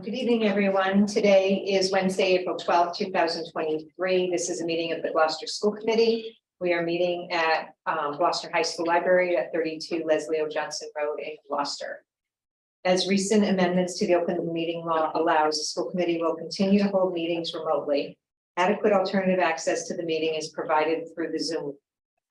Good evening, everyone. Today is Wednesday, April 12th, 2023. This is a meeting of the Gloucester School Committee. We are meeting at Gloucester High School Library at 32 Leslie O. Johnson Road in Gloucester. As recent amendments to the open meeting law allows, the school committee will continue to hold meetings remotely. Adequate alternative access to the meeting is provided through the Zoom.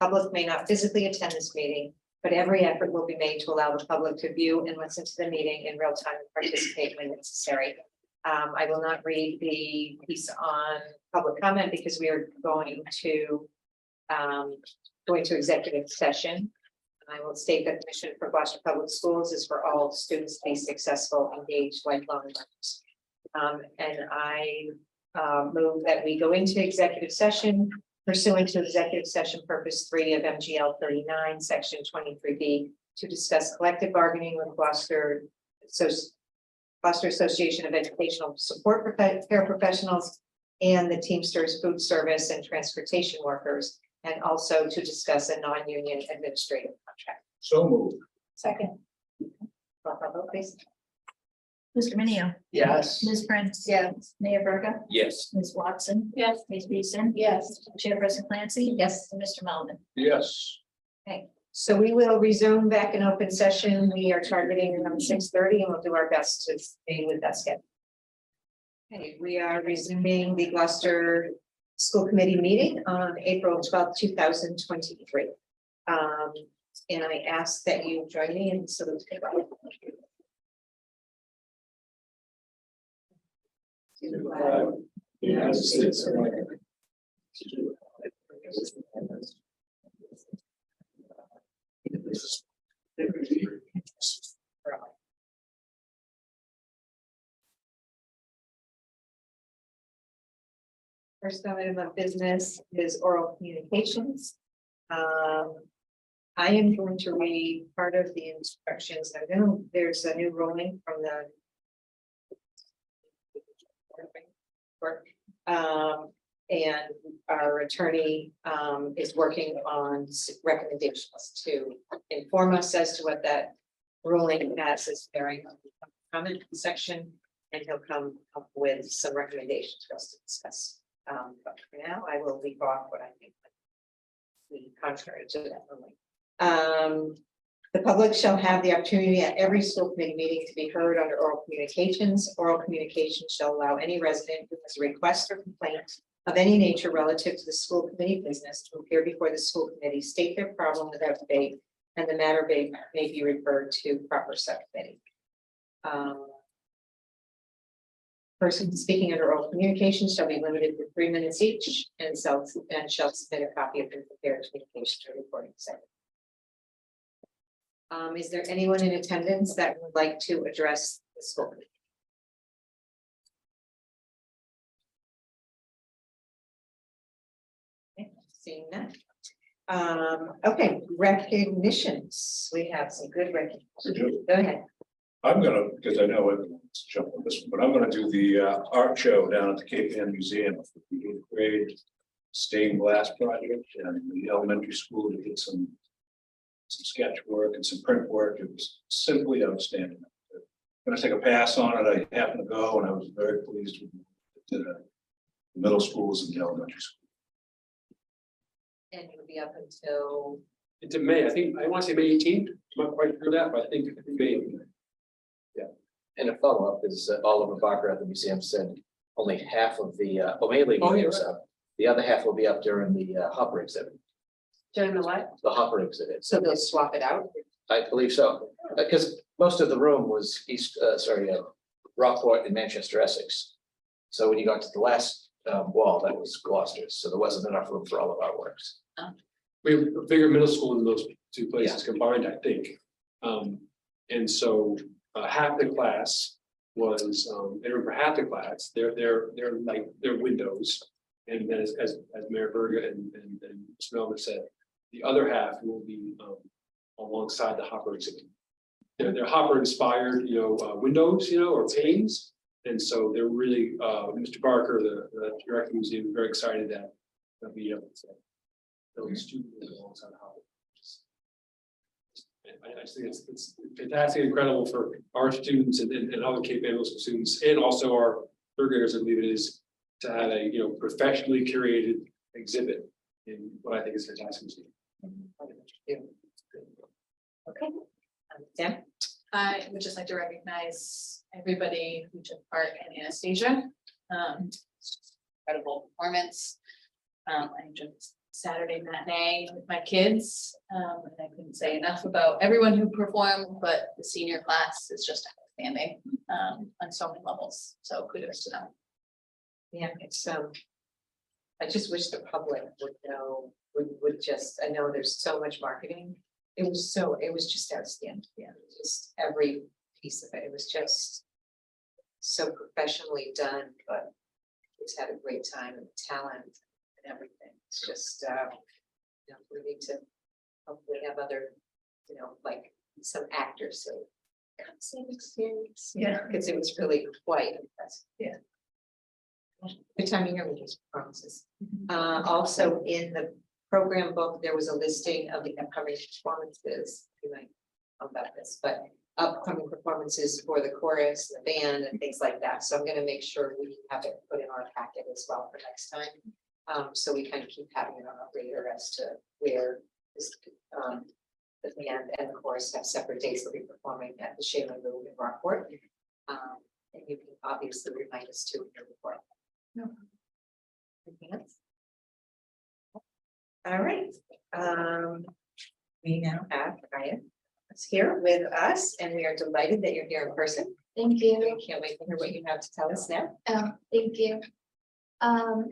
The public may not physically attend this meeting, but every effort will be made to allow the public to view and listen to the meeting in real time and participate when necessary. I will not read the piece on public comment because we are going to executive session. I will state that the mission for Gloucester Public Schools is for all students to be successful, engaged, lifelong learners. And I move that we go into executive session pursuant to executive session purpose 3 of MGL 39, section 23B, to discuss collective bargaining with Gloucester Association of Educational Support Paraprofessionals and the Teamsters Food Service and Transportation Workers, and also to discuss a non-union administrative contract. So moved. Second. Roll call vote, please. Mr. Minio. Yes. Ms. Prince. Yes. Mayor Verga. Yes. Ms. Watson. Yes. Ms. Beeson. Yes. Chairperson Clancy. Yes. And Mr. Melvin. Yes. Okay, so we will resume back in open session. We are targeting around 6:30 and we'll do our best to stay with that schedule. Okay, we are resuming the Gloucester School Committee meeting on April 12th, 2023. And I ask that you join me in salute. United States of America. First item of business is oral communications. I am going to read part of the instructions. I know there's a new ruling from the and our attorney is working on recommendations to inform us as to what that ruling has is bearing on the comment section, and he'll come up with some recommendations for us to discuss. But for now, I will leave off what I think would be contrary to that ruling. The public shall have the opportunity at every school committee meeting to be heard under oral communications. Oral communication shall allow any resident who has a request or complaint of any nature relative to the school committee business to appear before the school committee, state their problem without debate, and the matter may be referred to proper subcommittee. Person speaking under oral communication shall be limited to 3 minutes each and shall submit a copy of the prepared communication to the recording secretary. Is there anyone in attendance that would like to address the school committee? Okay, seeing that. Okay, recognitions. We have some good recognitions. Go ahead. I'm gonna, because I know everyone's jumping on this one, but I'm gonna do the art show down at the Cape Ann Museum for the 8th grade stained glass project, and the elementary school to get some sketch work and some print work. It was simply outstanding. I'm gonna take a pass on it. I happened to go and I was very pleased with the middle schools and the elementary school. And you'll be up until It's in May, I think, I want to say May 18th, I'm not quite sure that, but I think May. And a follow-up is Oliver Barker at the museum said only half of the, well, mainly Oh, yeah, was up. The other half will be up during the Hopper exhibit, during the what? the Hopper exhibit. So they'll swap it out. I believe so, because most of the room was Rockport and Manchester, Essex. So when you got to the last wall, that was Gloucester's, so there wasn't enough room for all of our works. We have a bigger middle school in those two places combined, I think. And so half the class was, they were for half the class, they're like, they're windows. And then as Mayor Berga and Mr. Melvin said, the other half will be alongside the Hopper exhibit. They're Hopper inspired, windows, or panes. And so they're really, Mr. Barker, the director of the museum, is very excited that they'll be able to build a student alongside Hopper. I just think it's fantastic, incredible for our students and other Cape Ann Middle School students, and also our third graders, I believe it is, to have a, professionally curated exhibit in what I think is fantastic. Okay. Tim? I would just like to recognize everybody who took part in Anastasia. Incredible performance. I enjoyed Saturday matinee with my kids. And I couldn't say enough about everyone who performed, but the senior class is just outstanding on so many levels. So kudos to them. Yeah, it's, I just wish the public would know, would just, I know there's so much marketing. It was just outstanding. Yeah, just every piece of it. It was just so professionally done, but it's had a great time and talent and everything. It's just, we need to hopefully have other, like some actors, so come same experience. Yeah. Because it was really quite impressive. Yeah. Good time of year with these performances. Also in the program book, there was a listing of the upcoming performances. You might know about this, but upcoming performances for the chorus, the band, and things like that. So I'm gonna make sure we have it put in our packet as well for next time. So we kind of keep having it on our radar as to where this, the band and the chorus have separate dates they'll be performing at the Shaler Room in Rockport. And you can obviously remind us to in your report. No. Anything else? All right, we now have Ryan is here with us, and we are delighted that you're here in person. Thank you. We can't wait to hear what you have to tell us now. Thank you.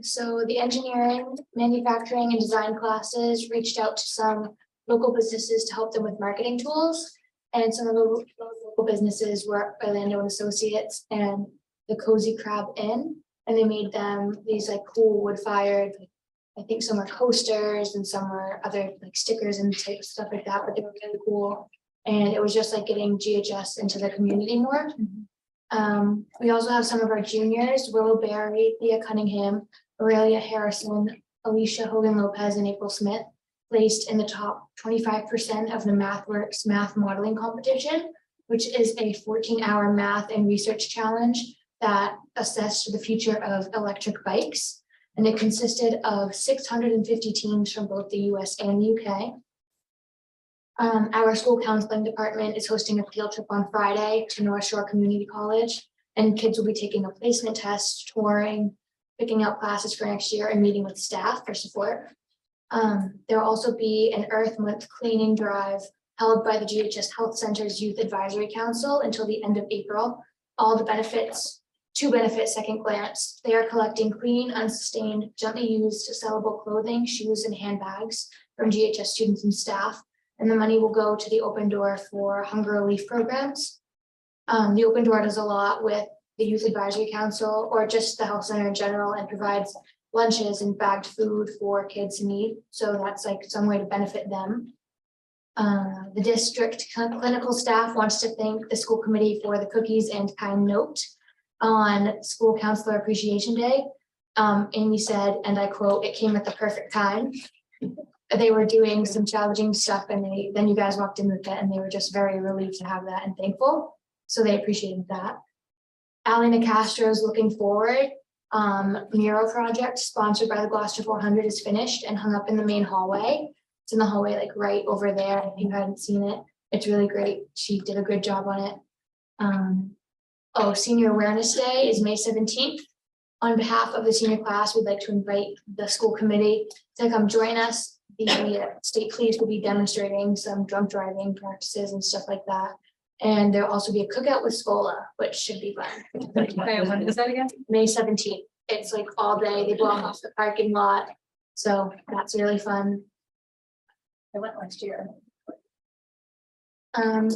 So the engineering, manufacturing and design classes reached out to some local businesses to help them with marketing tools. And some of the local businesses were Orlando and Associates and the Cozy Crab Inn. And they made them these like cool wood fired, I think some are coasters and some are other like stickers and type of stuff like that, but they were really cool. And it was just like getting GHS into the community more. We also have some of our juniors, Willow Berry, Thea Cunningham, Aurelia Harrison, Alicia Hogan Lopez, and April Smith, placed in the top 25% of the MathWorks math modeling competition, which is a 14-hour math and research challenge that assessed the future of electric bikes. And it consisted of 650 teams from both the US and UK. Our school counseling department is hosting a field trip on Friday to North Shore Community College, and kids will be taking a placement test, touring, picking out classes for next year, and meeting with staff for support. There will also be an Earth Month cleaning drive held by the GHS Health Center's Youth Advisory Council until the end of April. All the benefits, to benefit Second Glance, they are collecting clean, unsustained, gently used, sellable clothing, shoes, and handbags from GHS students and staff. And the money will go to the Open Door for hunger relief programs. The Open Door does a lot with the Youth Advisory Council or just the health center in general, and provides lunches and bagged food for kids in need. So that's like some way to benefit them. The district clinical staff wants to thank the school committee for the cookies and kind note on School Counselor Appreciation Day. Amy said, and I quote, "It came at the perfect time." They were doing some challenging stuff, and then you guys walked in with it, and they were just very relieved to have that and thankful. So they appreciated that. Allie Nicastro is looking forward. Mural project sponsored by the Gloucester 400 is finished and hung up in the main hallway. It's in the hallway, like right over there. If you hadn't seen it, it's really great. She did a good job on it. Senior Awareness Day is May 17th. On behalf of the senior class, we'd like to invite the school committee to come join us. The state police will be demonstrating some drunk driving practices and stuff like that. And there'll also be a cookout with Scola, which should be fun. When is that again? May 17th. It's like all day. They block off the parking lot. So that's really fun. I went last year.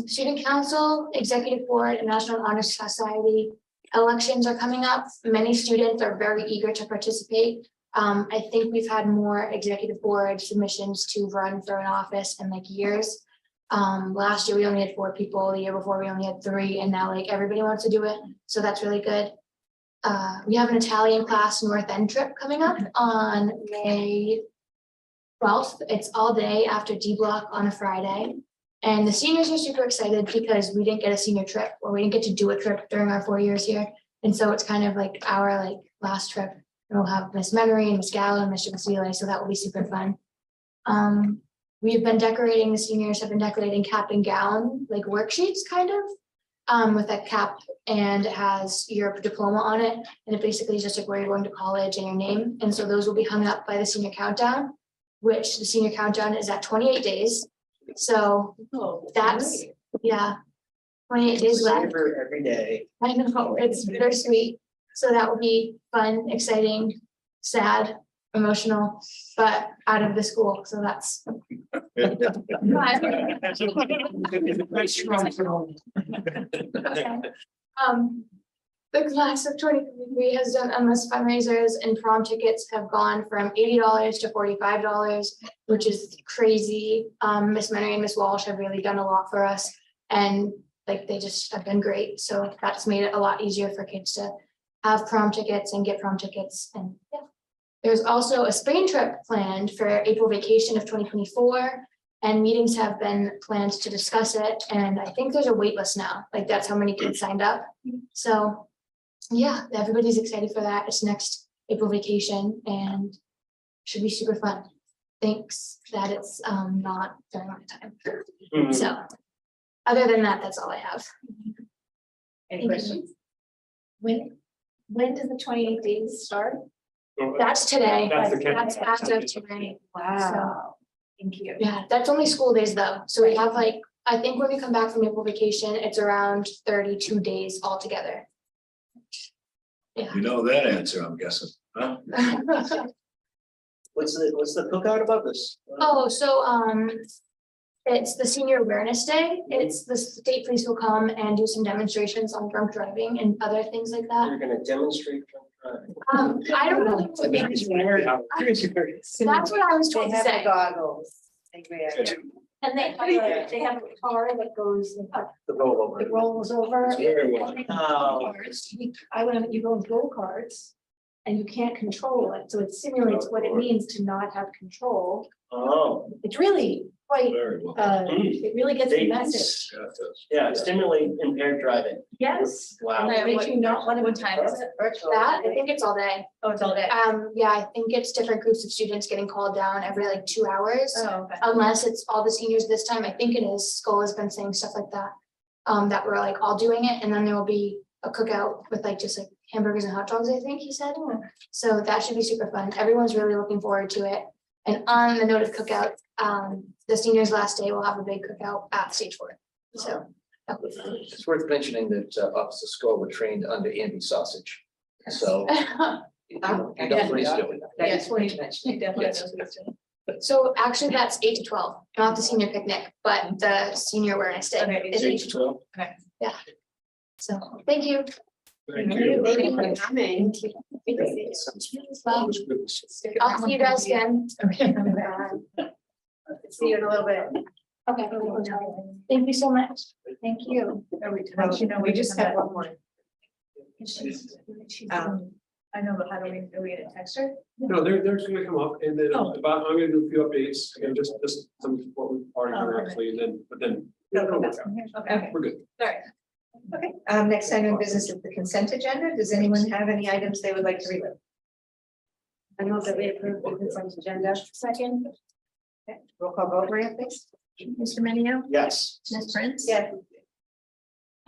Student Council, Executive Board, and National Honor Society elections are coming up. Many students are very eager to participate. I think we've had more executive board submissions to run for an office in like years. Last year we only had 4 people, the year before we only had 3, and now like everybody wants to do it. So that's really good. We have an Italian class North End trip coming up on May 12th. It's all day after D block on a Friday. And the seniors are super excited because we didn't get a senior trip, or we didn't get to do a trip during our 4 years here. And so it's kind of like our last trip. And we'll have Miss Memory and Miss Gallo and Mr. Vasile, so that will be super fun. We've been decorating, the seniors have been decorating cap and gown, like worksheets kind of, with a cap, and it has your diploma on it. And it basically is just like where you're going to college and your name. And so those will be hung up by the senior countdown, which the senior countdown is at 28 days. So that's, yeah, 28 days left. Every day. I know, it's bittersweet. So that will be fun, exciting, sad, emotional, but out of the school. So that's. The class of 2023 has done endless fundraisers, and prom tickets have gone from $80 to $45, which is crazy. Miss Memory and Miss Walsh have really done a lot for us, and like they just have been great. So that's made it a lot easier for kids to have prom tickets and get prom tickets. And yeah, there's also a Spain trip planned for April vacation of 2024. And meetings have been planned to discuss it. And I think there's a wait list now, like that's how many kids signed up. So yeah, everybody's excited for that. It's next April vacation and should be super fun. Thanks that it's not during my time. So other than that, that's all I have. Any questions? When does the 28 days start? That's today. That's the That's after today. Wow. Thank you. Yeah, that's only school days though. So we have like, I think when we come back from April vacation, it's around 32 days altogether. You know that answer, I'm guessing, huh? What's the cookout about this? Oh, so it's the senior awareness day. It's the state police will come and do some demonstrations on drunk driving and other things like that. You're gonna demonstrate. I don't know. That's what I was They told to have the say. goggles. And they have a car that goes, The rollover. it rolls over. Very well. And they- Oh. I went, you go in go-karts and you can't control it, so it simulates what it means to not have control. Oh. It's really quite, Very well. it really gets the message. Yeah, it does. Yeah, stimulate impaired driving. Yes. Wow. And that makes you not want to. What time is it? That, I think it's all day. Oh, it's all day. Yeah, I think it's different groups of students getting called down every like 2 hours. Oh, okay. Unless it's all the seniors this time, I think it is. School has been saying stuff like that. That we're like all doing it, and then there will be a cookout with like just like hamburgers and hot dogs, I think he said. So that should be super fun. Everyone's really looking forward to it. And on the note of cookout, the seniors' last day will have a big cookout at Stage 4. So that'll be fun. It's worth mentioning that Officer Score were trained under Andy Sausage. So he knows what he's doing. That's what you mentioned. He definitely Yes. knows what he's doing. So actually, that's 8 to 12, not the senior picnic, but the senior awareness day Okay, is 8 to 12. So thank you. Thank you. for coming. Well, I'll see you guys again. See you in a little bit. Okay. Thank you so much. Thank you. We just have one more. I know, but how do we get a text her? No, they're gonna come up and then I'm gonna do a few updates, again, just some of what we've already done actually, and then, but then. it'll work out. Okay, We're good. sorry. Okay, next item of business is the consent agenda. Does anyone have any items they would like to read? I know that we approved the consent agenda. Second. Okay, roll call vote, Maria, please. Mr. Minio, Yes. Ms. Prince. Yeah.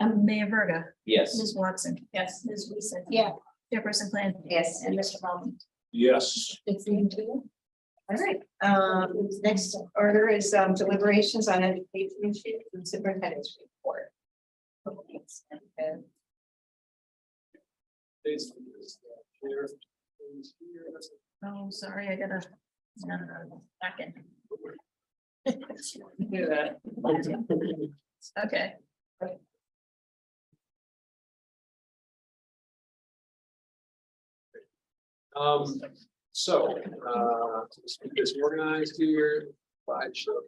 Mayor Verga, Yes. Ms. Watson, Yes. Ms. Wilson. Yeah. Chairperson Plan. Yes. And Mr. Bowman. Yes. All right, next order is deliberations on education issues and superintendent's report. And Oh, sorry, I gotta. Back in. do that. Okay. So, let's get this organized here. Slideshow.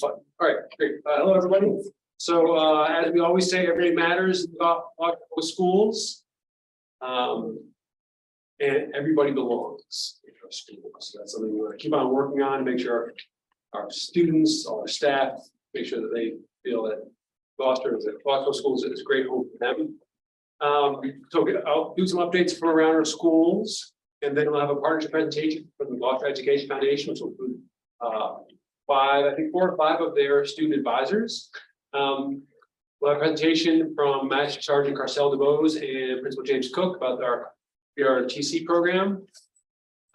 All right, great. Hello, everybody. So, as we always say, everybody matters about schools. And everybody belongs in our schools. So that's something we want to keep on working on, and make sure our students, all our staff, make sure that they feel that Gloucester Schools is a great home for them. So I'll do some updates from around our schools, and then we'll have a partnership presentation from the Gloucester Education Foundation, which will include 4 or 5 of their student advisors. We'll have a presentation from Master Sergeant Carcel DeBose and Principal James Cook about our PRTC program.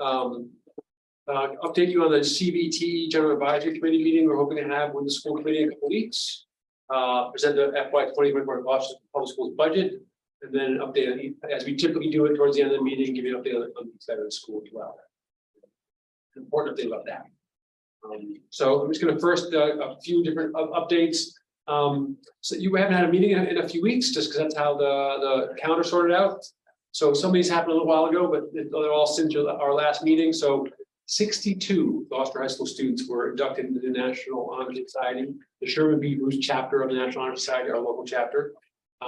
Update you on the CBT General Advisory Committee meeting we're hoping to have with the school committee in a couple weeks. Present the FY 2024 Gloucester Public Schools budget, and then an update on, as we typically do it towards the end of the meeting, give you an update on the side of the school as well. An important update about that. So I'm just going to first a few different updates. So you haven't had a meeting in a few weeks, just because that's how the calendar sorted out. So some of these happened a little while ago, but they're all since our last meeting. So 62 Gloucester High School students were inducted into the National Honor Society, the Sherman B. Bruce chapter of the National Honor Society, our local chapter,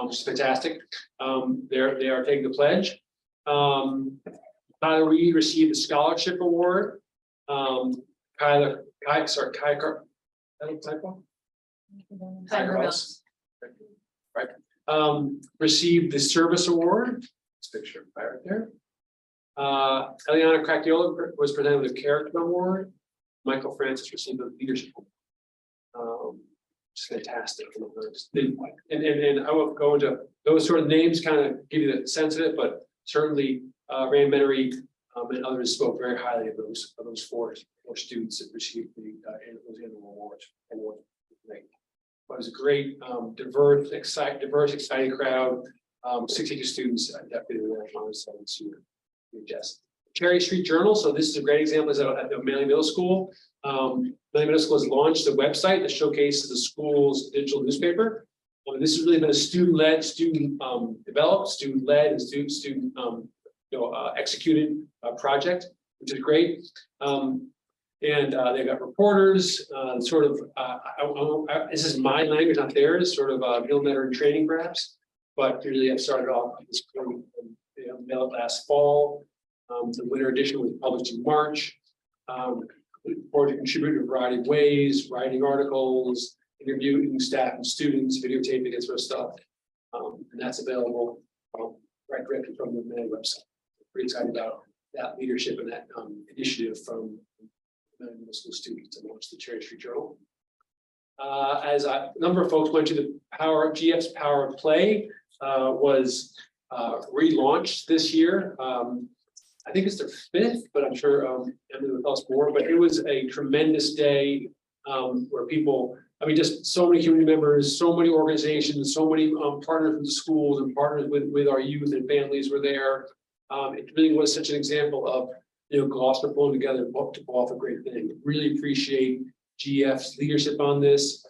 which is fantastic. They are taking the pledge. Tyler Reed received a scholarship award. Kyler House, right? Received the service award. This picture right there. Eliana Cracchiola was presented with a character award. Michael Francis received the leadership award. It's fantastic. And I won't go into those sort of names, kind of give you the sense of it, but certainly Rand Menery and others spoke very highly of those four students that received those annual awards. It was a great, diverse, exciting crowd. 62 students definitely in the National Honor Society. Yes. Cherry Street Journal. So this is a great example. Is at the Manly Middle School. Manly Middle School has launched a website that showcases the school's digital newspaper. This has really been a student-led, student-developed, student-led, and student executed project, which is great. And they've got reporters, sort of. This is my language, not theirs. Sort of Gilmetter and training, perhaps. But really, I've started off this program. Mailed last fall. The winter edition was published in March. Or to contribute in a variety of ways, writing articles, interviewing staff and students, videotaping, that sort of stuff. And that's available right directly from the main website. Pretty excited about that leadership and that initiative from middle school students to launch the Cherry Street Journal. As a number of folks went to the GF's Power of Play was relaunched this year. I think it's their 5th, but I'm sure Emily will tell us more. But it was a tremendous day where people, I mean, just so many community members, so many organizations, so many partners with the schools and partners with our youth and families were there. It really was such an example of Gloucester pulling together to pull off a great thing. Really appreciate GF's leadership on this.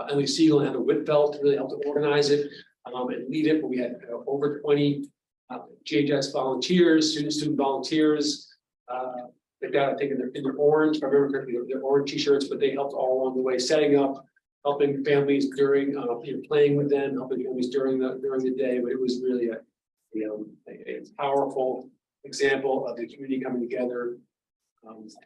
Emily Siegel and Heather Whitfeld really helped to organize it and lead it. But we had over 20 GHS volunteers, student volunteers. They've got, I think, in their orange, if I remember correctly, their orange t-shirts, but they helped all along the way, setting up, helping families during, playing with them, helping families during the day. But it was really a powerful example of the community coming together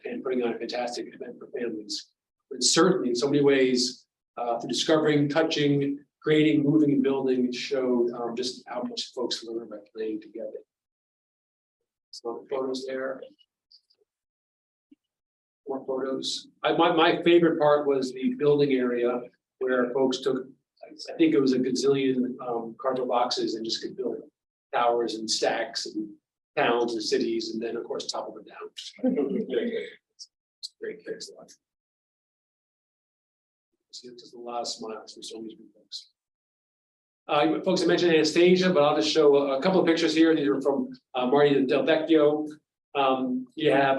and putting on a fantastic event for families. But certainly, in so many ways, through discovering, touching, creating, moving, and building, it showed just how much folks learn by playing together. Some photos there. More photos. My favorite part was the building area where folks took, I think it was a gazillion cardboard boxes and just could build towers and stacks and towns and cities, and then of course topple them down. It's great kicks. See, it's just a lot of smiles from so many folks. Folks, I mentioned Anastasia, but I'll just show a couple of pictures here. These are from Marty Del Vecchio. You have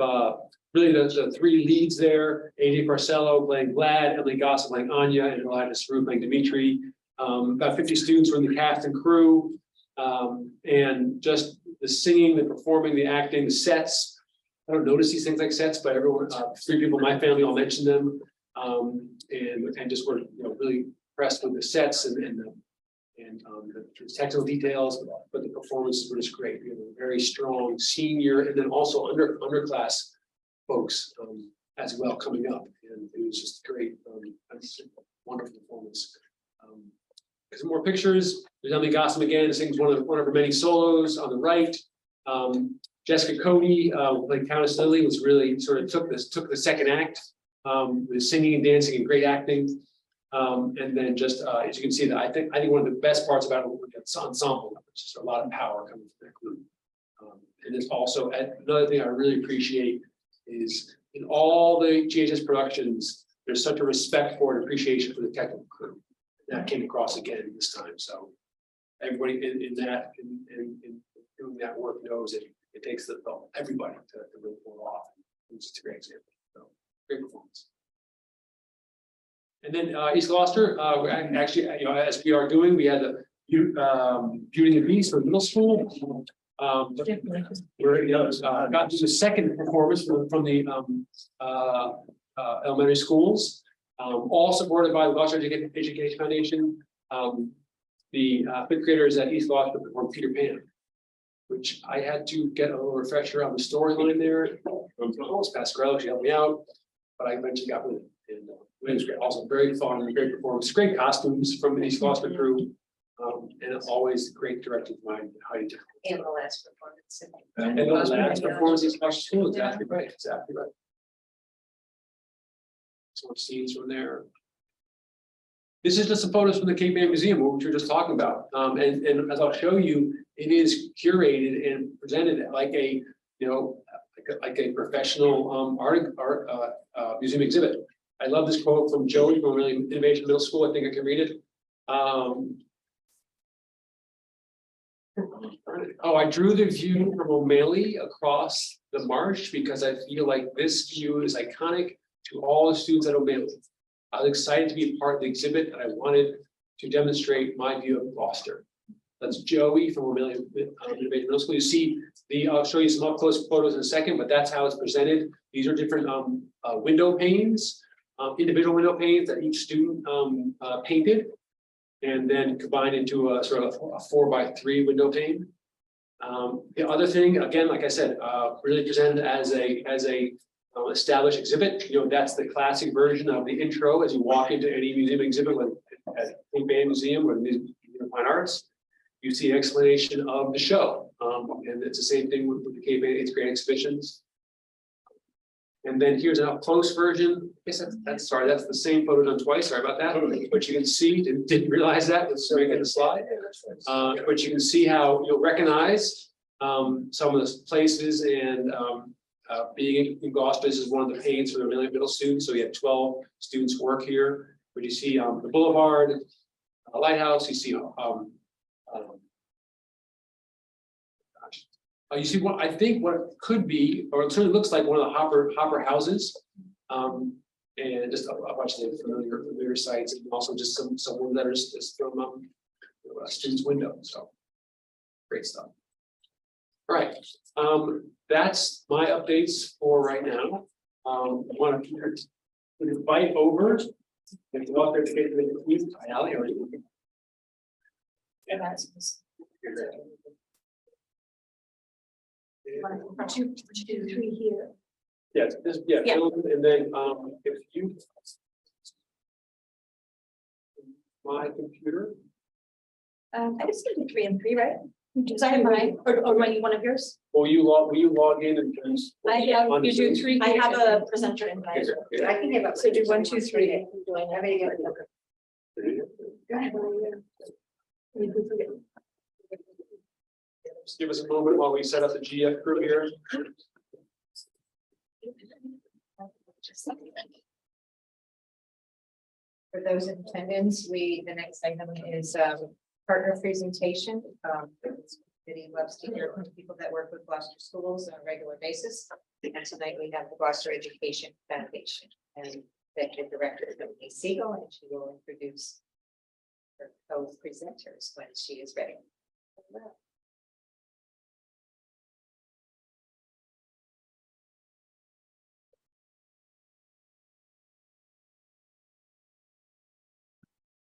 really the 3 leads there: AJ Barcelo playing Vlad, Emily Gossett playing Anya, and Elias Rue playing Dimitri. About 50 students were in the cast and crew, and just the singing, the performing, the acting, the sets. I don't notice these things like sets, but everyone, 3 people in my family all mentioned them, and just were really impressed with the sets and the technical details, but the performances were just great. Very strong senior and then also underclass folks as well coming up, and it was just great, wonderful performance. Some more pictures. There's Emily Gossam again, sings one of her many solos on the right. Jessica Cody, like Countess Lily, was really sort of took the second act, with singing and dancing and great acting. And then just as you can see, that I think one of the best parts about it was ensemble. There's just a lot of power coming from that group. And it's also another thing I really appreciate is in all the GHS productions, there's such a respect for and appreciation for the technical crew. That came across again this time. So everybody in doing that work knows it takes everybody to really pull it off. It's just a great example. So great performance. And then East Gloucester, actually, as we are doing, we had the Beauty and the Beast for middle school. We're got to the second performance from the elementary schools, all supported by the Gloucester Education Foundation. The fifth graders at East Gloucester performed Peter Pan, which I had to get a little refresher on the storyline there. Pasquarello, she helped me out, but I eventually got with it. And it was great. Also very fun and great performance, great costumes from the East Gloucester crew. And it's always great directed mind Heidi. And the last performance. And the last performance is Gloucester School, exactly right, exactly right. So much scenes from there. This is just some photos from the Cape Ann Museum, which we were just talking about. And as I'll show you, it is curated and presented like a, like a professional art museum exhibit. I love this quote from Joey from Innovation Middle School. I think I can read it. I drew the view from O'Malley across the marsh because I feel like this view is iconic to all the students at O'Malley. I was excited to be a part of the exhibit and I wanted to demonstrate my view of Gloucester. That's Joey from O'Malley Innovation Middle School. You see I'll show you some up close photos in a second, but that's how it's presented. These are different window panes, individual window panes that each student painted, and then combined into a sort of a 4x3 window pane. The other thing, again, like I said, really presented as a established exhibit. That's the classic version of the intro as you walk into any museum exhibit, like at Cape Ann Museum or the Museum of Fine Arts. You see an explanation of the show, and it's the same thing with the Cape Ann 8th grade exhibitions. And then here's an up close version. I guess that's the same photo done twice. Sorry about that. But you can see, didn't realize that. Let's make it a slide. But you can see how you'll recognize some of the places and being in Gloucester. This is one of the panes for the middle students. So we have 12 students work here. But you see the boulevard, a lighthouse. You see you see what I think what it could be, or it certainly looks like one of the Hopper houses, and just a bunch of familiar sites, and also just some letters just from a student's window. So great stuff. All right, that's my updates for right now. I want to invite over. If you want to take Two, three here. Yes, and then if you my computer. I just did 3 and 3, right? Because I have mine, or might you one of yours? Will you log in and just? I have, you do 3. I have a presenter invite. I can give up. So do 1, 2, 3. Go ahead. Just give us a moment while we set up the GF crew here. For those in attendance, the next item is partner presentation. Committee loves to hear from people that work with Gloucester schools on a regular basis. And tonight we have the Gloucester Education Foundation and Executive Director Emily Siegel, and she will introduce her co-presenters when she is ready.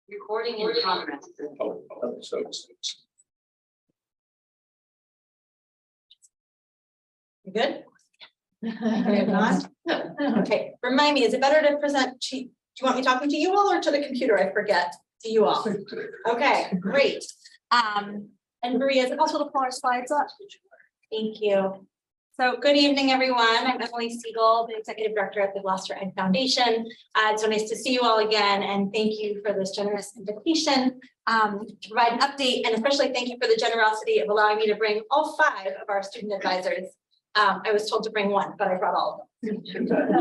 Recording in progress. You good? If not, okay, remind me, is it better to present to, do you want me talking to you all or to the computer? I forget, to you all. Okay, great. And Maria, is it possible to pull our slides up? Thank you. So good evening, everyone. I'm Emily Siegel, the Executive Director at the Gloucester Ed Foundation. It's so nice to see you all again, and thank you for this generous invitation to provide an update, and especially thank you for the generosity of allowing me to bring all 5 of our student advisors. I was told to bring 1, but I brought all of them.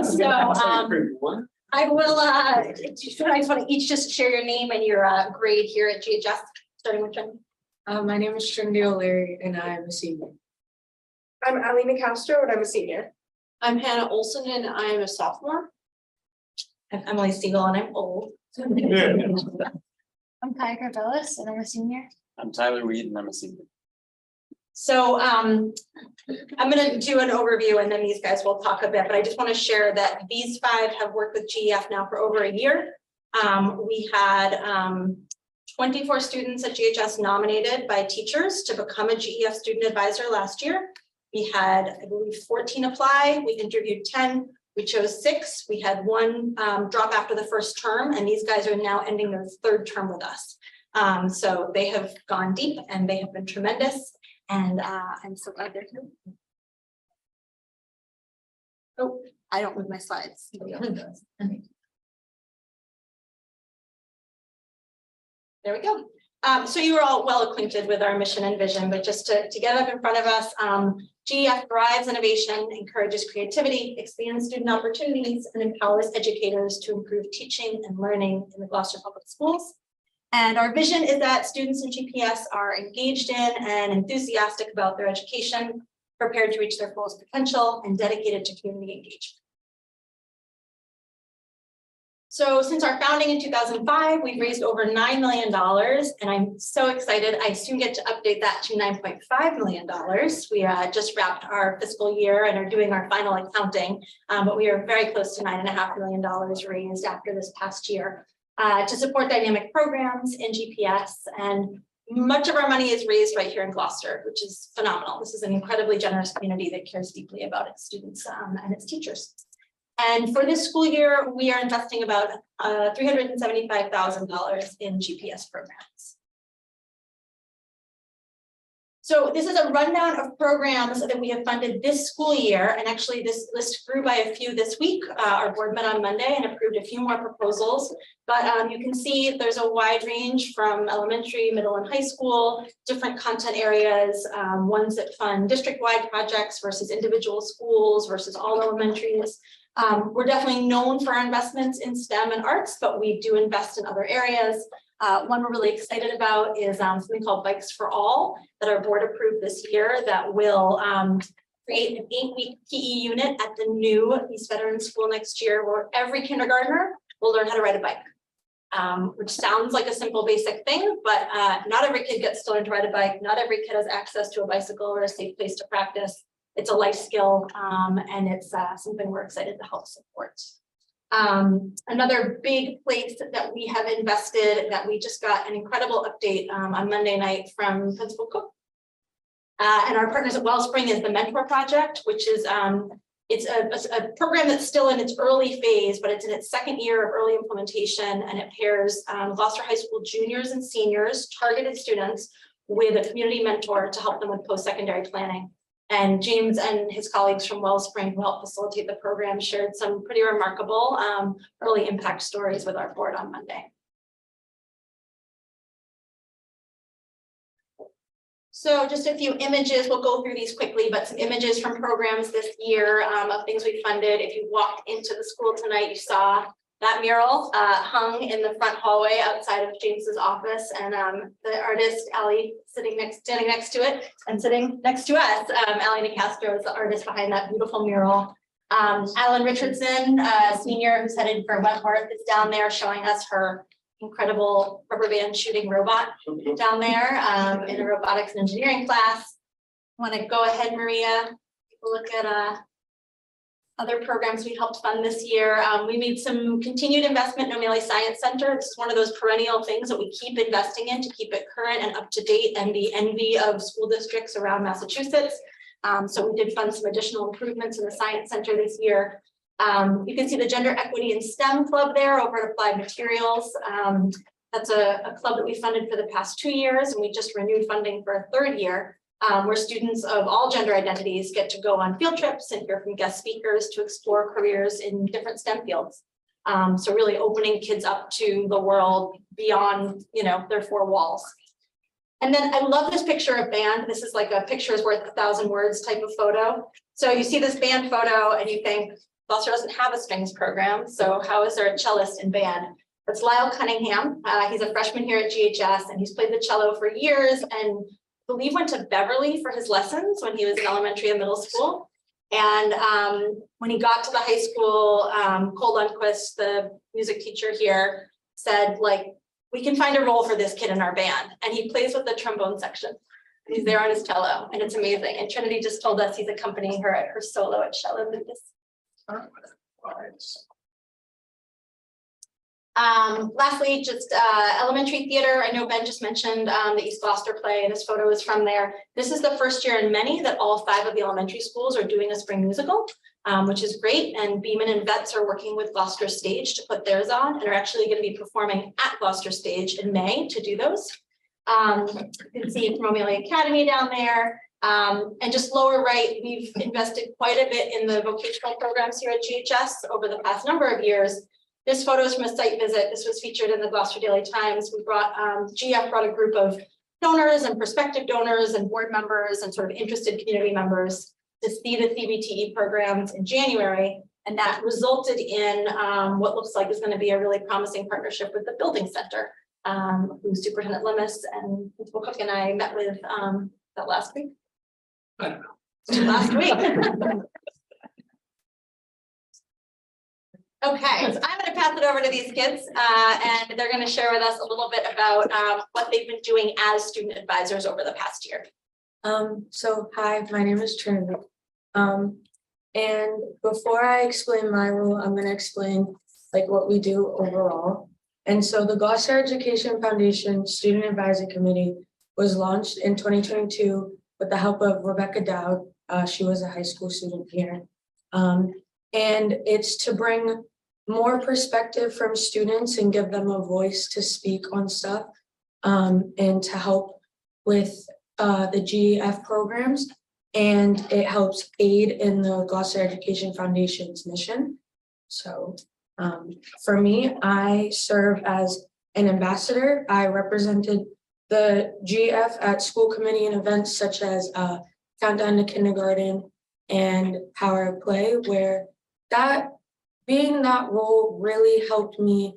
So I will, I just want to each just share your name and your grade here at GHS, starting with Jen. My name is Trinity O'Leary and I'm a senior. I'm Alina Castro and I'm a senior. I'm Hannah Olson and I'm a sophomore. I'm Emily Siegel and I'm old. I'm Kai Carvelis and I'm a senior. I'm Tyler Reed and I'm a senior. So I'm going to do an overview and then these guys will talk a bit, but I just want to share that these 5 have worked with GEF now for over a year. We had 24 students at GHS nominated by teachers to become a GEF student advisor last year. We had, I believe, 14 apply. We interviewed 10. We chose 6. We had 1 drop after the first term, and these guys are now ending their 3rd term with us. So they have gone deep and they have been tremendous. And I'm so glad they're here. Oh, I don't move my slides. There we go. So you are all well acquainted with our mission and vision, but just to get up in front of us, GEF drives innovation, encourages creativity, expands student opportunities, and empowers educators to improve teaching and learning in the Gloucester Public Schools. And our vision is that students in GPS are engaged in and enthusiastic about their education, prepared to reach their fullest potential, and dedicated to community engagement. So since our founding in 2005, we've raised over $9 million, and I'm so excited. I soon get to update that to $9.5 million. We just wrapped our fiscal year and are doing our final accounting, but we are very close to $9.5 million raised after this past year to support dynamic programs in GPS. And much of our money is raised right here in Gloucester, which is phenomenal. This is an incredibly generous community that cares deeply about its students and its teachers. And for this school year, we are investing about $375,000 in GPS programs. So this is a rundown of programs that we have funded this school year. And actually this list grew by a few this week. Our board met on Monday and approved a few more proposals. But you can see there's a wide range from elementary, middle, and high school, different content areas, ones that fund district-wide projects versus individual schools versus all elementaries. We're definitely known for our investments in STEM and arts, but we do invest in other areas. One we're really excited about is something called Bikes for All that our board approved this year that will create an 8-week PE unit at the new East Veterans School next year, where every kindergartner will learn how to ride a bike, which sounds like a simple basic thing, but not every kid gets to learn to ride a bike. Not every kid has access to a bicycle or a safe place to practice. It's a life skill, and it's something we're excited to help support. Another big place that we have invested that we just got an incredible update on Monday night from Principal Cook. And our partners at Wellspring is the Mentor Project, which is it's a program that's still in its early phase, but it's in its 2nd year of early implementation, and it pairs Gloucester High School juniors and seniors, targeted students, with a community mentor to help them with post-secondary planning. And James and his colleagues from Wellspring, who helped facilitate the program, shared some pretty remarkable early impact stories with our board on Monday. So just a few images, we'll go through these quickly, but some images from programs this year of things we funded. If you walked into the school tonight, you saw that mural hung in the front hallway outside of James's office, and the artist Ali standing next to it, and sitting next to us, Ali Nicastro is the artist behind that beautiful mural. Alan Richardson, senior who's headed for Wentworth, is down there showing us her incredible rubber band shooting robot down there in a robotics and engineering class. I want to go ahead, Maria, take a look at other programs we helped fund this year. We made some continued investment in O'Malley Science Center. This is one of those perennial things that we keep investing in to keep it current and up to date and the envy of school districts around Massachusetts. So we did fund some additional improvements in the Science Center this year. You can see the Gender Equity and STEM Club there over at Applied Materials. That's a club that we funded for the past 2 years, and we just renewed funding for a 3rd year, where students of all gender identities get to go on field trips and hear from guest speakers to explore careers in different STEM fields. So really opening kids up to the world beyond, their 4 walls. And then I love this picture of band. This is like a picture is worth 1,000 words type of photo. So you see this band photo and you think, Gloucester doesn't have a strings program, so how is there a cellist in band? That's Lyle Cunningham. He's a freshman here at GHS, and he's played the cello for years, and I believe went to Beverly for his lessons when he was in elementary and middle school. And when he got to the high school, Cole Lundquist, the music teacher here, said, like, we can find a role for this kid in our band. And he plays with the trombone section. He's there on his cello, and it's amazing. And Trinity just told us he's accompanying her at her solo at cello Lucas. Lastly, just elementary theater. I know Ben just mentioned the East Gloucester play, and this photo is from there. This is the first year in many that all 5 of the elementary schools are doing a spring musical, which is great. And Beeman and Vets are working with Gloucester Stage to put theirs on, and are actually going to be performing at Gloucester Stage in May to do those. You can see Romeo Academy down there. And just lower right, we've invested quite a bit in the vocational programs here at GHS over the past number of years. This photo is from a site visit. This was featured in the Gloucester Daily Times. We brought, GF brought a group of donors and prospective donors and board members and sort of interested community members to see the CBTE programs in January. And that resulted in what looks like is going to be a really promising partnership with the Building Center, who Superintendent Lemus and Principal Cook and I met with that last week. I don't know. Last week. Okay, so I'm going to pass it over to these kids, and they're going to share with us a little bit about what they've been doing as student advisors over the past year. So hi, my name is Trinity. And before I explain my role, I'm going to explain like what we do overall. And so the Gloucester Education Foundation Student Advisory Committee was launched in 2022 with the help of Rebecca Dowd. She was a high school student here. And it's to bring more perspective from students and give them a voice to speak on stuff, and to help with the GEF programs. And it helps aid in the Gloucester Education Foundation's mission. So for me, I serve as an ambassador. I represented the GEF at school committee and events such as Countdown to Kindergarten and Power of Play, where being that role really helped me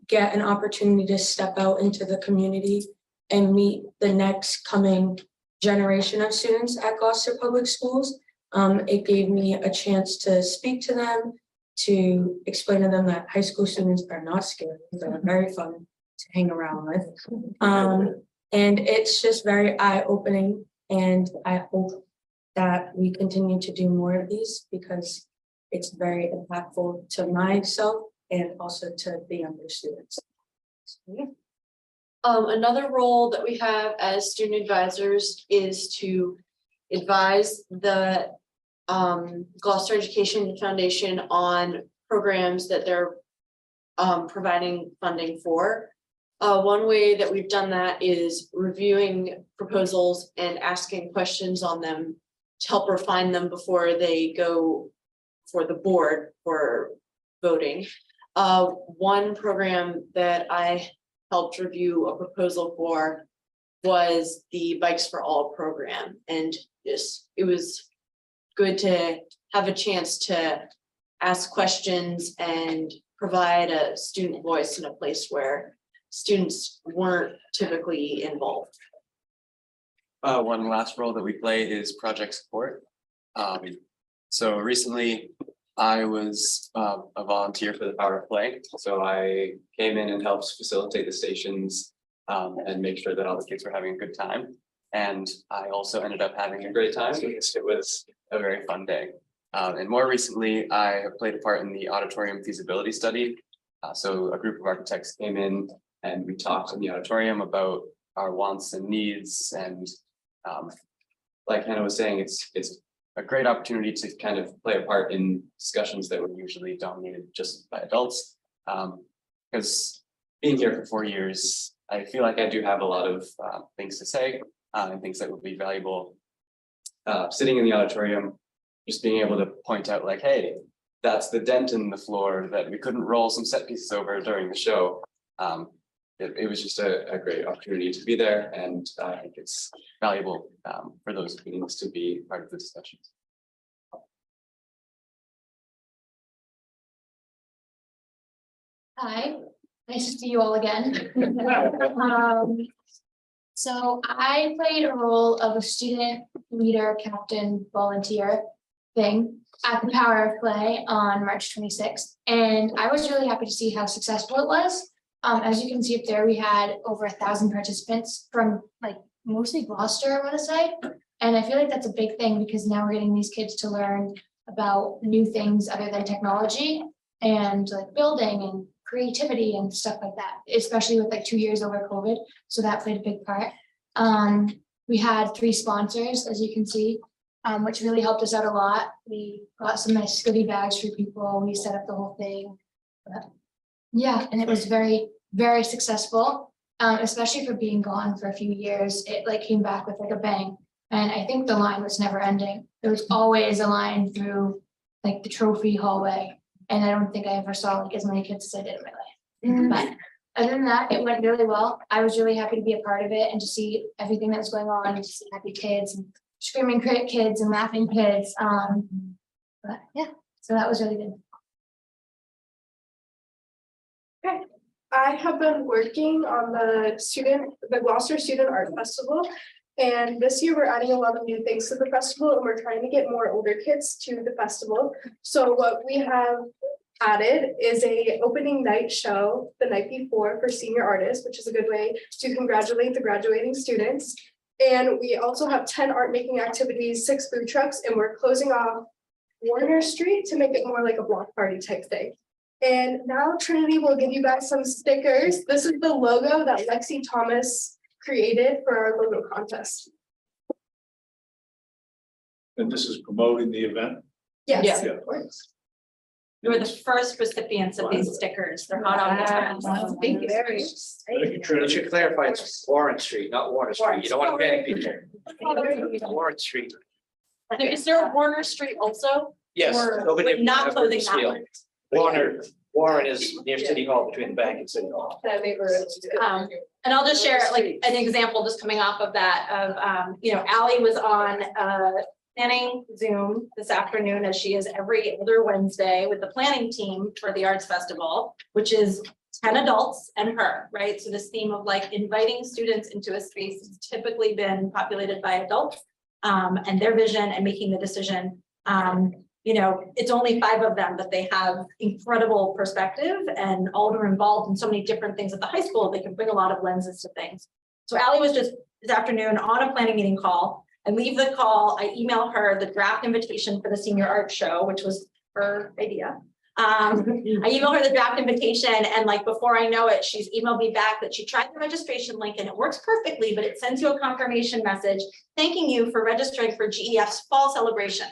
get an opportunity to step out into the community and meet the next coming generation of students at Gloucester Public Schools. It gave me a chance to speak to them, to explain to them that high school students are not scary, they're very fun to hang around with. And it's just very eye-opening, and I hope that we continue to do more of these because it's very impactful to myself and also to the younger students. Another role that we have as student advisors is to advise the Gloucester Education Foundation on programs that they're providing funding for. One way that we've done that is reviewing proposals and asking questions on them to help refine them before they go for the board for voting. One program that I helped review a proposal for was the Bikes for All program, and it was good to have a chance to ask questions and provide a student voice in a place where students weren't typically involved. One last role that we play is project support. So recently I was a volunteer for the Power of Play. So I came in and helped facilitate the stations and make sure that all the kids were having a good time. And I also ended up having a great time because it was a very fun day. And more recently, I played a part in the auditorium feasibility study. So a group of architects came in and we talked in the auditorium about our wants and needs and like Hannah was saying, it's a great opportunity to kind of play a part in discussions that were usually dominated just by adults. Because being here for 4 years, I feel like I do have a lot of things to say and things that would be valuable. Sitting in the auditorium, just being able to point out like, hey, that's the dent in the floor that we couldn't roll some set pieces over during the show. It was just a great opportunity to be there, and I think it's valuable for those meetings to be part of the discussions. Hi, nice to see you all again. So I played a role of a student leader, captain, volunteer thing at the Power of Play on March 26th. And I was really happy to see how successful it was. As you can see up there, we had over 1,000 participants from like mostly Gloucester, I want to say. And I feel like that's a big thing because now we're getting these kids to learn about new things other than technology and like building and creativity and stuff like that, especially with like 2 years over COVID. So that played a big part. We had 3 sponsors, as you can see, which really helped us out a lot. We got some nice goodie bags for people. We set up the whole thing. But yeah, and it was very, very successful, especially for being gone for a few years. It like came back with like a bang. And I think the line was never ending. There was always a line through like the trophy hallway. And I don't think I ever saw like as many kids as I did in my life. But other than that, it went really well. I was really happy to be a part of it and to see everything that was going on and to see happy kids and screaming kids and laughing kids. But yeah, so that was really good. I have been working on the Gloucester Student Art Festival. And this year we're adding a lot of new things to the festival and we're trying to get more older kids to the festival. So what we have added is a opening night show the night before for senior artists, which is a good way to congratulate the graduating students. And we also have 10 art making activities, 6 food trucks, and we're closing off Warner Street to make it more like a block party type thing. And now Trinity will give you guys some stickers. This is the logo that Lexi Thomas created for our logo contest. And this is promoting the event. Yes. Yeah. Of course. You were the first recipients of these stickers. They're hot on the press. Thank you. Thank you, You Trinity. should clarify it's Warren Street, not Warner Street. You don't want to panic people. Warren Street. Is there a Warner Street also? Yes. Or nobody- not closing that Steel. one? Warren is near City Hall, between the bank and City Hall. And I'll just share like an example just coming off of that of, you know, Ally was on planning Zoom this afternoon, as she is every other Wednesday with the planning team for the Arts Festival, which is 10 adults and her, right? So this theme of like inviting students into a space has typically been populated by adults and their vision and making the decision. You know, it's only 5 of them, but they have incredible perspective and all of them are involved in so many different things at the high school. They can bring a lot of lenses to things. So Ally was just this afternoon on a planning meeting call. I leave the call, I email her the draft invitation for the senior art show, which was her idea. I email her the draft invitation and like before I know it, she's emailed me back that she tried the registration link and it works perfectly, but it sends you a confirmation message thanking you for registering for GEF's fall celebration.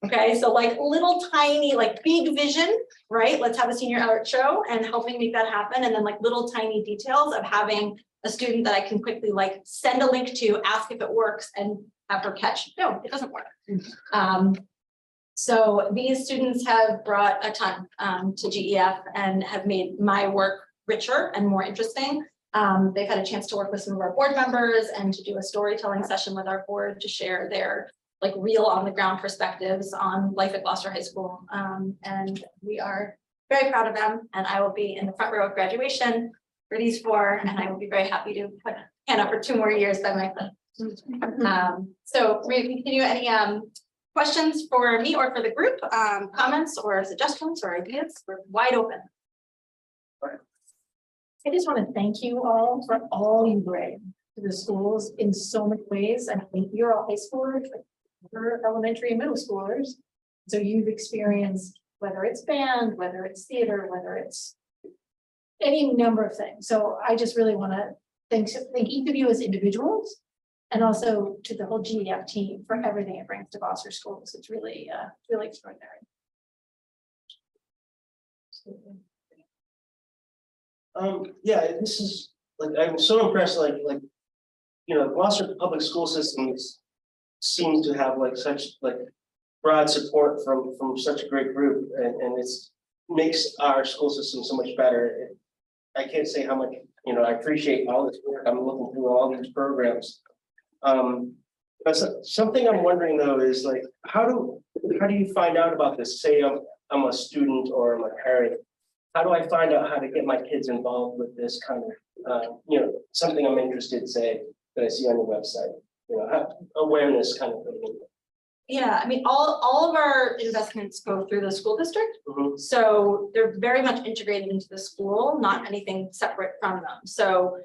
Okay, so like little tiny, like big vision, right? Let's have a senior art show and helping make that happen. And then like little tiny details of having a student that I can quickly like send a link to, ask if it works and have her catch. No, it doesn't work. So these students have brought a ton to GEF and have made my work richer and more interesting. They've had a chance to work with some of our board members and to do a storytelling session with our board to share their like real on the ground perspectives on life at Gloucester High School. And we are very proud of them. And I will be in the front row of graduation for these 4, and I will be very happy to put Hannah for 2 more years by my side. So we continue any questions for me or for the group, comments or suggestions or ideas? We're wide open. I just want to thank you all for all you bring to the schools in so many ways. I think you're all high schoolers, but you're elementary and middle schoolers. So you've experienced whether it's band, whether it's theater, whether it's any number of things. So I just really want to thank each of you as individuals And also to the whole GEF team for everything it brings to Gloucester schools. It's really, really extraordinary. Yeah, this is, like, I'm so impressed, you know, Gloucester public school systems seem to have like such like broad support from such a great group, and it's makes our school system so much better. I can't say how much, you know, I appreciate all this work. I'm looking through all these programs. But something I'm wondering though is like, how do you find out about this? Say I'm a student or I'm a parent. How do I find out how to get my kids involved with this kind of, you know, something I'm interested, say, that I see on your website, you know, awareness kind of thing. Yeah, I mean, all of our investments go through the school district. Mhm. So they're very much integrated into the school, not anything separate from them. So,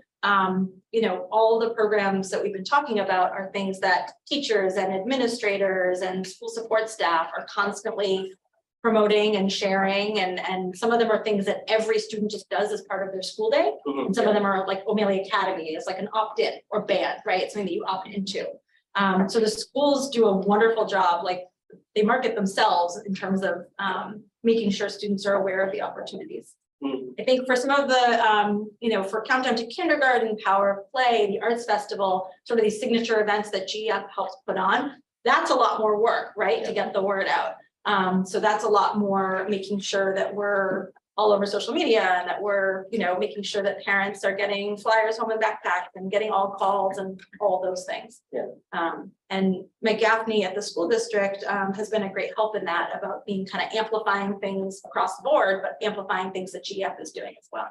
you know, all the programs that we've been talking about are things that teachers and administrators and school support staff are constantly promoting and sharing. And some of them are things that every student just does as part of their school day. Mhm. And some of them are like O'Malley Academy, it's like an opt-in or band, right? It's something that you opt into. So the schools do a wonderful job, like they market themselves in terms of making sure students are aware of the opportunities. Mhm. I think for some of the, you know, for Countdown to Kindergarten, Power of Play, the Arts Festival, sort of these signature events that GF helps put on, that's a lot more work, right, to get the word out. So that's a lot more making sure that we're all over social media and that we're, you know, making sure that parents are getting flyers home in backpacks and getting all calls and all those things. Yeah. And Mike Gaffney at the school district has been a great help in that, about being kind of amplifying things across the board, but amplifying things that GF is doing as well.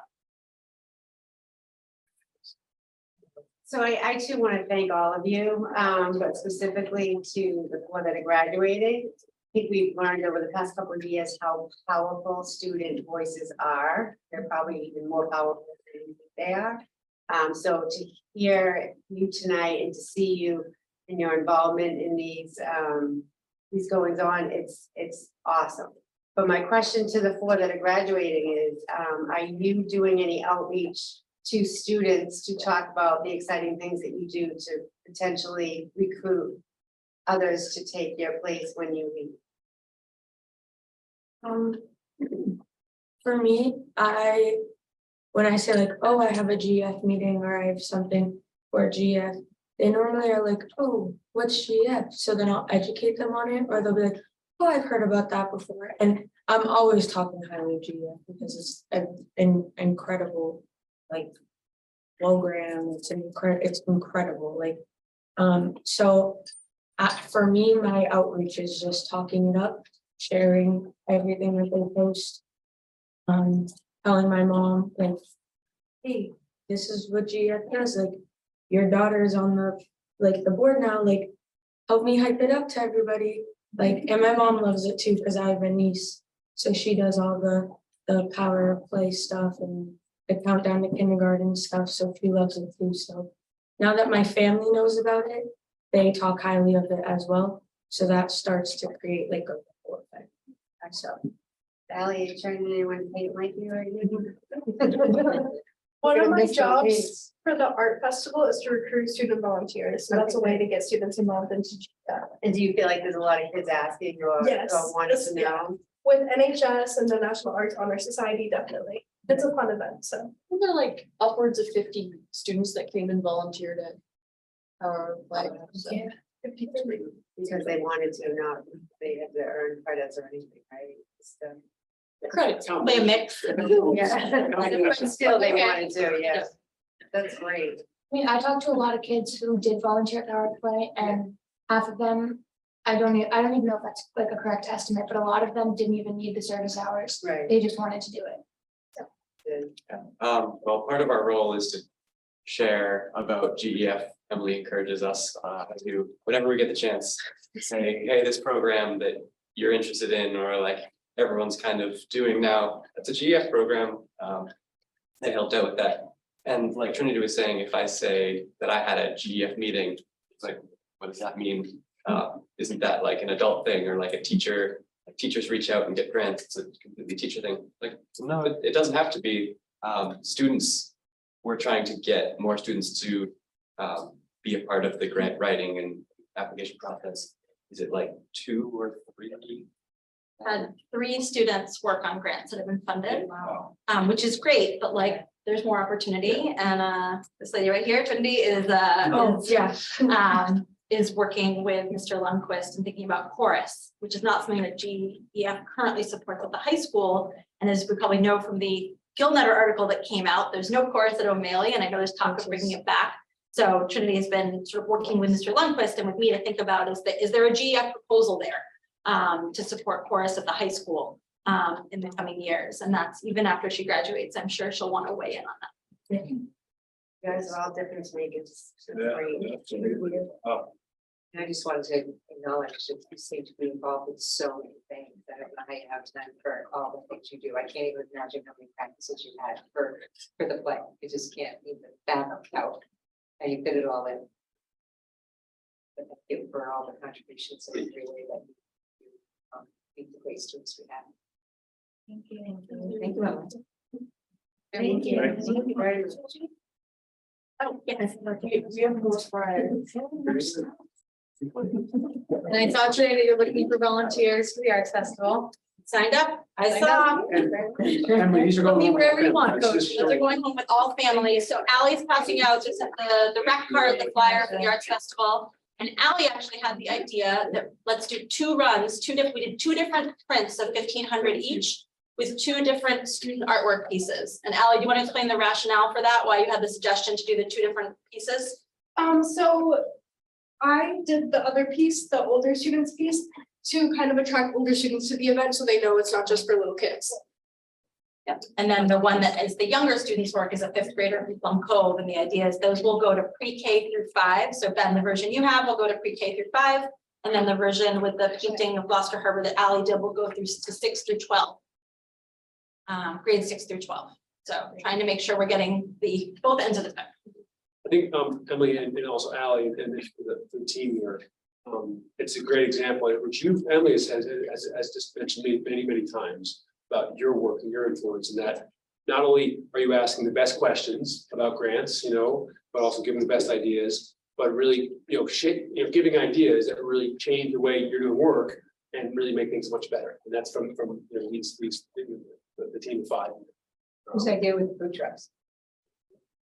So I too want to thank all of you, but specifically to the four that are graduating. I think we've learned over the past couple of years how powerful student voices are. They're probably even more powerful than you think they are. So to hear you tonight and to see you and your involvement in these goings on, it's awesome. But my question to the four that are graduating is, are you doing any outreach to students to talk about the exciting things that you do to potentially recruit others to take your place when you leave? For me, when I say like, oh, I have a GF meeting or I have something for GF, they normally are like, oh, what's GF? So then I'll educate them on it, or they'll be like, oh, I've heard about that before. And I'm always talking highly of GF because it's an incredible, like, program. It's incredible. Like, so for me, my outreach is just talking it up, sharing everything that they post, telling my mom, like, hey, this is what GF does, like, your daughter's on the board now, like, help me hype it up to everybody. Like, and my mom loves it too, because I have a niece, so she does all the Power of Play stuff and the Countdown to Kindergarten stuff, so she loves it too. So now that my family knows about it, they talk highly of it as well. So that starts to create like a ripple effect. So, Sally, are you trying to get anyone to paint like you or you? One of my Miss those jobs days. for the art festival is to recruit student volunteers, so that's a way to get students involved into that. And do you feel like there's a lot of kids asking or Yes, wanting to yeah. know? With NHS and the National Arts Honor Society, definitely. It's a fun event, so. Were there like upwards of 50 students that came and volunteered at our like? Yeah. Because they wanted to, not they had to earn credits or anything, right? So, Credits. Probably a mix. yeah, but still they wanted to, yes. That's great. I mean, I talked to a lot of kids who did volunteer at the art play, and half of them, I don't even know if that's like a correct estimate, but a lot of them didn't even need the service hours. Right. They just wanted to do it. Well, part of our role is to share about GEF. Emily encourages us to, whenever we get the chance, say, hey, this program that you're interested in, or like everyone's kind of doing now, it's a GEF program. They helped out with that. And like Trinity was saying, if I say that I had a GEF meeting, it's like, what does that mean? Isn't that like an adult thing, or like a teacher? Like teachers reach out and get grants, it's a completely teacher thing. Like, no, it doesn't have to be. Students, we're trying to get more students to be a part of the grant writing and application process. Is it like 2 or 3? Had 3 students work on grants that have been funded, Wow. which is great, but like, there's more opportunity, and this lady right here, Trinity, is is working with Mr. Lundquist and thinking about chorus, which is not something that GEF currently supports at the high school. And as we probably know from the Gilnetter article that came out, there's no chorus at O'Malley, and I know there's talk of bringing it back. So Trinity has been sort of working with Mr. Lundquist and with me to think about is there a GEF proposal there to support chorus at the high school in the coming years, and that's even after she graduates. I'm sure she'll want to weigh in on that. You guys are all difference makers. Yeah, Great. absolutely. And I just wanted to acknowledge that you seem to be involved with so many things. I don't know how you have time for all the things you do. I can't even imagine how many practices you had for the play. I just can't even fathom how you fit it all in. But thank you for all the contributions in every way that you meet the great students we have. Thank you. Thank you, Emma. Thank you. Right. Oh, yes. We have more Fridays. And I saw today that you're looking for volunteers for the Arts Festival. Signed up. I Signed saw. Emily, these are Put going. me home wherever with you want, families. coach. It's just They're going home with all families. So Allie's passing out just at the rec card, the flyer for the Arts Festival. And Allie actually had the idea that let's do 2 runs, we did 2 different prints of 1,500 each with 2 different student artwork pieces. And Allie, do you want to explain the rationale for that? Why you had the suggestion to do the 2 different pieces? So I did the other piece, the older students piece, to kind of attract older students to the event, so they know it's not just for little kids. Yep. And then the one that is the younger students' work is a 5th grader from Plum Cove, and the idea is those will go to pre-K through 5. So Ben, the version you have will go to pre-K through 5, and then the version with the painting of Gloucester Harbor that Allie did will go through to 6 through 12. Grade 6 through 12. So trying to make sure we're getting both ends of the spectrum. I think Emily and also Ally and the team here, it's a great example, which Emily has just mentioned me many times about your work and your influence, and that not only are you asking the best questions about grants, but also giving the best ideas, but really, giving ideas that really change the way you're doing work and really make things much better. And that's from the team of 5. Whose idea with the food trucks?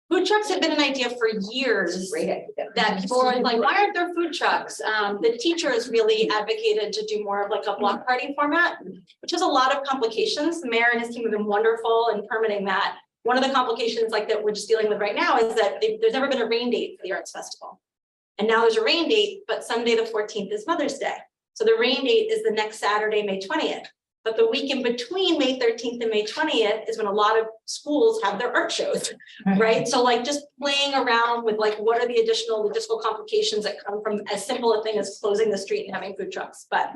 Food trucks have been an idea for years. Great idea. That people are like, why aren't there food trucks? The teachers really advocated to do more of like a block party format, which has a lot of complications. The mayor and his team have been wonderful in permitting that. One of the complications like that we're just dealing with right now is that there's never been a rain date for the Arts Festival. And now there's a rain date, but Sunday the 14th is Mother's Day. So the rain date is the next Saturday, May 20th. But the week in between May 13th and May 20th is when a lot of schools have their art shows, right? So like just playing around with like, what are the additional logistical complications that come from as simple a thing as closing the street and having food trucks, but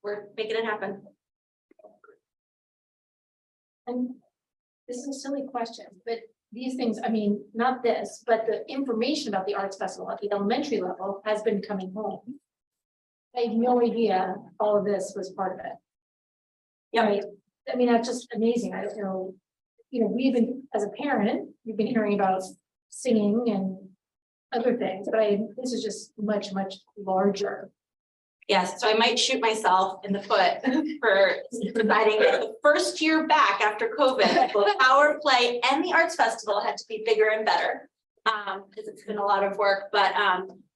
we're making it happen. And this is a silly question, but these things, I mean, not this, but the information about the Arts Festival at the elementary level has been coming home. I had no idea all of this was part of it. Yeah, I mean, that's just amazing. I don't know, we've been, as a parent, we've been hearing about singing and other things, but this is just much larger. Yes, so I might shoot myself in the foot for deciding that the first year back after COVID, both Power Play and the Arts Festival had to be bigger and better. Because it's been a lot of work, but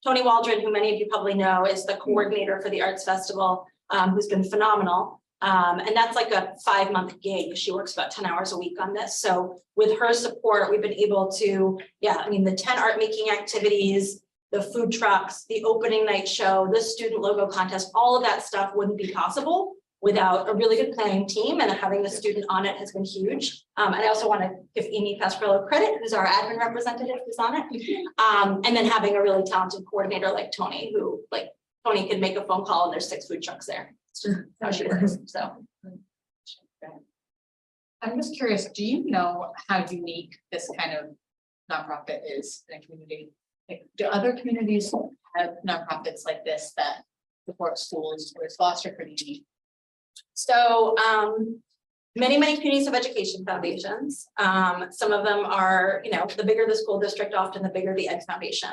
Tony Waldron, who many of you probably know, is the coordinator for the Arts Festival, who's been phenomenal. And that's like a 5-month gig. She works about 10 hours a week on this. So with her support, we've been able to, the 10 art making activities, the food trucks, the opening night show, the student logo contest, all of that stuff wouldn't be possible without a really good planning team, and having the student on it has been huge. And I also want to give Amy Pasquarello credit, who's our admin representative, who's on it. And then having a really talented coordinator like Tony, who Tony could make a phone call and there's 6 food trucks there. It's just how she works, so. I'm just curious, do you know how unique this kind of nonprofit is in a community? Like, do other communities have nonprofits like this that support schools, or is Gloucester pretty unique? So many communities have education foundations. Some of them are, the bigger the school district, often the bigger the ed foundation.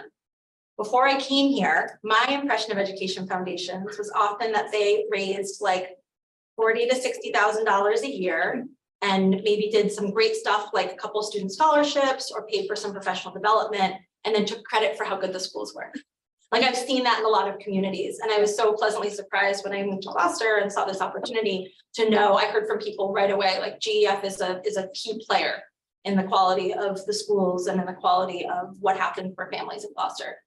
Before I came here, my impression of education foundations was often that they raised like $40,000 to $60,000 a year and maybe did some great stuff like a couple student scholarships or paid for some professional development and then took credit for how good the schools were. Like I've seen that in a lot of communities, and I was so pleasantly surprised when I moved to Gloucester and saw this opportunity to know. I heard from people right away, like GEF is a key player in the quality of the schools and in the quality of what happened for families in Gloucester.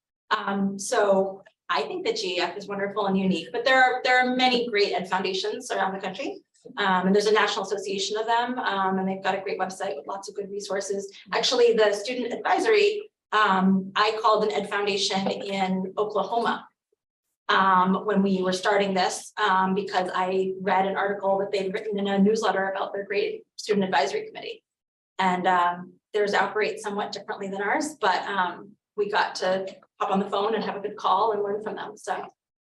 So I think that GEF is wonderful and unique, but there are many great ed foundations around the country. And there's a national association of them, and they've got a great website with lots of good resources. Actually, the student advisory, I called an ed foundation in Oklahoma when we were starting this, because I read an article that they'd written in a newsletter about their great student advisory committee. And theirs operate somewhat differently than ours, but we got to hop on the phone and have a good call and learn from them. So,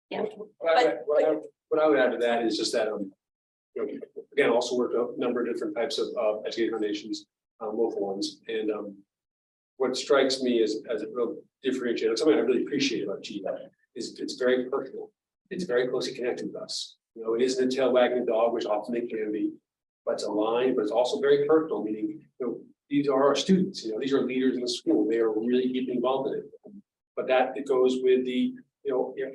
yeah. What I would add to that is just that, again, also worked a number of different types of education foundations, local ones, and what strikes me as a real differentiator, something I really appreciate about GEF is it's very personal. It's very closely connected with us. It isn't a tail wagging the dog, which often it can be, but it's aligned, but it's also very personal, meaning these are our students, these are leaders in the school. They are really deeply involved in it. But that it goes with the,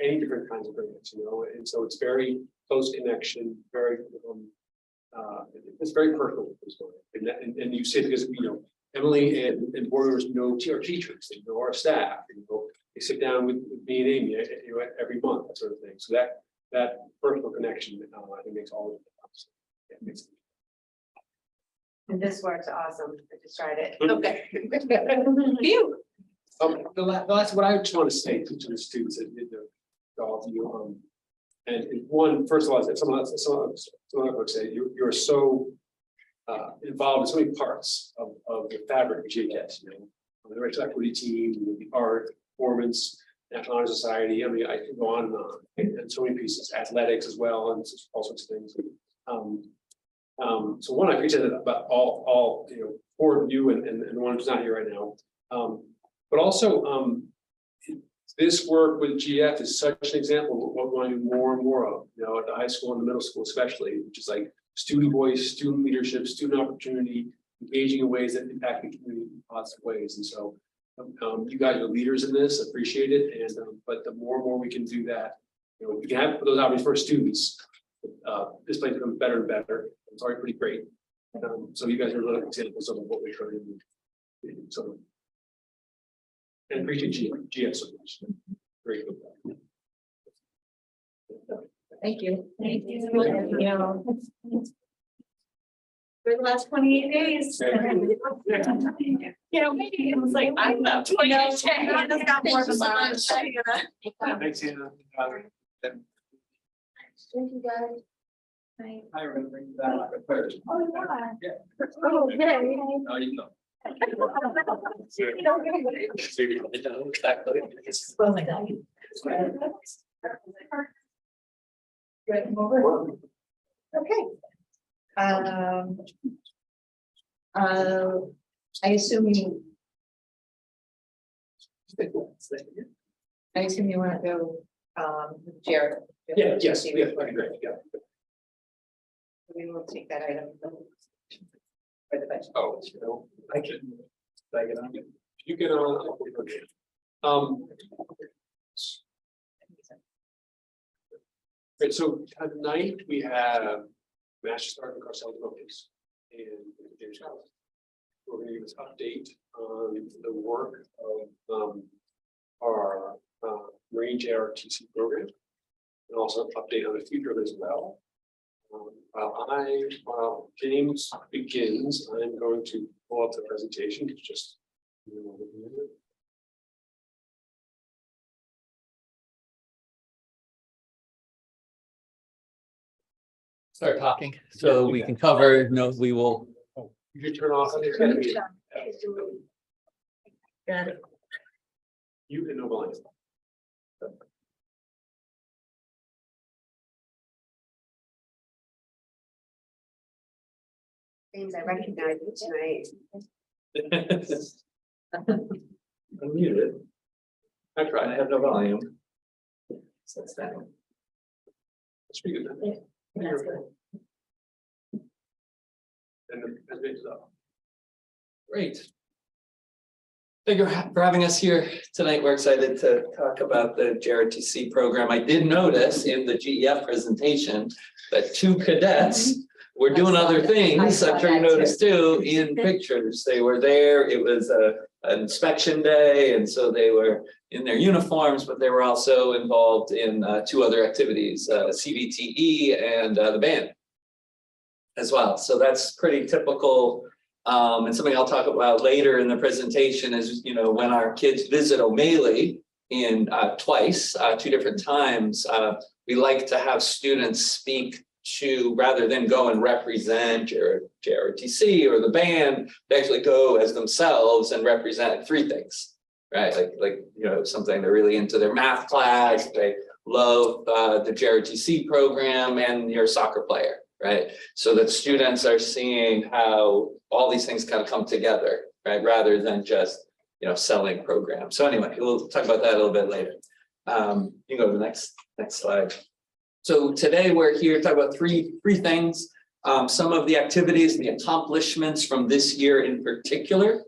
any different kinds of grants, and so it's very close connection, very it's very personal. And you say because Emily and board members know our teachers, they know our staff, they sit down with me and Amy, every month, that sort of thing. So that personal connection, I think makes all of it. Yeah, And this works awesome. I just tried it. Okay. Phew. The last, what I just want to say to the students and to all of you, and one, first of all, some other folks say you're so involved in so many parts of the fabric of GHS, the racial equity team, the art, performance, National Honor Society. I mean, I could go on and so many pieces, athletics as well, and all sorts of things. So one, I appreciate that about all four of you and the one who's not here right now. But also, this work with GF is such an example of what we want to do more and more of, at the high school and the middle school especially, which is like student voice, student leadership, student opportunity, engaging in ways that impact the community in positive ways. And so you guys are leaders in this, appreciate it. And but the more and more we can do that, we can have those opportunities for our students. This place becomes better and better. It's already pretty great. So you guys are really examples of what we're trying to do. So, and appreciate GF so much. Great. Thank you. Thank you. For the last 28 days. Maybe it was like, I'm not 28 days. I just got more than that. Thanks, Anna. Thank you, guys. I remember that. Oh, yeah. Yeah. Oh, okay. No, you know. Well, like that. Good, over. Okay. I assume you want to go, Jared. Yeah, yes, yeah, great, yeah. We will take that item. For the budget. Oh, I can. You get on. Right, so tonight we have Master Sergeant Carcel Focus and James Collins. We're going to give us an update on the work of our Marine JRTC program, and also an update on the future of it as well. While James begins, I'm going to pull up the presentation. It's just. Start talking, so we can cover, we will. You should turn off. It's gonna be- Got it. You can no blind. Things I recognize tonight. Unmute it. I tried, I have no volume. So that's that. That's pretty good. That's good. And the page is up. Great. Thank you for having us here tonight. We're excited to talk about the JRTC program. I did notice in the GEF presentation that 2 cadets were doing other things. I'm sure you noticed too in pictures. They were there. It was an inspection day, and so they were in their uniforms, but they were also involved in 2 other activities, CVTE and the band as well. So that's pretty typical. And something I'll talk about later in the presentation is, you know, when our kids visit O'Malley in twice, 2 different times, we like to have students speak to, rather than go and represent JRTC or the band, they actually go as themselves and represent 3 things, right? Like you know, something they're really into their math class, they love the JRTC program, and you're a soccer player. Right, so that students are seeing how all these things kind of come together, right, rather than just, you know, selling programs. So anyway, we'll talk about that a little bit later. You can go to the next slide. So today we're here to talk about three things. Some of the activities and the accomplishments from this year in particular.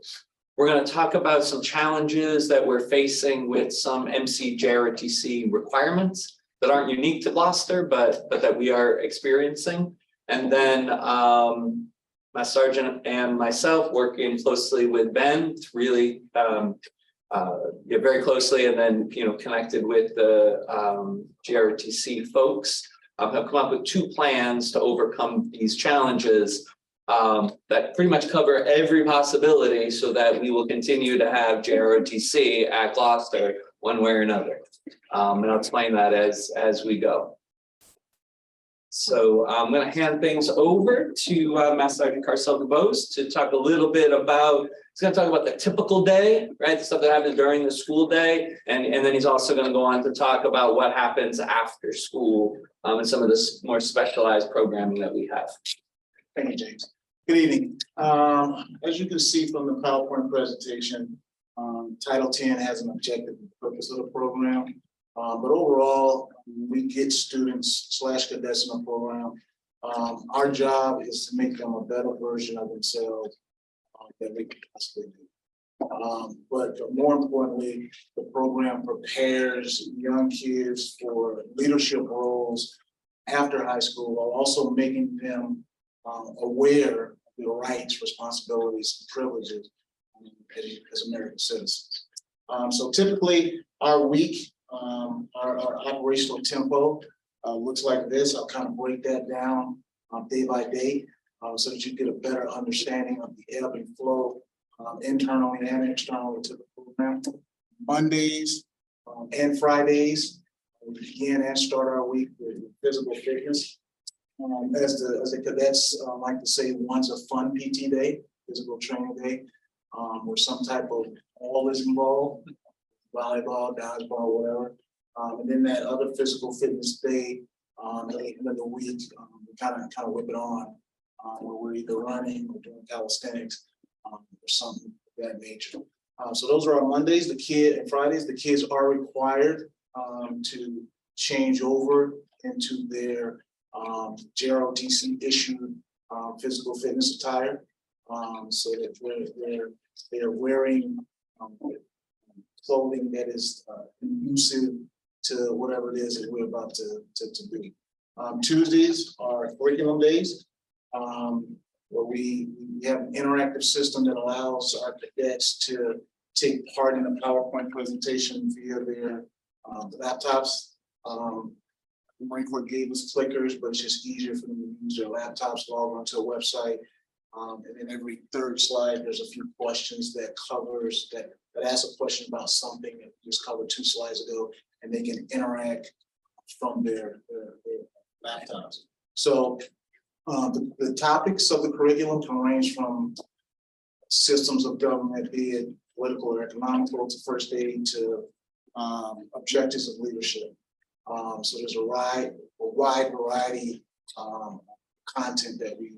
We're going to talk about some challenges that we're facing with some MC/JRTC requirements that aren't unique to Gloucester, but that we are experiencing. And then my sergeant and myself working closely with Ben to really get very closely, and then, you know, connected with the JRTC folks, have come up with 2 plans to overcome these challenges that pretty much cover every possibility, so that we will continue to have JRTC at Gloucester one way or another. And I'll explain that as we go. So I'm going to hand things over to Master Sergeant Carcel DeBose to talk a little bit about, he's going to talk about the typical day, right? The stuff that happens during the school day. And then he's also going to go on to talk about what happens after school and some of this more specialized programming that we have. Thank you, James. Good evening. As you can see from the PowerPoint presentation, Title 10 has an objective and purpose of the program. But overall, we get students / cadets in the program. Our job is to make them a better version of themselves that we can possibly do. But more importantly, the program prepares young kids for leadership roles after high school, while also making them aware of their rights, responsibilities, and privileges as American citizens. So typically, our week, our operational tempo looks like this. I'll kind of break that down day by day so that you get a better understanding of the ebb and flow internally and externally to the program. Mondays and Fridays, we begin and start our week with physical fitness. As the cadets like to say, one's a fun PT day, physical training day, where some type of ball is involved, volleyball, dodgeball, whatever. And then that other physical fitness day, at the end of the week, we kind of whip it on, where we're either running or doing calisthenics or something of that nature. So those are our Mondays. And Fridays, the kids are required to change over into their JROTC issued physical fitness attire, so that they're wearing clothing that is conducive to whatever it is that we're about to do. Tuesdays are curriculum days, where we have an interactive system that allows our cadets to take part in a PowerPoint presentation via their laptops. The Marine Corps gave us clickers, but it's just easier for them to use their laptops, log onto a website. And then every 3rd slide, there's a few questions that asks a question about something that we just covered 2 slides ago, and they can interact from their laptops. So the topics of the curriculum can range from systems of government, be it political or economical, to first aid, to objectives of leadership. So there's a wide variety of content that we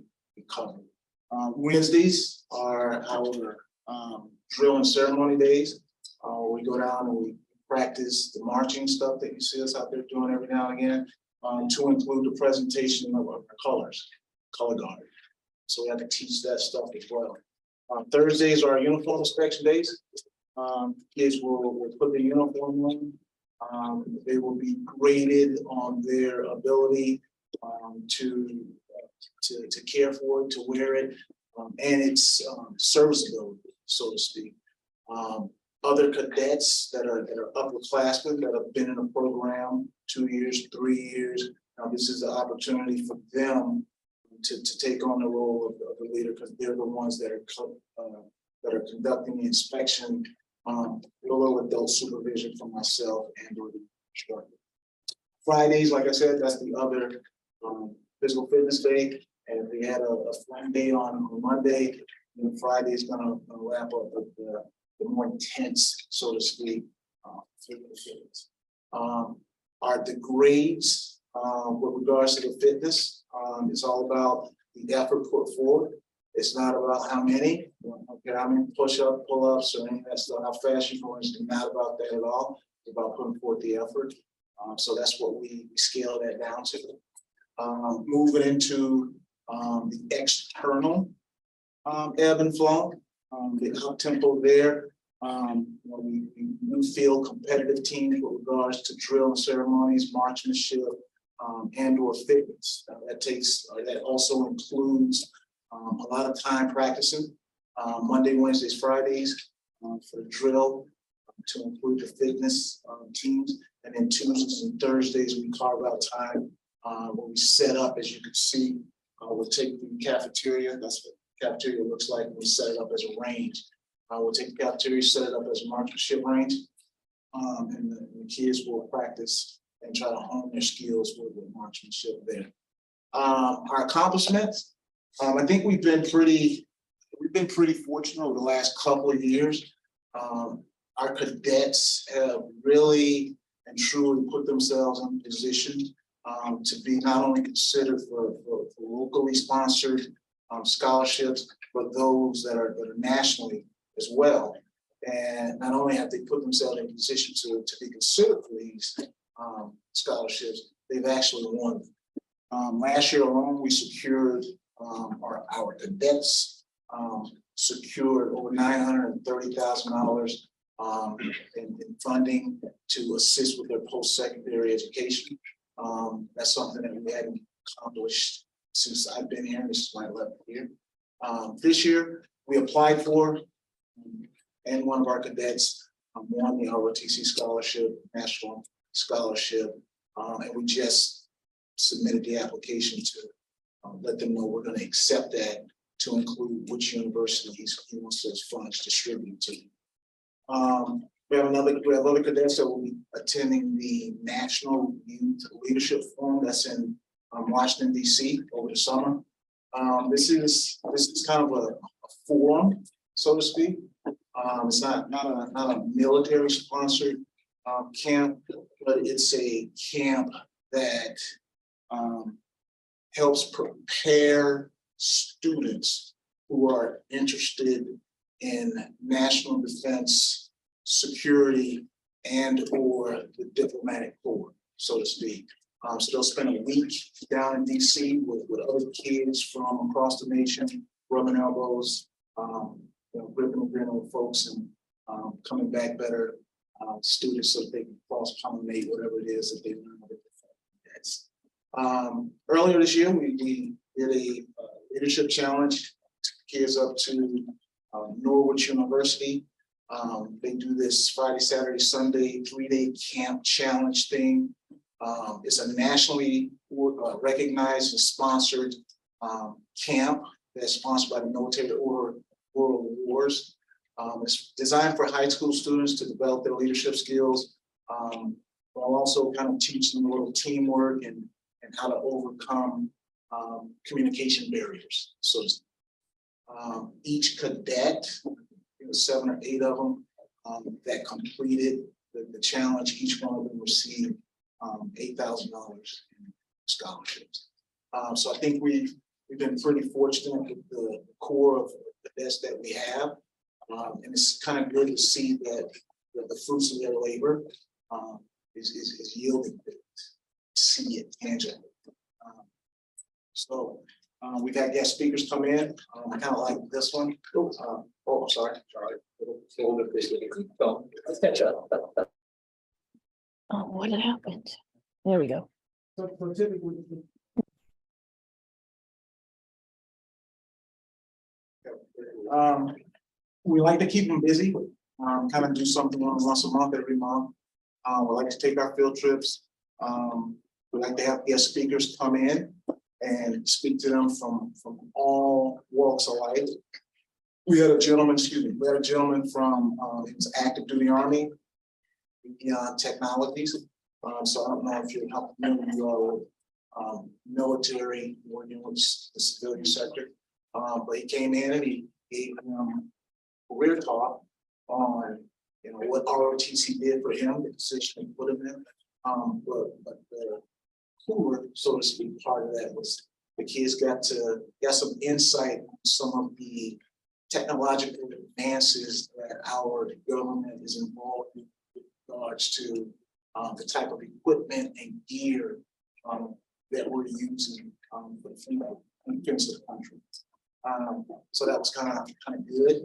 cover. Wednesdays are our drill and ceremony days. We go down and we practice the marching stuff that you see us out there doing every now and again, to include the presentation of our colors, color guard. So we have to teach that stuff as well. Thursdays are our uniform inspection days. Kids will put their uniform on. They will be graded on their ability to care for it, to wear it, and its serviceability, so to speak. Other cadets that are upperclassmen that have been in a program 2 years, 3 years. This is an opportunity for them to take on the role of the leader, because they're the ones that are conducting the inspection, below adult supervision from myself and or the instructor. Fridays, like I said, that's the other physical fitness day. And if we had a fun day on Monday, then Friday is gonna wrap up with the more intense, so to speak, physical fitness. Are the grades with regards to the fitness? It's all about the effort put forward. It's not about how many, okay, how many push-up, pull-ups, or any of that stuff, how fast you go. It's not about that at all. It's about putting forth the effort. So that's what we scale that down to. Moving into the external ebb and flow, the up tempo there. We do feel competitive teams with regards to drill and ceremonies, marksmanship, and or fitness. That also includes a lot of time practicing, Monday, Wednesdays, Fridays for the drill, to include the fitness teams. And then Tuesdays and Thursdays, we carve out time where we set up, as you can see, we'll take the cafeteria. That's what the cafeteria looks like. We set it up as a range. We'll take the cafeteria, set it up as a marksmanship range, and the kids will practice and try to hone their skills with marksmanship there. Our accomplishments, I think we've been pretty fortunate over the last couple of years. Our cadets have really and truly put themselves in a position to be not only considered for locally sponsored scholarships, but those that are nationally as well. And not only have they put themselves in a position to be considered for these scholarships, they've actually won. Last year alone, we secured our cadets secured over $930,000 in funding to assist with their post-secondary education. That's something that we hadn't accomplished since I've been here. This is my 11th year. This year, we applied for, and one of our cadets won the ROTC scholarship, national scholarship, and we just submitted the application to let them know we're going to accept that to include which university he wants those funds distributed to. We have other cadets that will be attending the National Youth Leadership Forum that's in Washington, D.C. over the summer. This is kind of a forum, so to speak. It's not a military sponsored camp, but it's a camp that helps prepare students who are interested in national defense, security, and or the diplomatic corps, so to speak. So they'll spend a week down in DC with other kids from across the nation, rubbing elbows, gripping and grinning with folks, and coming back better students so that they can cross-pollinate whatever it is that they learn with different cadets. Earlier this year, we did a leadership challenge, kids up to Norwich University. They do this Friday, Saturday, Sunday, 3-day camp challenge thing. It's a nationally recognized and sponsored camp that's sponsored by the Military Order World Wars. It's designed for high school students to develop their leadership skills, while also kind of teaching them a little teamwork and how to overcome communication barriers. So each cadet, 7 or 8 of them that completed the challenge, each one of them received $8,000 in scholarships. So I think we've been pretty fortunate with the core of the cadets that we have. And it's kind of good to see that the fruits of their labor, is yielding. See it tangibly. So, we've had guest speakers come in, kind of like this one. I'm sorry, Charlie. Let's catch up. Oh, what had happened? There we go. So typically. We like to keep them busy, kind of do something once a month, every month. We like to take our field trips. We like to have guest speakers come in and speak to them from all walks of life. We had a gentleman, from, he was active duty Army, beyond technologies. So I don't know if you're familiar with military working with the civilian sector. But he came in and he gave them career talk on, what ROTC did for him, the position he put him in. But the cooler, so to speak, part of that was the kids got some insight on some of the technological advances that our government is involved in with regards to the type of equipment and gear that we're using for the defense of the country. So that was kind of good,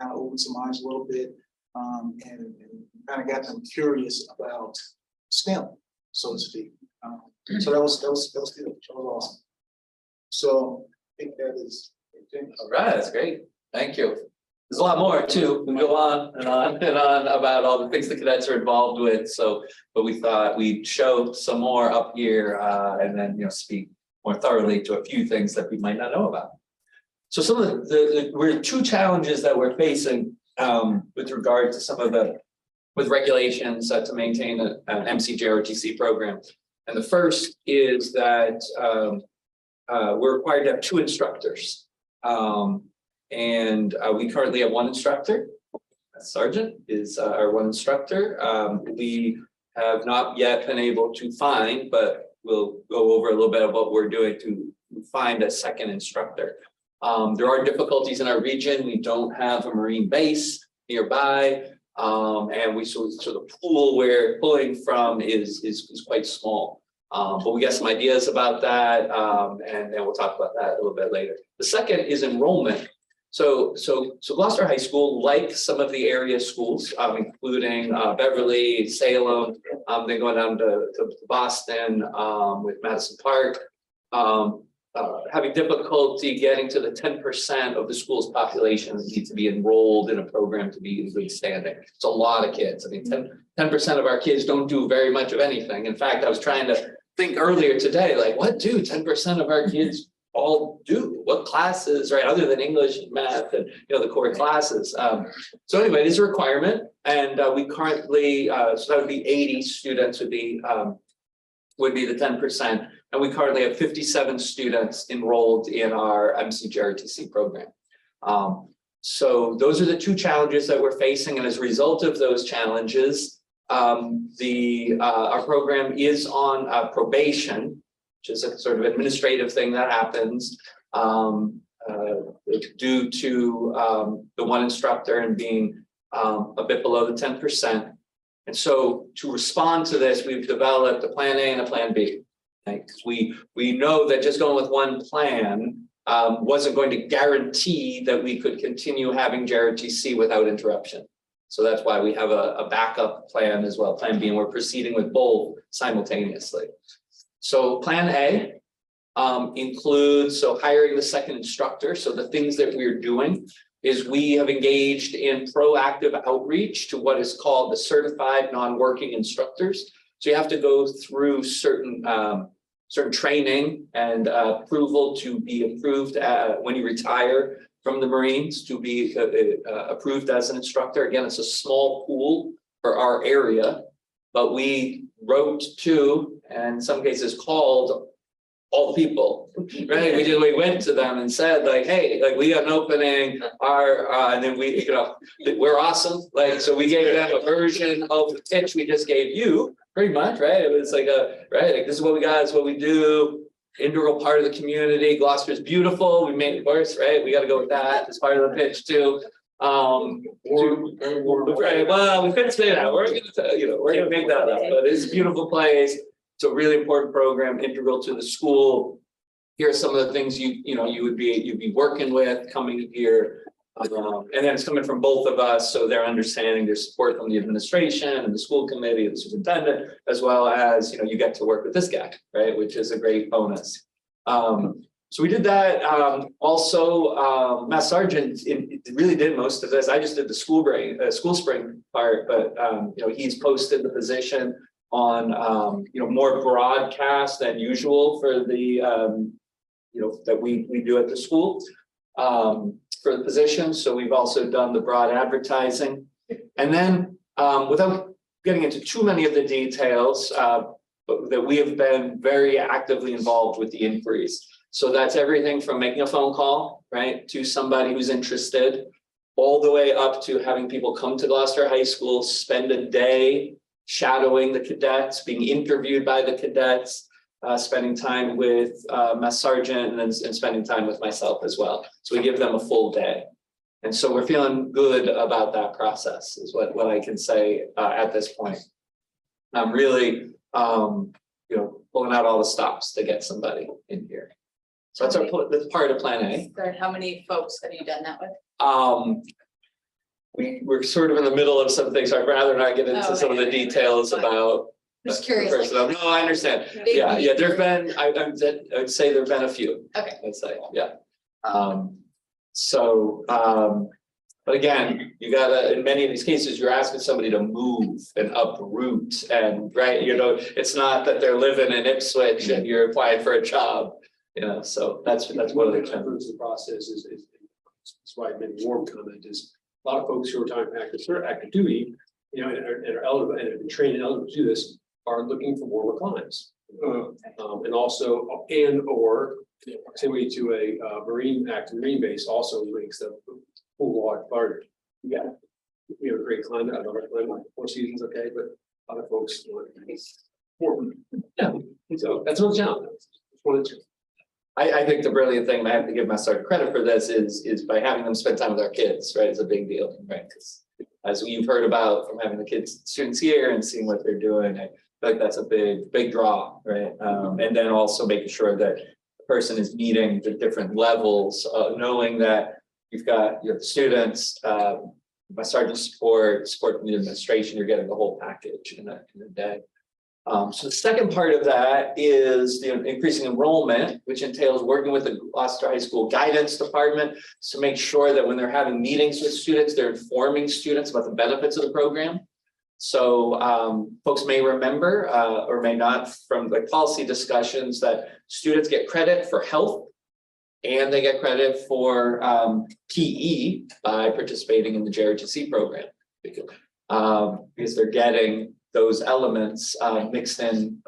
kind of opened some eyes a little bit, and kind of got them curious about STEM, so to speak. So that was good. That was awesome. So I think that is. All right, that's great. Thank you. There's a lot more too. We go on and on and on about all the things the cadets are involved with. So, but we thought we'd show some more up here and then, speak more thoroughly to a few things that we might not know about. So some of we're two challenges that we're facing with regard to some of with regulations to maintain an MCJROTC program. And the first is that we're required to have 2 instructors. And we currently have 1 instructor. Sergeant is our 1 instructor. We have not yet been able to find, but we'll go over a little bit of what we're doing to find a 2nd instructor. There are difficulties in our region. We don't have a Marine base nearby. And so the pool we're pulling from is quite small. But we got some ideas about that, and we'll talk about that a little bit later. The second is enrollment. So Gloucester High School, like some of the area schools, including Beverly, Salem, then going down to Boston with Madison Park, having difficulty getting to the 10% of the school's population that need to be enrolled in a program to be in good standing. It's a lot of kids. I mean, 10% of our kids don't do very much of anything. In fact, I was trying to think earlier today, like, what do 10% of our kids all do? What classes, right? Other than English and math and the core classes. So anyway, it is a requirement, and we currently so that would be 80 students would be the 10%, and we currently have 57 students enrolled in our MCJROTC program. So those are the 2 challenges that we're facing, and as a result of those challenges, our program is on probation, which is a sort of administrative thing that happens due to the 1 instructor and being a bit below the 10%. And so to respond to this, we've developed a plan A and a plan B. Right? We know that just going with 1 plan wasn't going to guarantee that we could continue having JROTC without interruption. So that's why we have a backup plan as well, plan B, and we're proceeding with both simultaneously. So plan A includes hiring the 2nd instructor. So the things that we're doing is we have engaged in proactive outreach to what is called the certified non-working instructors. So you have to go through certain training and approval to be approved when you retire from the Marines to be approved as an instructor. Again, it's a small pool for our area, but we wrote to, and in some cases called, all the people, right? We went to them and said, like, hey, like, we got an opening, and then we're awesome. Like, so we gave them a version of the pitch we just gave you, pretty much, right? It was like like, this is what we got, this is what we do, integral part of the community. Gloucester's beautiful. We made it worse, right? We got to go with that as part of the pitch too. Right, well, we couldn't say that, we're gonna, we're gonna make that up, but it's a beautiful place. It's a really important program, integral to the school. Here are some of the things you'd be working with coming here. And then it's coming from both of us, so they're understanding their support from the administration and the school committee, the superintendent, as well as, you get to work with this guy, right, which is a great bonus. So we did that. Also, Matt Sargent it really did most of this. I just did the school spring part, but he's posted the position on more broadcast than usual for the that we do at the school. For the position, so we've also done the broad advertising. And then without getting into too many of the details, but that we have been very actively involved with the inquiries. So that's everything from making a phone call, right, to somebody who's interested, all the way up to having people come to Gloucester High School, spend a day shadowing the cadets, being interviewed by the cadets, spending time with Mass Sergeant and spending time with myself as well. So we give them a full day. And so we're feeling good about that process is what I can say at this point. I'm really, pulling out all the stops to get somebody in here. So that's part of plan A. How many folks have you done that with? We're sort of in the middle of some things. So I'd rather not get into some of the details about. Just curious. No, I understand. Yeah, there've been, I would say there've been a few. Okay. I'd say, yeah. But again, you gotta, in many of these cases, you're asking somebody to move and uproot and, right, it's not that they're living in Ipswich and you're applying for a job, so that's one of the challenges. The process is why I made a warm comment is a lot of folks who are time active duty, and are eligible and have been trained and eligible to do this are looking for warmer climes. And also, or proximity to a marine base also makes the pool water harder. We have a great climate. I love our climate. 4 seasons, okay, but other folks want warm. Yeah, so that's what the challenge is. Just wanted to. I think the brilliant thing, and I have to give my sergeant credit for this, is by having them spend time with our kids, right? It's a big deal, right? Because as you've heard about from having the students here and seeing what they're doing, I feel like that's a big draw, right? And then also making sure that the person is meeting the different levels, knowing that you've got the students, my sergeant support from the administration, you're getting the whole package in a day. So the second part of that is the increasing enrollment, which entails working with the Gloucester High School Guidance Department to make sure that when they're having meetings with students, they're informing students about the benefits of the program. So folks may remember or may not from the policy discussions that students get credit for health and they get credit for PE by participating in the JRTC program because they're getting those elements mixed in,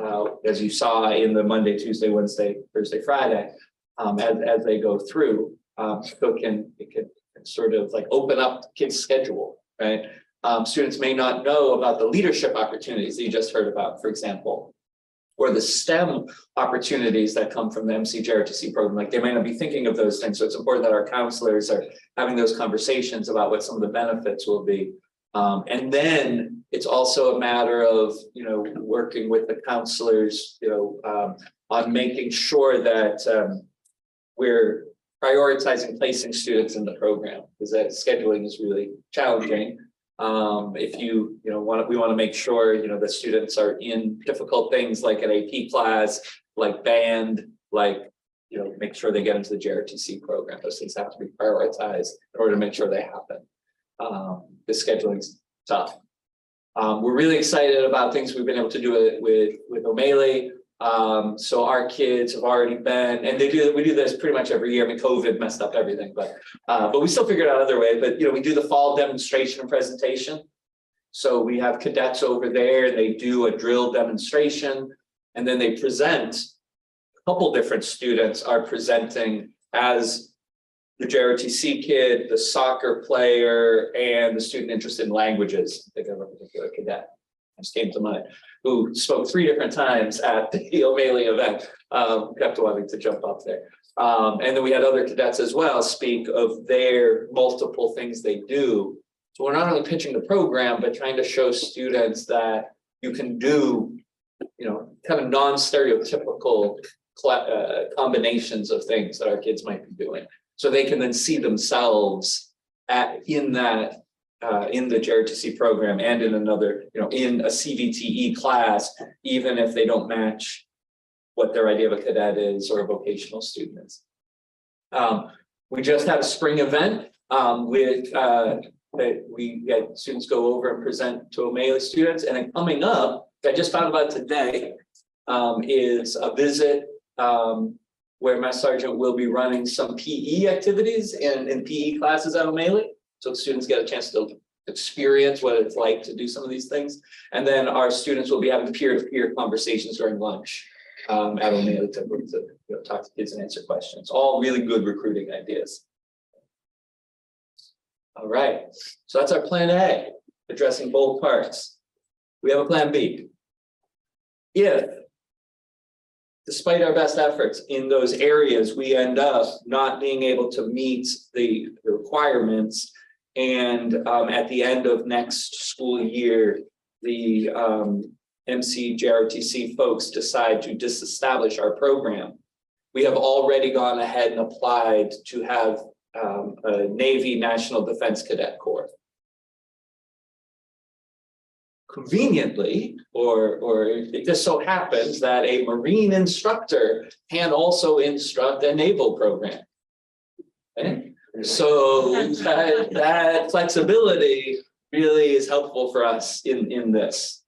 as you saw in the Monday, Tuesday, Wednesday, Thursday, Friday, as they go through. So it can sort of like open up the kids' schedule, right? Students may not know about the leadership opportunities that you just heard about, for example, or the STEM opportunities that come from the MC-JRTC program. Like they may not be thinking of those things. So it's important that our counselors are having those conversations about what some of the benefits will be. And then it's also a matter of, working with the counselors, on making sure that we're prioritizing placing students in the program because that scheduling is really challenging. If we want to make sure, the students are in difficult things like an AP class, like band, like, make sure they get into the JRTC program. Those things have to be prioritized in order to make sure they happen. The scheduling's tough. We're really excited about things we've been able to do with O'Malley. So our kids have already been, and we do this pretty much every year. I mean, COVID messed up everything, but we still figured out other way. But we do the fall demonstration and presentation. So we have cadets over there. They do a drill demonstration, and then they present. A couple different students are presenting as the JRTC kid, the soccer player, and the student interested in languages. I think of a particular cadet. Just came to mind, who spoke 3 different times at the O'Malley event. Kept wanting to jump up there. And then we had other cadets as well speak of their multiple things they do. So we're not only pitching the program, but trying to show students that you can do, kind of non-stereotypical combinations of things that our kids might be doing. So they can then see themselves in the JRTC program and in another, in a CVTE class, even if they don't match what their idea of a cadet is or a vocational student is. We just had a spring event that we had students go over and present to O'Malley students, and then coming up, I just found about today, is a visit where Master Sergeant will be running some PE activities in PE classes at O'Malley. So the students get a chance to experience what it's like to do some of these things. And then our students will be having peer-to-peer conversations during lunch at O'Malley to talk to kids and answer questions. All really good recruiting ideas. All right, so that's our plan A, addressing both parts. We have a plan B. If, despite our best efforts in those areas, we end up not being able to meet the requirements, and at the end of next school year, the MC JRTC folks decide to disestablish our program, we have already gone ahead and applied to have a Navy National Defense Cadet Corps. Conveniently, or it just so happens that a Marine instructor can also instruct a naval program. Okay? So that flexibility really is helpful for us in this.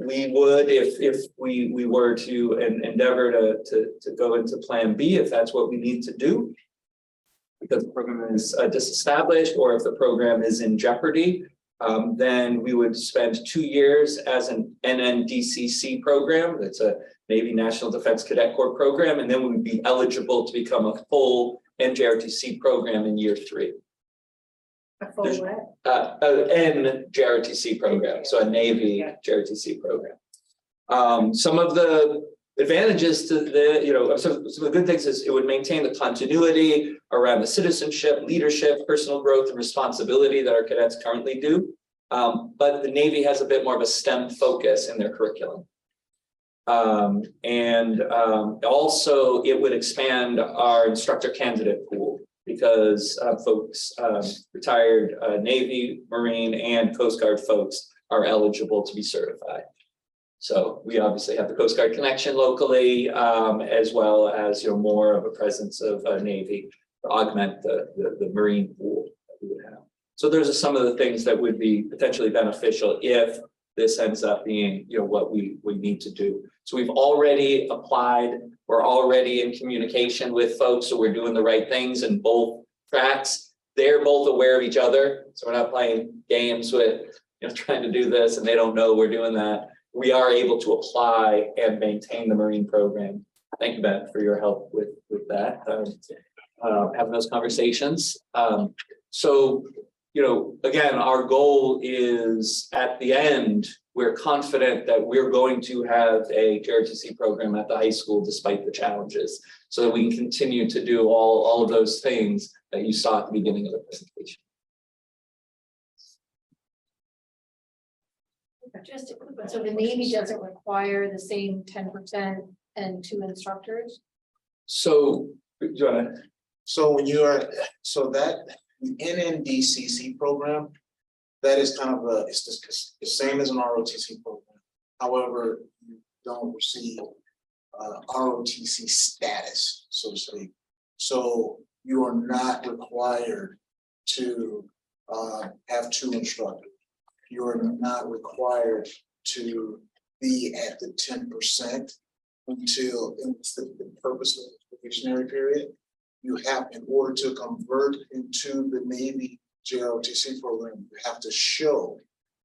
We would, if we were to endeavor to go into plan B, if that's what we need to do, because the program is disestablished, or if the program is in jeopardy, then we would spend 2 years as an NNDCC program. That's a Navy National Defense Cadet Corps program, and then we would be eligible to become a full NJRTC program in year 3. A full what? NJRTC program, so a Navy JRTC program. Some of the advantages to some of the good things is it would maintain the continuity around the citizenship, leadership, personal growth, and responsibility that our cadets currently do. But the Navy has a bit more of a STEM focus in their curriculum. Also it would expand our instructor candidate pool, because folks, retired Navy, Marine, and Coast Guard folks are eligible to be certified. So we obviously have the Coast Guard connection locally, as well as more of a presence of Navy to augment the Marine pool that we would have. So those are some of the things that would be potentially beneficial if this ends up being what we need to do. So we've already applied. We're already in communication with folks, so we're doing the right things in both tracks. They're both aware of each other, so we're not playing games with trying to do this and they don't know we're doing that. We are able to apply and maintain the Marine program. Thank you, Ben, for your help with that, having those conversations. Again, our goal is at the end, we're confident that we're going to have a JRTC program at the high school despite the challenges, so that we can continue to do all of those things that you saw at the beginning of the presentation. Just a quick one. So the Navy doesn't require the same 10% and 2 instructors? So, do you want to? So when that the NNDCC program, that is kind of it's the same as an ROTC program. However, you don't receive ROTC status, so to speak. So you are not required to have 2 instructors. You are not required to be at the 10% until it's the purpose of the probationary period. You have, in order to convert into the Navy JROTC program, you have to show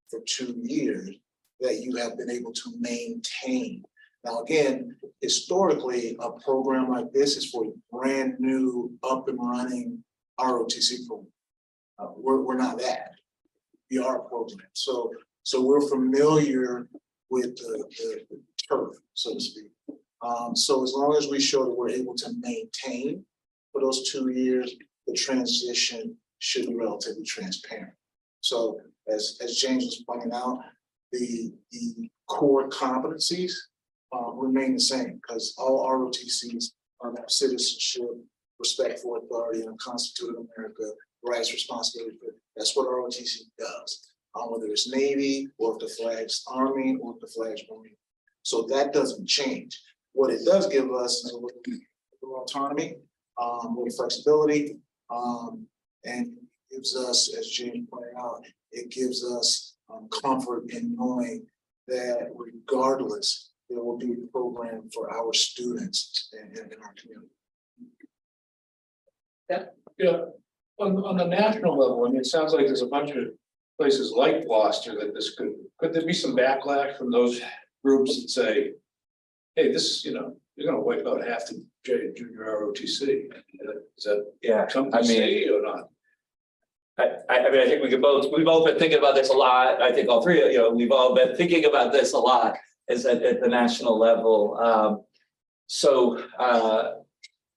for 2 years that you have been able to maintain. Now, again, historically, a program like this is for a brand new, up and running ROTC program. We're not that. We are a program. So we're familiar with the turf, so to speak. So as long as we show that we're able to maintain for those 2 years, the transition should be relatively transparent. So as James was pointing out, the core competencies remain the same because all ROTCs have citizenship, respect for authority, and a Constitution of America, rights, responsibility. That's what ROTC does. Whether it's Navy or if the flag's Army or if the flag's Marine. So that doesn't change. What it does give us is a little autonomy, a little flexibility, and gives us, as James pointed out, it gives us comfort in knowing that regardless, there will be a program for our students in our community. Yeah, on the national level, I mean, it sounds like there's a bunch of places like Gloucester that this could there be some backlash from those groups that say, hey, this, you're gonna wipe out half the junior ROTC. Is that something to say or not? I mean, I think we've both been thinking about this a lot. I think all three, we've all been thinking about this a lot is at the national level.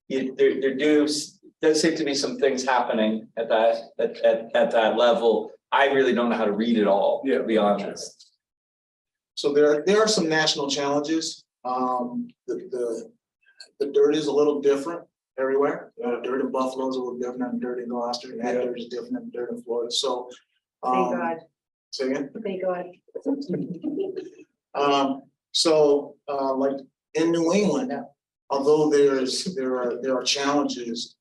There does seem to be some things happening at that level. I really don't know how to read it all, to be honest. So there are some national challenges. The dirt is a little different everywhere. Dirt in Buffalo is a little different than dirt in Gloucester, and that dirt is different than dirt in Florida. So Thank God. say again? Thank God. Like in New England, although there are challenges,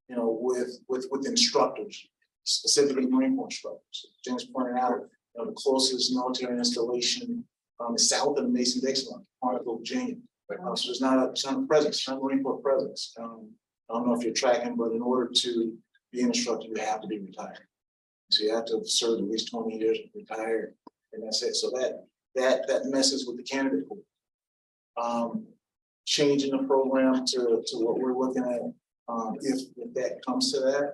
with instructors, specifically Marine Corps instructors. James pointed out, the closest military installation is south of the Mason-Dixon, Hartford, Virginia. So there's not a presence, not a Marine Corps presence. I don't know if you're tracking, but in order to be an instructor, you have to be retired. So you have to have served at least 20 years and retired, and that's it. So that messes with the candidate pool. Changing the program to what we're looking at, if that comes to that,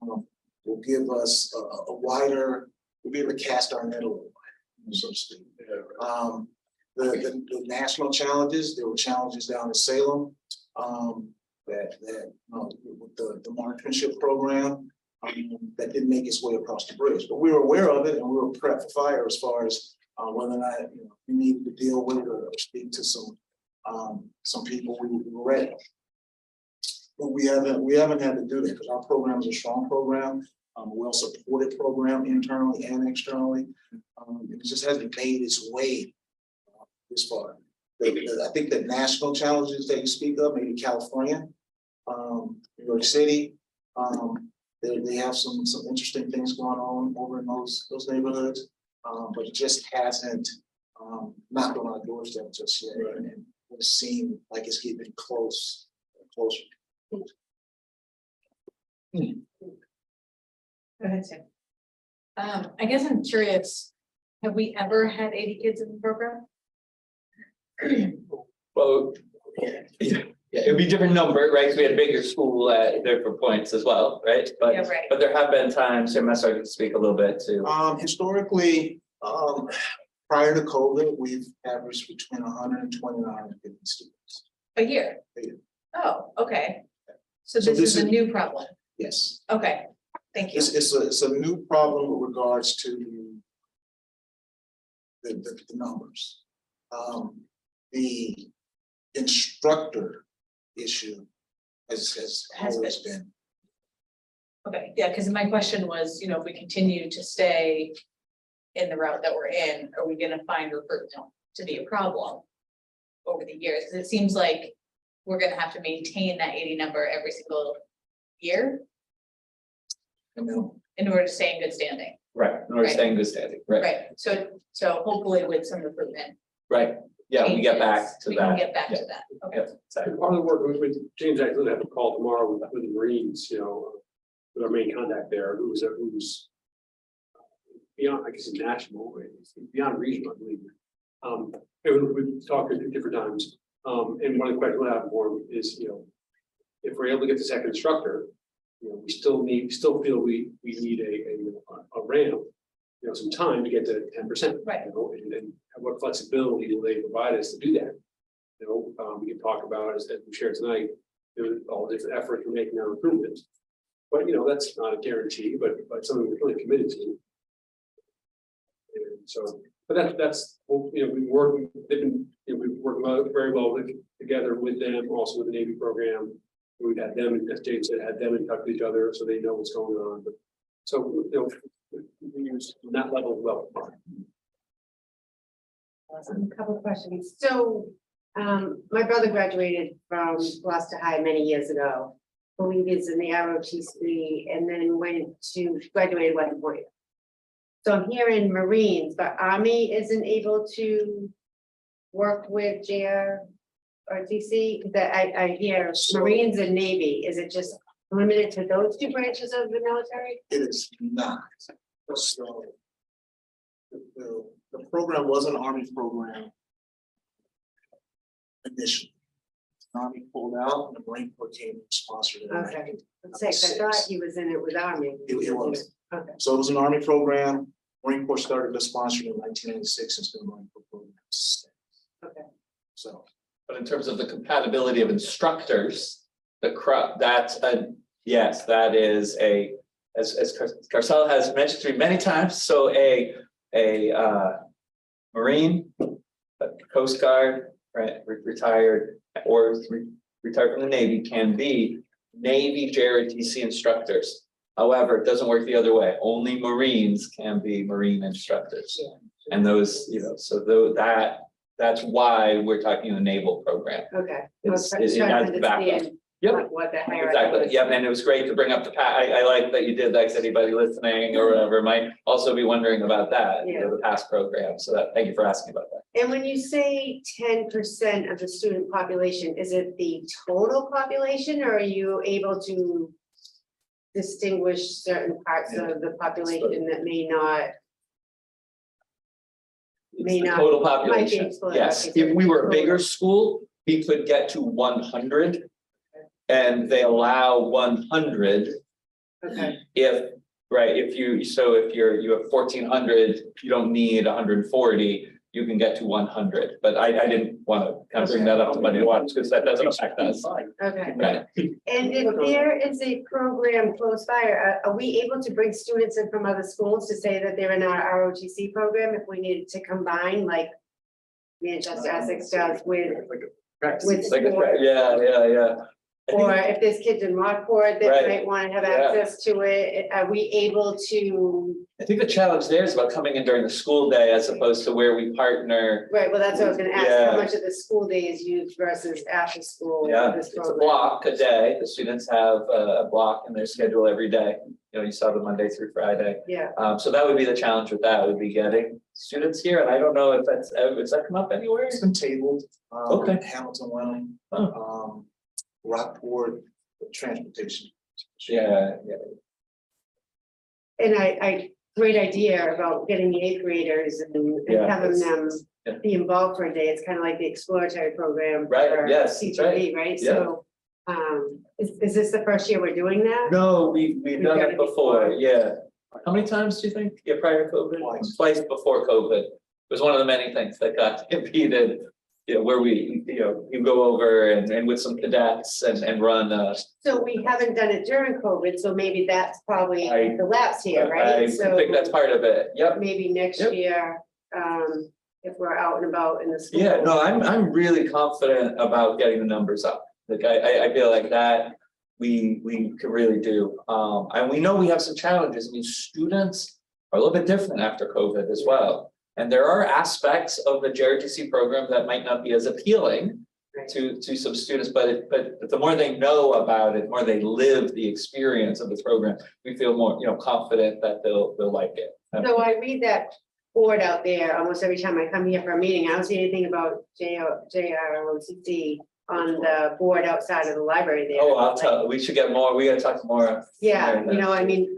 will give us a wider, we'll be able to cast our net a little wider, so to speak. The national challenges, there were challenges down in Salem, with the marksmanship program, that didn't make its way across the bridge, but we were aware of it and we were prepped for fire as far as whether or not we needed to deal with it or speak to some people we were ready. But we haven't had to do that because our program is a strong program, well-supported program internally and externally. It just hasn't made its way this far. I think the national challenges that you speak of, maybe California, New York City, they have some interesting things going on over in those neighborhoods, but it just hasn't knocked on our doorstep just yet, and it seems like it's getting closer. Go ahead, Sam. I guess I'm curious, have we ever had 80 kids in the program? Well, it'd be a different number, right? Because we had a bigger school at different points as well, right? But, Yeah, right. but there have been times, and I can speak a little bit too. Historically, prior to COVID, we've averaged between 120 and 150 students. A year? A year. Oh, okay. So this is a new problem. Yes. Okay, thank you. It's a new problem with regards to the numbers. The instructor issue has always been. Okay, yeah, because my question was, if we continue to stay in the route that we're in, are we gonna find recruitment to be a problem over the years? Because it seems like we're gonna have to maintain that 80 number every single year in order to stay in good standing. Right, in order to stay in good standing, right? Right, so hopefully with some recruitment. Right, yeah, we get back to We can that. get back Yeah. to that, okay. Yeah, exactly. Part of the work with James, I actually have a call tomorrow with the Marines, with our main contact there, who's beyond, I guess, national, it's beyond regional, I believe. And we've talked at different times, and one of the questions we have for him is, if we're able to get the second instructor, we still feel we need a ramp, some time to get to 10%. Right. And what flexibility will they provide us to do that? We can talk about as we shared tonight, all the different efforts we're making on improvement. But that's not a guarantee, but something we're really committed to. And so, but that's, we work, we've worked very well together with them, also with the Navy program. We've had them, as Jade said, had them in touch with each other, so they know what's going on, but so, we use that level of well. A couple of questions. So, my brother graduated from Gloucester High many years ago. I believe he's in the ROTC and then went to graduated West Point. So I'm hearing Marines, but Army isn't able to work with JROTC. That I hear Marines and Navy. Is it just limited to those two branches of the military? It is not. So the program was an Army program initially. The Army pulled out and the Marine Corps came and sponsored it. Okay. I thought he was in it with Army. It was. Okay. So it was an Army program. Marine Corps started the sponsoring in 1996 and still Marine Corps program. Okay. So. But in terms of the compatibility of instructors, that's yes, that is as Carcel has mentioned to me many times, so a Marine, a Coast Guard, right, retired or retired from the Navy can be Navy JROTC instructors. However, it doesn't work the other way. Only Marines can be Marine instructors. And those, so that's why we're talking the naval program. Okay. It's I was it trying has to the backup. understand Yep. what the hierarchy Exactly, is. yep, and it was great to bring up I like that you did, like, anybody listening or whatever might also be wondering about that, the past program, so thank you for asking about that. And when you say 10% of the student population, is it the total population, or are you able to distinguish certain parts of the population that may not? It's the total population, explode. yes, Okay, so if we were a total. bigger school, we could get to 100. And they allow 100 Okay. if you have 1,400, you don't need 140, you can get to 100. But I didn't want to kind of bring that up to Monday Watch because that doesn't affect us. Okay. Right. And if there is a program close by, are we able to bring students in from other schools to say that they're in our ROTC program if we needed to combine, like Manchester Essex does with sport? Yeah. Or if there's kids in Rockport that Right. might want to have Yeah. access to it, are we able to? I think the challenge there is about coming in during the school day as opposed to where we partner. Right, well, that's what I was gonna ask, Yeah. how much of the school day is used versus after school? Yeah, this it's a program? block a day. The students have a block in their schedule every day. You saw the Monday through Friday. Yeah, So that would be the challenge with that, would be getting students here. And I don't know if has that come up anywhere? It's been tabled. Okay. Hamilton, Wyoming, Oh. Rockport, transportation. Yeah. and I, great idea about getting the eighth graders and Yeah, having them yeah. be involved for a day, it's kind of like the exploratory program. Right, for yes, that's right. CTV, right? Yeah. So, is this the first year we're doing that? No, we've done done it it before, before. yeah. How many times do you think? Yeah, prior to COVID? Twice before COVID. It was one of the many things that got impeded. Where we, you go over and with some cadets and run So we haven't done it during COVID, so maybe that's probably I- the lapse here, I right? So think that's part of it. Yep. maybe next Yep. year, if we're out and about in the school. Yeah, no, I'm really confident about getting the numbers up. Like I feel like that we could really do. And we know we have some challenges. I mean, students are a little bit different after COVID as well. And there are aspects of the JROTC program that might not be as appealing to some students, but the more they know about it, the more they live the experience of the program, we feel more, confident that they'll like it. So I read that board out there almost every time I come here for a meeting. I don't see anything about JROTC on the board outside of the library there. Oh, I'll tell, we should get more, we gotta talk more. Yeah, I mean,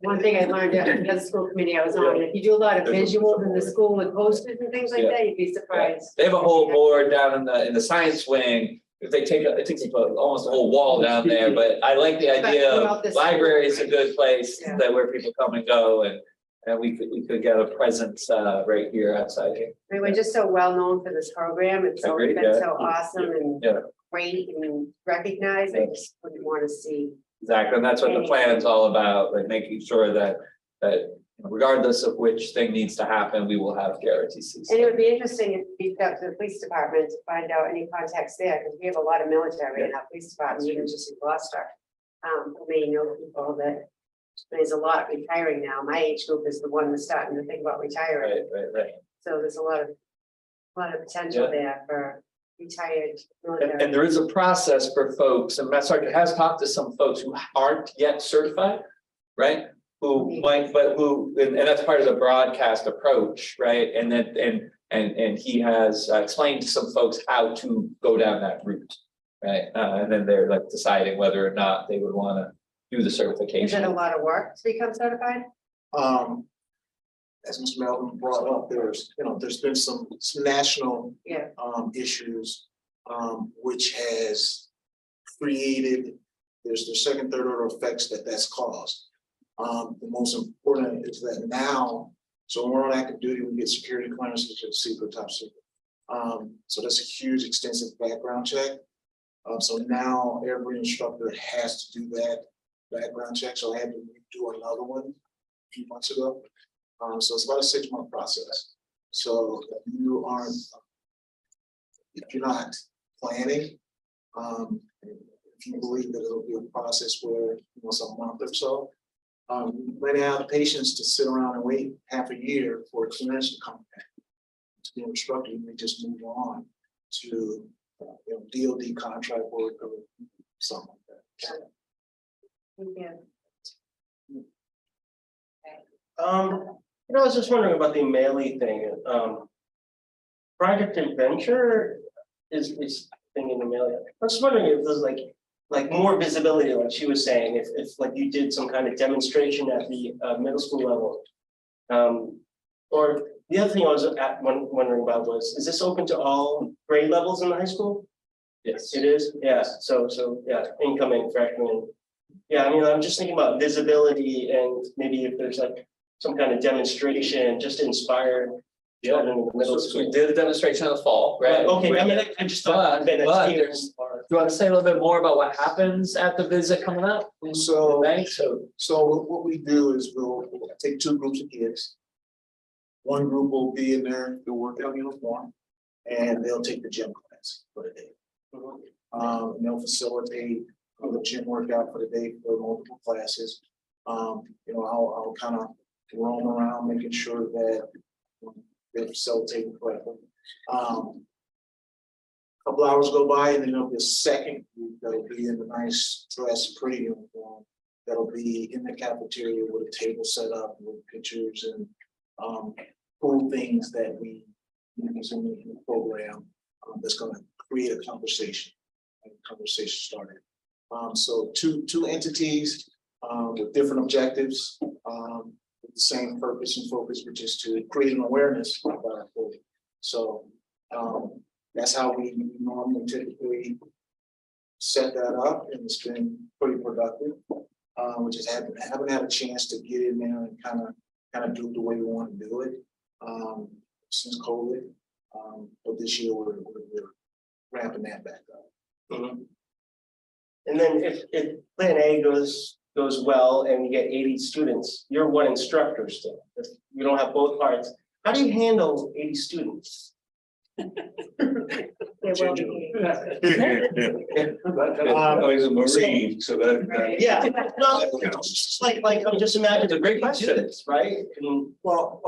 one thing I learned at the other school committee I was on, if you do a lot of visuals in the school with posters and things like Yeah. that, you'd be surprised. They have a whole board down in the science wing. If they it takes up almost a whole wall down there, but I like the idea throughout of the library is a school, good place Yeah. that where people come and go and And we could get a presence right here outside here. I mean, we're just so well known for this program. It's always Agreed, been yeah. so awesome and Yeah, great and recognized. I just wouldn't want to see. exactly. And that's what the plan's all about, like making sure that regardless of which thing needs to happen, we will have JROTC. And it would be interesting if we reached out to the police department to find out any contacts there, because we have a lot of military in our police department, even just in Gloucester. Who may know people that, there's a lot retiring now. My age group is the one that's starting to think about retiring. Right. So there's a lot of potential there for retired military. And there is a process for folks, and Matt Sergeant has talked to some folks who aren't yet certified, right? Who might, but who, and that's part of the broadcast approach, right? And then, and he has explained to some folks how to go down that route, right? And then they're like deciding whether or not they would want to do the Is it certification. a lot of work to become certified? As Mr. Melvin brought up, there's been some national Yeah. issues, which has created, there's the second, third order effects that's caused. The most important is that now, so when we're on active duty, we get security clearances at secret, top secret. So that's a huge extensive background check. So now every instructor has to do that background check. So I had to do another one a few months ago. So it's about a 6-month process. So if you're not planning, if you believe that it'll be a process where it's a month or so, you might have patience to sit around and wait half a year for a clearance to come back. To be instructed, you may just move on to DoD contract work or something like that. Yeah. I was just wondering about the Melee thing. Project Adventure is thing in the Melee. I was just wondering if there's like more visibility, like she was saying, if like you did some kind of demonstration at the middle school level. Or the other thing I was wondering about was, is this open to all grade levels in the high school? Yes. It is, yeah, so yeah, incoming freshmen. Yeah, I mean, I'm just thinking about visibility and maybe if there's like some kind of demonstration just to inspire children in the middle So we school. did a demonstration in the fall, right? Okay, I mean, I just thought. But there's, do you want to say a little bit more about what happens at the visit coming up? So, Right, so what we do is we'll take 2 groups of kids. One group will be in their workout uniform, and they'll take the gym class for the day. And they'll facilitate the gym workout for the day for multiple classes. I'll kind of roam around, making sure that they're facilitating correctly. Couple hours go by, and then there'll be a second group that'll be in a nice dress, pretty uniform. That'll be in the cafeteria with a table set up with pictures and cool things that we use in the program that's going to create a conversation. Started. So two entities with different objectives, with the same purpose and focus, which is to create an awareness about our program. So that's how we normally typically set that up, and it's been pretty productive. We just haven't had a chance to get in there and kind of do it the way we want to do it since COVID. But this year we're ramping that back up. Mhm. And then if plan A goes well and you get 80 students, you're one instructor still. If you don't have both parts, how do you handle 80 students? He's a Marine, so that. Yeah, no, it's just like I'm just imagining the great students, right? And Well,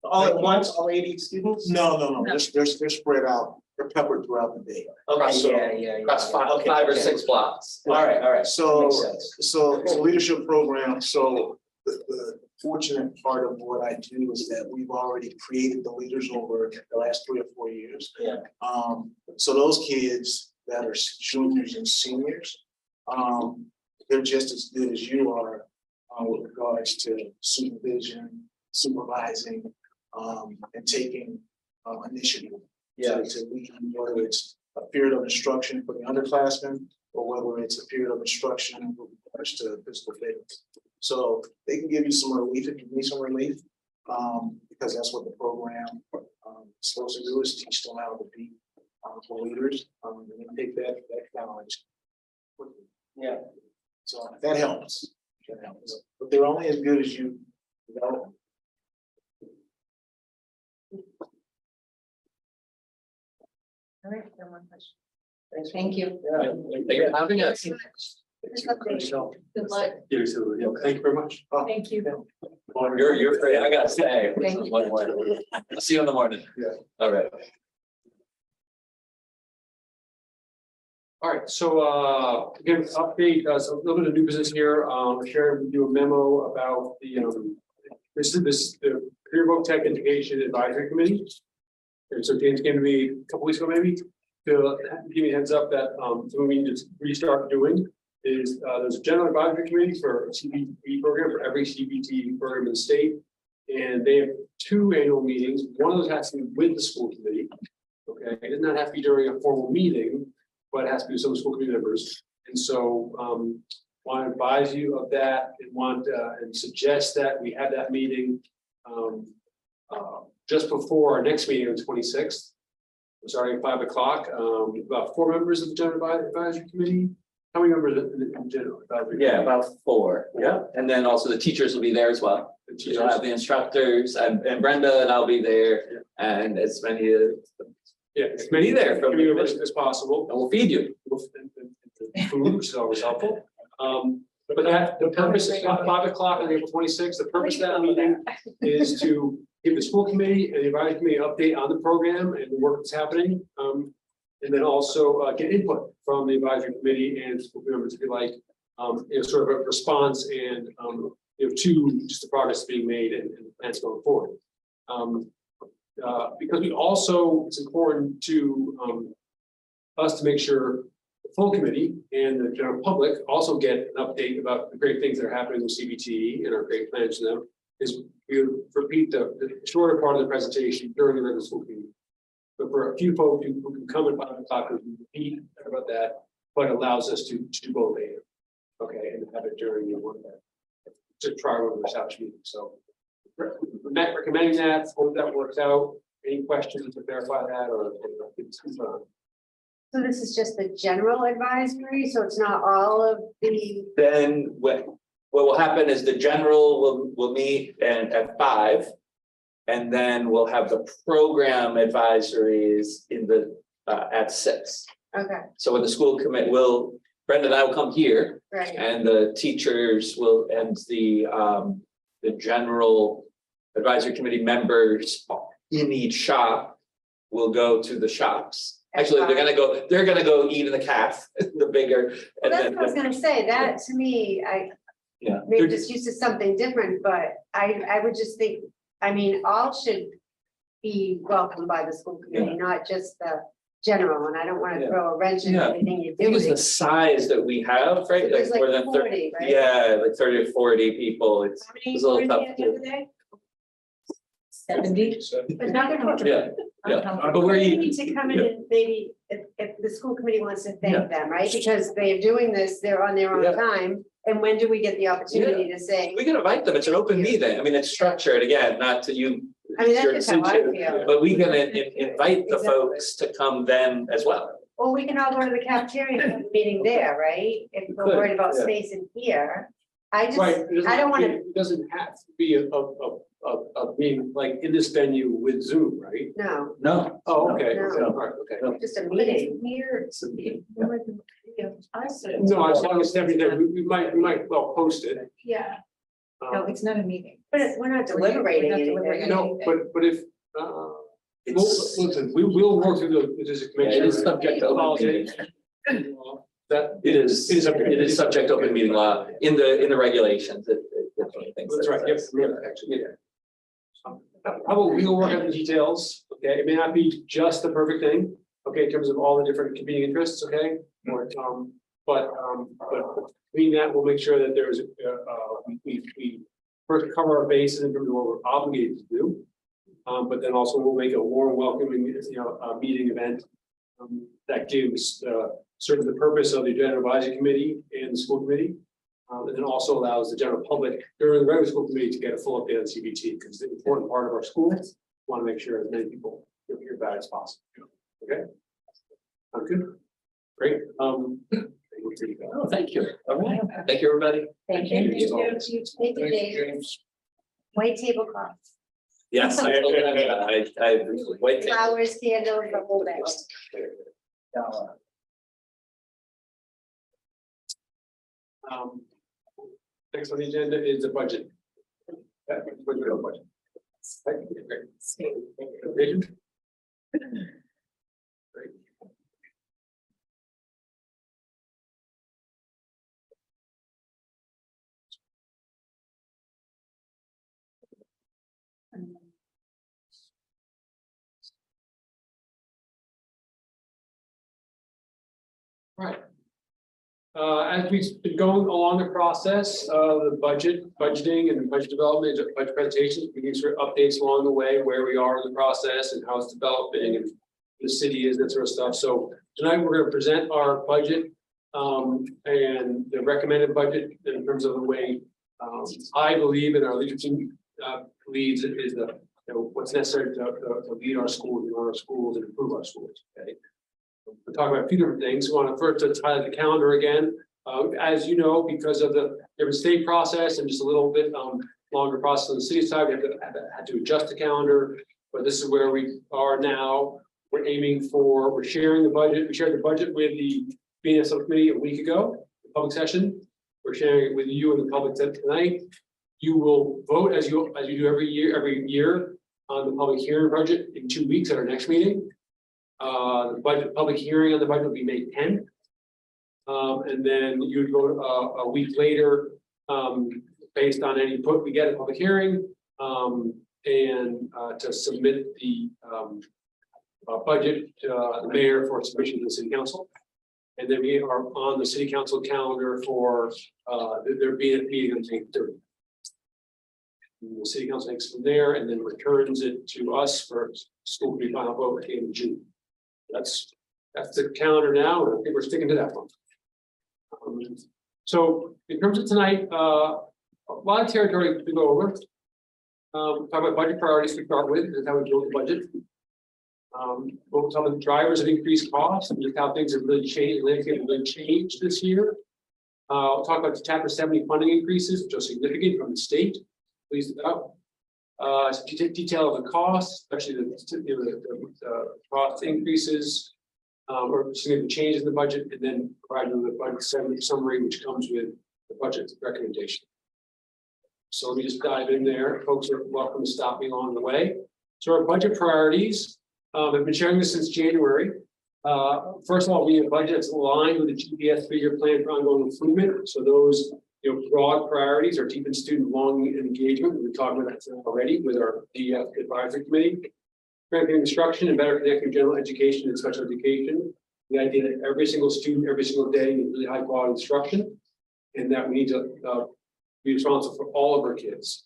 all at once, all 80 students? no. They're spread out. They're peppered throughout the day. Okay, So- yeah. across five Okay, or okay. 6 blocks. All right. So, Makes sense. so it's a leadership program. So the fortunate part of what I do is that we've already created the leaders over the last 3 or 4 years. Yeah. So those kids that are juniors and seniors, they're just as good as you are with regards to supervision, supervising, and taking initiative. To lead, whether it's a period of instruction for the underclassmen or whether it's a period of instruction with regards to physical fitness. So they can give you some relief if you need some relief. Because that's what the program is supposed to do, is teach them how to be leaders, and then take that challenge. Yeah. So that helps. That helps. But they're only as good as you develop. All right, no more questions. Thank you. Thank you for having us. Good luck. Yeah, so, yeah, thank you very much. Thank you. You're free. I gotta stay. Thank you. I'll see you in the morning. Yeah. All right. All right, so again, update, so a little bit of new business here, sharing with you a memo about the, the Career Voc Tech Education Advisory Committee. And so James came to me a couple weeks ago, maybe, to give me a heads up that something we need to restart doing is there's a general advisory committee for a CBT program for every CBT program in the state. And they have 2 annual meetings. One of those has to be with the school committee. Okay, it does not have to be during a formal meeting, but it has to be with some school committee members. And so want to advise you of that and and suggest that we have that meeting just before our next meeting on the 26th. Starting at 5 o'clock. About 4 members of the general advisory committee. How many members in the general advisory? Yeah, about 4. Yeah, and then also the teachers will be there as well. You'll have the instructors and Brenda and I'll be there, and as many as many there from the members as possible. and we'll feed you. Food, which is always helpful. But the purpose is 5 o'clock on April 26th. The purpose of that meeting is to give the school committee and the advisory committee an update on the program and the work that's happening. And then also get input from the advisory committee and school members if you like, sort of a response and to just the progress being made and plans going forward. Because we also, it's important to us to make sure the full committee and the general public also get an update about the great things that are happening with CBT and our great plans for them. Is we repeat the shorter part of the presentation during the regular school meeting. But for a few folks who can come at 5 o'clock, we repeat about that, but it allows us to do both later. Okay, and have it during one of that to try to run the meeting. So recommending that, hope that works out. Any questions to verify that or So this is just the general advisory, so it's not all of the, Then what will happen is the general will meet at 5. And then we'll have the program advisories in the at 6. okay, So when the school committee Brenda and I will come here right, and the teachers will, and the general advisory committee members in each shop will go to the shops. Actually, they're gonna go eat in the calf, the bigger. well, that's what I was gonna say, that to me, Yeah. maybe just used to something different, but I would just think, I mean, all should be welcomed by the school committee, not just the general, and I don't wanna throw a wrench in Yeah. anything you're I think it's doing. the size that we have, right? So there's more like than 40, right? Yeah, like 30 to 40 people. It's How many a little were tough there the other day? 70. But not gonna. Yeah, yeah. But where We you, need to come in and maybe, if the school committee wants to thank them, right, because they're doing this, they're on their Yeah. own time, and when do we get the opportunity to say? we can invite them. It's an open meeting. I mean, it's structured again, not to you. I mean, that's your just how I decision, feel. But we can invite the Exactly. folks to come then as well. Or we can all go to the cafeteria and have a meeting there, right, if we're Could, worried about yeah. space in here. I just, Right. I don't wanna, It doesn't have to be a meeting like in this venue with Zoom, right? no, No. Oh, okay, No. okay, all right, okay. just a But it's meeting. weird. No, as long as Stephanie, we might well post it. Yeah, no, it's not a meeting. But we're not deliberating We're not anything. deliberating. No, but if, It's- listen, we will work through the, just to make Yeah, sure. it is subject to open meeting. That, It is subject to open meeting law in the regulations. that's right, yep, actually, yeah. How about we'll work out the details, okay, it may not be just the perfect thing, okay, in terms of all the different competing interests, okay? Or, but between that, we'll make sure that there's, we first cover our bases in terms of what we're obligated to do. But then also we'll make a warm, welcoming, meeting event that gives sort of the purpose of the general advisory committee and the school committee. And then also allows the general public during the regular school committee to get a full update on CBT, because it's an important part of our school. Want to make sure as many people hear about it as possible. Okay? Sound good? Great. Oh, thank you. All right. Thank you, everybody. Thank you. Thank you, Dave. White tablecloth, Yes, I wait. flowers, candles, the whole bag. Next on the agenda is the budget. Budget. Great. Great. Right. As we've been going along the process of the budgeting and budget development, budget presentations, we give sort of updates along the way where we are in the process and how it's developing and the city is, that sort of stuff. So tonight we're going to present our budget and the recommended budget in terms of the way I believe in our leadership leads is the what's necessary to lead our schools and run our schools and improve our schools. Okay. We'll talk about a few different things. We want to first highlight the calendar again. As you know, because of the different state process and just a little bit longer process on the city side, we had to adjust the calendar. But this is where we are now. We're aiming for, we're sharing the budget. We shared the budget with the BNS subcommittee a week ago, the public session. We're sharing it with you and the public tonight. You will vote as you do every year on the public hearing budget in 2 weeks at our next meeting. The budget public hearing on the budget will be May 10th. And then you would vote a week later based on any input we get at public hearing and to submit the budget to the mayor for submission to the city council. And then we are on the city council calendar for there being a meeting on May 30th. The city council takes from there and then returns it to us for school committee final vote in June. That's the calendar now, and I think we're sticking to that one. So in terms of tonight, a lot of territory to go over. Talk about budget priorities to start with, is how we build the budget. We'll talk about the drivers of increased costs and just how things have really changed, landscape have really changed this year. I'll talk about the Chapter 70 funding increases, which are significant from the state. Pleased about. Some detail of the costs, especially the cost increases or significant changes in the budget, and then provide you with the budget summary, which comes with the budget recommendation. So let me just dive in there. Folks are welcome to stop me along the way. So our budget priorities, I've been sharing this since January. First of all, we have a budget that's aligned with the GPS 3-year plan for ongoing improvement. So those broad priorities are deepen student belonging and engagement. We've talked about that already with our DEF advisory committee. Strengthening instruction and better connecting general education and special education. The idea that every single student, every single day, needs really high quality instruction, and that we need to be responsible for all of our kids.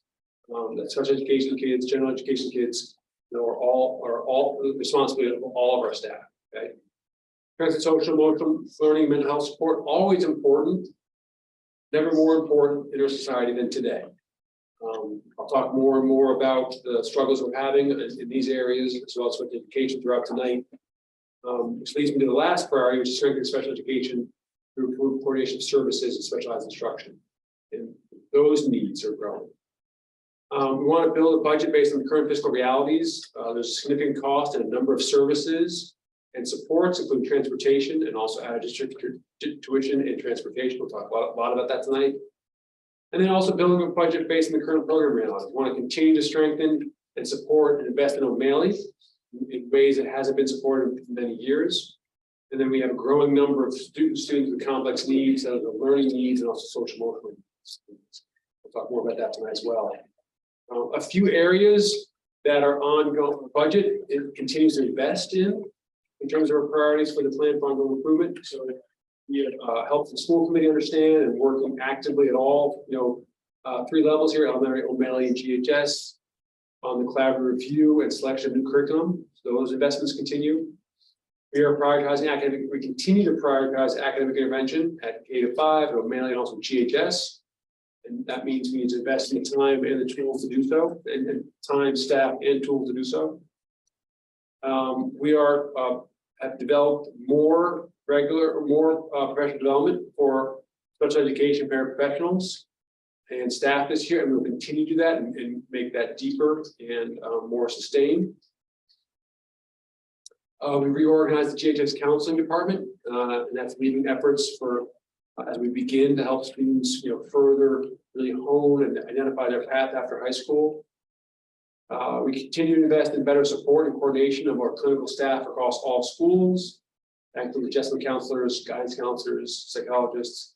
That special education kids, general education kids, are all responsibility of all of our staff. Okay. Social, emotional learning, mental health support, always important. Never more important in our society than today. I'll talk more and more about the struggles we're having in these areas, as well as with education throughout tonight. Which leads me to the last priority, which is strengthening special education through coordination of services and specialized instruction. And those needs are growing. We want to build a budget based on the current fiscal realities. There's significant cost in a number of services and supports, including transportation and also out of district tuition and transportation. We'll talk a lot about that tonight. And then also building a budget based on the current program realities. We want to continue to strengthen and support and invest in O'Malley in ways that hasn't been supported for many years. And then we have a growing number of students with complex needs, learning needs, and also social emotional needs. We'll talk more about that tonight as well. A few areas that are ongoing budget, it continues to invest in terms of our priorities for the plan for ongoing improvement. So we have helped the school committee understand and working actively at all, 3 levels here: elementary, O'Malley, and GHS, on the collaborative review and selection of new curriculum. So those investments continue. We are prioritizing academic, we continue to prioritize academic intervention at K-5, and O'Malley, and also GHS. And that means we need to invest in the time and the tools to do so, and time, staff, and tools to do so. We have developed more professional development for special education paraprofessionals and staff this year, and we'll continue to do that and make that deeper and more sustained. We reorganized the GHS counseling department, and that's leading efforts for as we begin to help students, further really hone and identify their path after high school. We continue to invest in better support and coordination of our clinical staff across all schools, active adjustment counselors, guidance counselors, psychologists.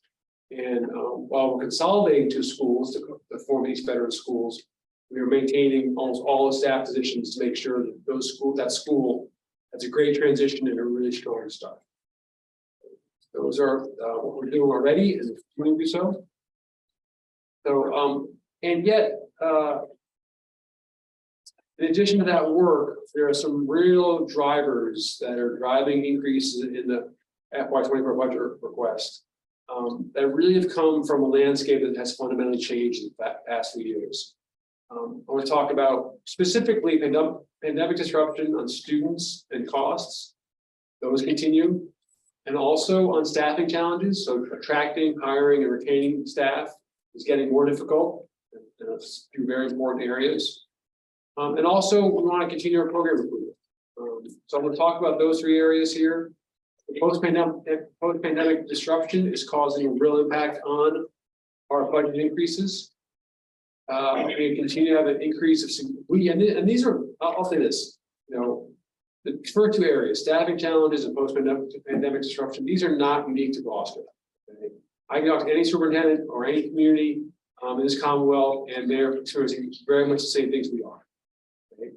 And while we're consolidating 2 schools to form these veteran schools, we are maintaining almost all the staff positions to make sure that that school has a great transition and a really strong start. Those are what we're doing already, and continuing to do so. So, and yet, in addition to that work, there are some real drivers that are driving increases in the FY24 budget request that really have come from a landscape that has fundamentally changed in the past few years. I want to talk about specifically pandemic disruption on students and costs. Those continue. And also on staffing challenges. So attracting, hiring, and retaining staff is getting more difficult in a few very important areas. And also we want to continue our program recruitment. So I'm going to talk about those 3 areas here. The post-pandemic disruption is causing a real impact on our budget increases. We continue to have an increase of and these are, I'll say this, the first 2 areas, staffing challenges and post-pandemic disruption, these are not unique to Gloucester. Okay? I can talk to any superintendent or any community in this Commonwealth, and they're experiencing very much the same things we are. Okay?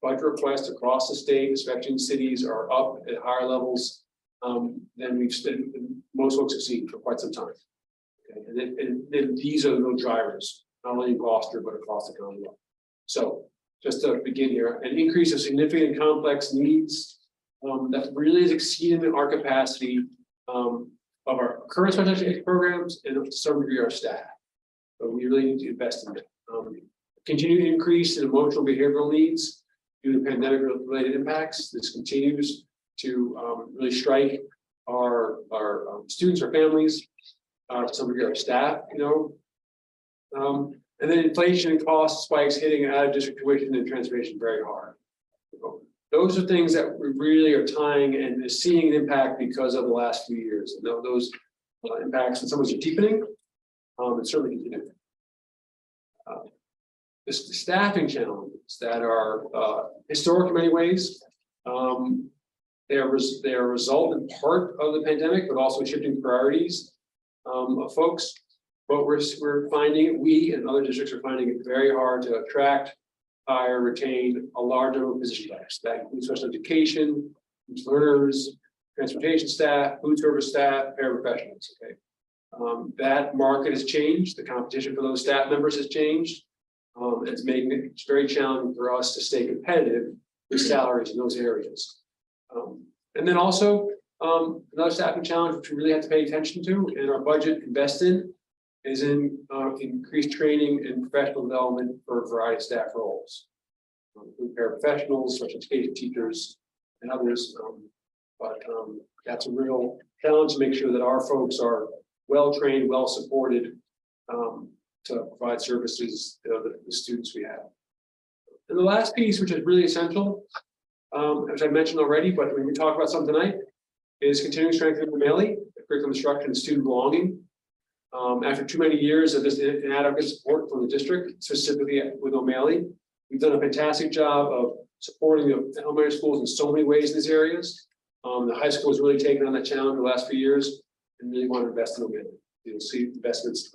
Budget requests across the state, especially in cities, are up at higher levels than most folks have seen for quite some time. Okay? And then these are the real drivers, not only in Gloucester, but across the Commonwealth. So just to begin here, an increase of significant complex needs that really is exceeding our capacity of our current special education programs and to some degree our staff. So we really need to invest in that. Continued increase in emotional behavioral needs due to pandemic-related impacts. This continues to really strike our students, our families, to some degree our staff, and then inflation and cost spikes hitting out of district tuition and transportation very hard. Those are things that we really are tying and is seeing an impact because of the last few years. And those impacts in some ways are deepening, and certainly continuing. The staffing challenges that are historic in many ways. They're a result in part of the pandemic, but also shifting priorities of folks. But we're finding, we and other districts are finding it very hard to attract, hire, retain a large number of position types. That includes special education, learners, transportation staff, food service staff, paraprofessionals. Okay, that market has changed. The competition for those staff members has changed. It's making it very challenging for us to stay competitive with salaries in those areas. And then also another staffing challenge which we really have to pay attention to and our budget invest in is in increased training and professional development for a variety of staff roles. Paraprofessionals, special education teachers, and others. But that's a real challenge to make sure that our folks are well trained, well supported to provide services to the students we have. And the last piece, which is really essential, as I mentioned already, but when we talk about something tonight, is continuing strengthening O'Malley, curriculum instruction, and student belonging. After too many years of this inadequate support from the district, specifically with O'Malley, we've done a fantastic job of supporting the elementary schools in so many ways in these areas. The high school has really taken on that challenge the last few years and really want to invest in O'Malley. You'll see investments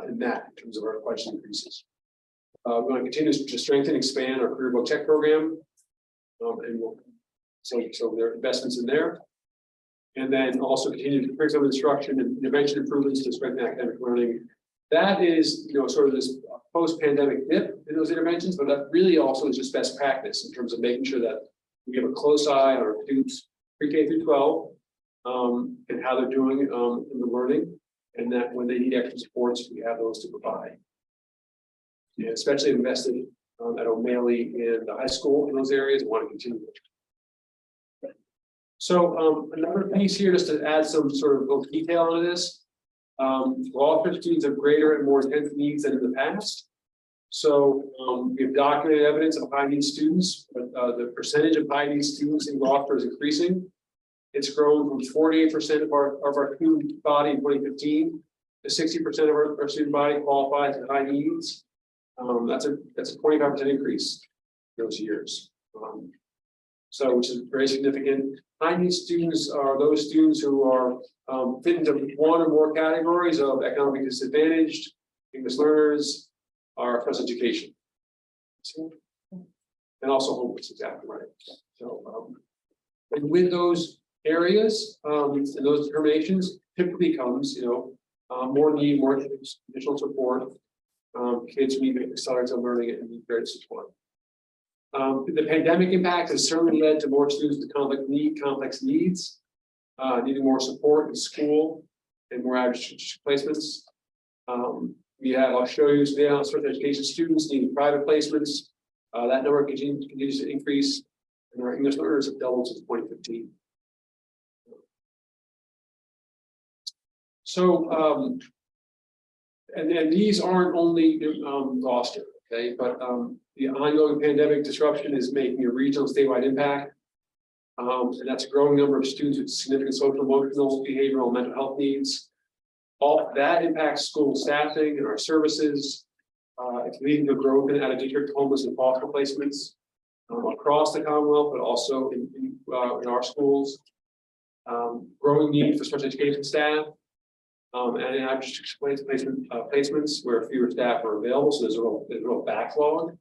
in that in terms of our budget increases. We're going to continue to strengthen and expand our career book tech program. And so there are investments in there. And then also continue to curriculum instruction and intervention improvements to strengthen academic learning. That is, sort of this post-pandemic dip in those interventions, but that really also is just best practice in terms of making sure that We have a close eye on our students pre-K through 12. And how they're doing in the learning, and that when they need extra supports, we have those to provide. Yeah, especially invested at O'Malley in the high school in those areas, and want to continue. So another piece here, just to add some sort of little detail on this. Gloucester students have greater and more intense needs than in the past. So we have documented evidence of high need students, but the percentage of high need students in Gloucester is increasing. It's grown from 48% of our student body in 2015 to 60% of our student body qualifies as high needs. That's a 25% increase those years. So which is very significant. High need students are those students who are fit into one or more categories of economically disadvantaged, English learners, or special education. And also homeless, exactly right. So and with those areas and those determinations typically comes, more need, more additional support. Kids who need accelerated learning and need greater support. The pandemic impact has certainly led to more students with complex needs, needing more support in school and more average placements. I'll show you some data on special education students needing private placements. That number continues to increase, and our English learners have doubled since 2015. So, and these aren't only in Gloucester, okay, but the ongoing pandemic disruption is making a regional statewide impact. And that's a growing number of students with significant social, emotional, behavioral, and mental health needs. All that impacts school staffing and our services. It's leading to growth in out-of-district homeless and foster placements across the Commonwealth, but also in our schools. Growing need for special education staff. And in out-of-district placements where fewer staff are available, so there's a real backlog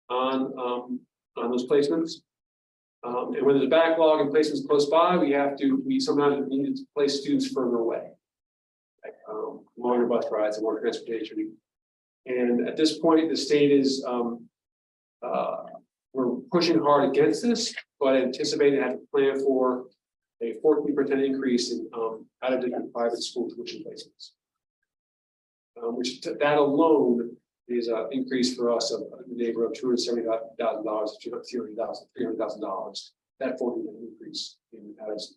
on those placements. And when there's a backlog in placements close by, we sometimes need to place students further away, like longer bus rides and more transportation. And at this point, the state is we're pushing hard against this, but anticipating having to plan for a 14% increase in out-of-district private school tuition placements, which that alone is an increase for us of the neighborhood of $270,000 to $300,000. That 14% increase in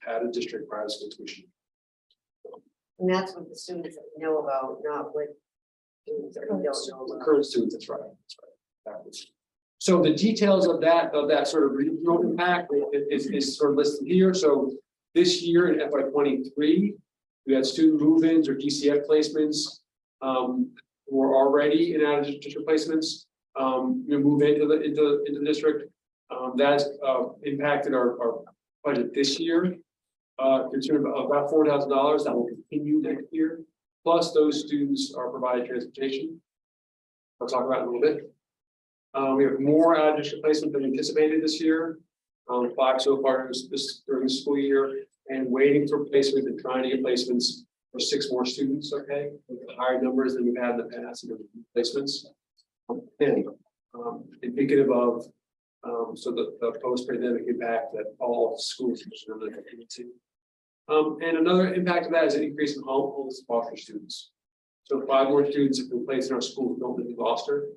out-of-district private school tuition. And that's what the students know about, not what students that we don't know The about. current students, that's right. That was- So the details of that sort of regional impact is sort of listed here. So this year in FY23, we had student move-ins or DCF placements who were already in out-of-district placements. Move into the district. That's impacted our budget this year. Concerned about $4,000. That will continue next year. Plus, those students are provided transportation. I'll talk about it in a little bit. We have more out-of-district placement than anticipated this year. 5 so far during the school year, and waiting for placement and trying to get placements for 6 more students. Okay, with higher numbers than we've had in the past in placements. And indicative of so the post-pandemic impact that all schools are looking to. And another impact of that is an increase in homeless foster students. So 5 more students have been placed in our schools who don't live in Gloucester.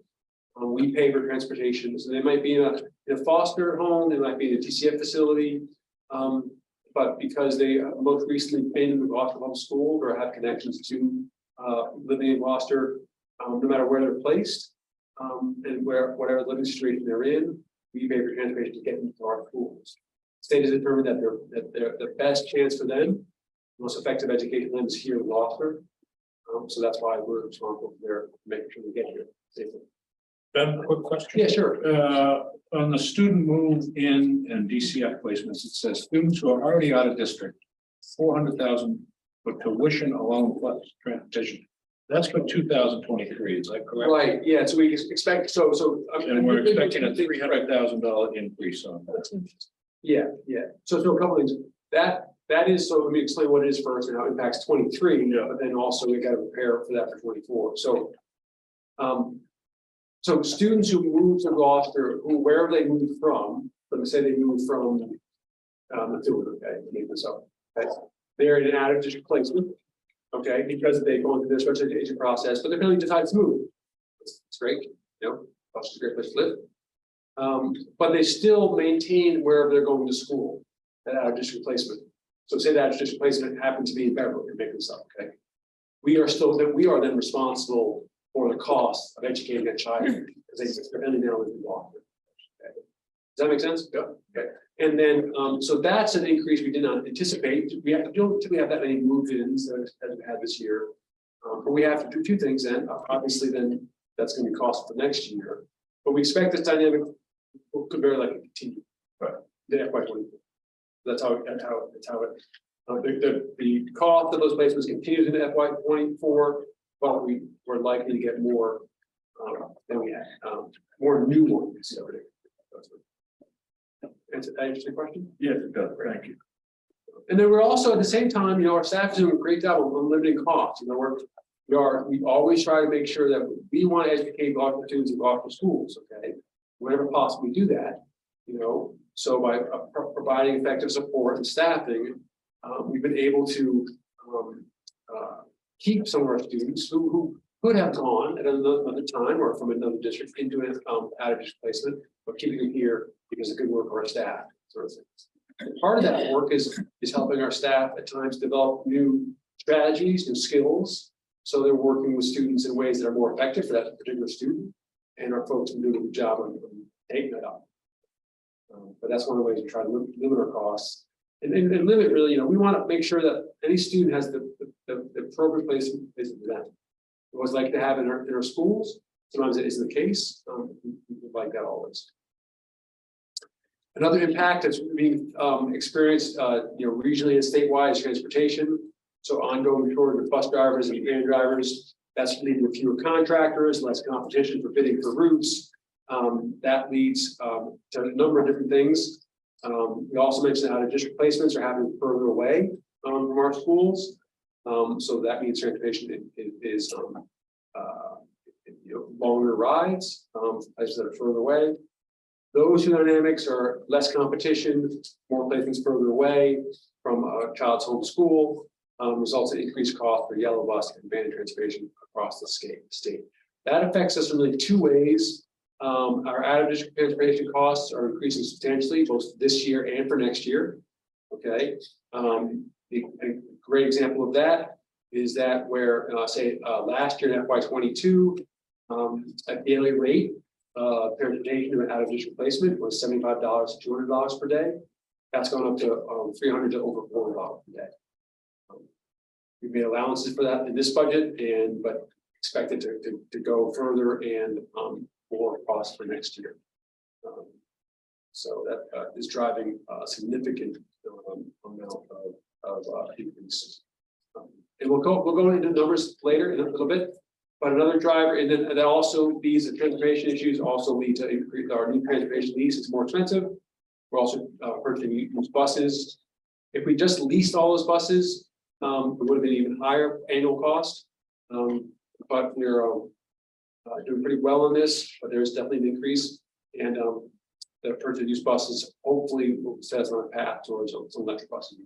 We pay for transportation, so they might be in a foster home, they might be in a TCF facility, but because they most recently been in the Gloucester Public School or have connections to living in Gloucester, no matter where they're placed, and whatever living situation they're in, we pay for transportation to get them to our schools. The state has determined that the best chance for them, most effective education for them is here in Gloucester. So that's why we're responsible for their making sure they get here safely. Ben, quick question. Yeah, sure. On the student move in and DCF placements, it says students who are already out of district, 400,000 for tuition along with transportation. That's for 2023, is that correct? Right, yeah, so we expect, And we're expecting a $300,000 increase on that. Yeah. So a couple things, that is, so let me explain what it is first and how it impacts 23, but then also we got to prepare for that for 24. So students who move to Gloucester, wherever they move from, let me say they move from Methuen, okay, make this up, okay? They're in an out of district placement, okay, because they go into their special education process, but they're going to decide to move. It's great, you know, Gloucester's a great place to live. But they still maintain wherever they're going to school, that out of district placement. So say that out of district placement happened to be in Beverly, you're making this up, okay? We are then responsible for the cost of educating that child, because they're ending now with the law. Okay. Does that make sense? Yeah. Okay. And then, so that's an increase we did not anticipate. We don't typically have that many move-ins as we had this year. But we have to do two things then. Obviously, then that's going to be cost for next year. But we expect this dynamic could very likely continue. Right. The FY24. That's how it. The cost of those placements continues in FY24, but we're likely to get more than we had, more new ones. Answer your question? Yes, it does. Thank you. And then we're also at the same time, you know, our staff is doing a great job on limiting costs. You know, we always try to make sure that we want to educate Gloucester students in Gloucester schools. Okay, whenever possible, we do that. You know, so by providing effective support and staffing, we've been able to keep some of our students who could have gone at another time or from another district into an out of district placement, but keeping them here because of good work of our staff, sort of things. And part of that work is helping our staff at times develop new strategies, new skills. So they're working with students in ways that are more effective for that particular student, and our folks are doing a good job on taking that up. But that's one of the ways we try to limit our costs. And limit really, you know, we want to make sure that any student has the appropriate place for them. We always like to have in our schools. Sometimes it isn't the case. We like that always. Another impact that's being experienced, you know, regionally and statewide is transportation. So ongoing shortage of bus drivers and van drivers. That's leading to fewer contractors, less competition for bidding for routes. That leads to a number of different things. We also mentioned out of district placements are happening further away from our schools. So that means transportation is you know, longer rides, places that are further away. Those two dynamics are less competition, more placements further away from a child's home school, results in increased cost for yellow bus and van transportation across the state. That affects us in really two ways. Our out of district transportation costs are increasing substantially, both this year and for next year. Okay. A great example of that is that where say last year in FY22, a daily rate transportation to an out of district placement was $75 to $200 per day. That's gone up to $300 to over $400 per day. We made allowances for that in this budget, but expect it to go further and more cost for next year. So that is driving a significant amount of increase. And we'll go into numbers later in a little bit. But another driver, and then that also these transportation issues also lead to increase our new transportation lease. It's more expensive. We're also purchasing used buses. If we just leased all those buses, it would have been even higher annual cost. But we're doing pretty well on this, but there's definitely an increase. And the purchase of used buses hopefully will set us on a path towards some electric buses.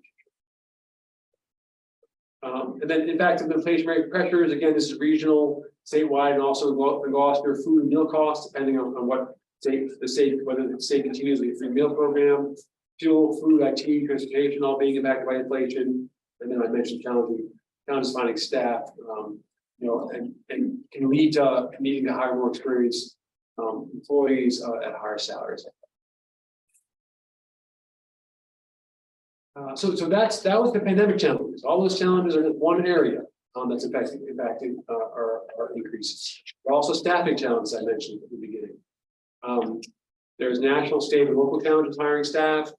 And then in fact, the inflationary pressures, again, this is regional, statewide, and also in Gloucester, food and meal costs, depending on what whether the state continues with a free meal program, fuel, food, IT, transportation, all being impacted by inflation. And then I mentioned challenges finding staff, you know, and can lead to needing to hire more experienced employees at higher salaries. So that was the pandemic challenges. All those challenges are in one area that's impacting our increases. There are also staffing challenges I mentioned at the beginning. There's national, state, and local challenges hiring staff,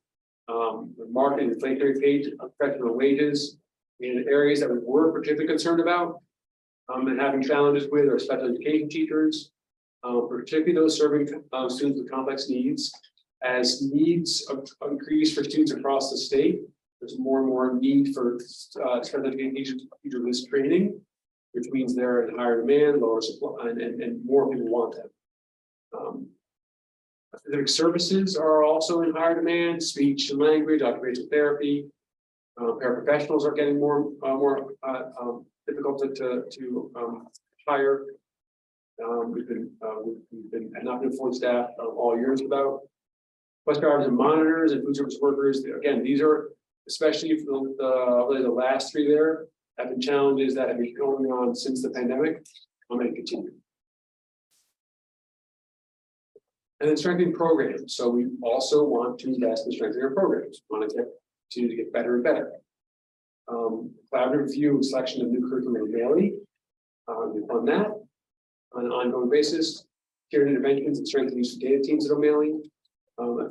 market inflationary paid professional wages in areas that we were particularly concerned about, and having challenges with our special education teachers, particularly those serving students with complex needs. As needs increase for students across the state, there's more and more need for special education teacher list training, which means they're in higher demand, lower supply, and more people want them. Specific services are also in higher demand, speech and language, occupational therapy. Paraprofessionals are getting more difficult to hire. We've been not been fully staffed all years about. Bus drivers and monitors and food service workers, again, these are, especially for really the last three there, have been challenges that have been going on since the pandemic. I'm going to continue. And then strengthening programs. So we also want to invest in strengthening our programs. We want to continue to get better and better. Collaborative review and selection of new curriculum daily. We fund that on an ongoing basis. Peer interventions and strengthening use of data teams at O'Malley.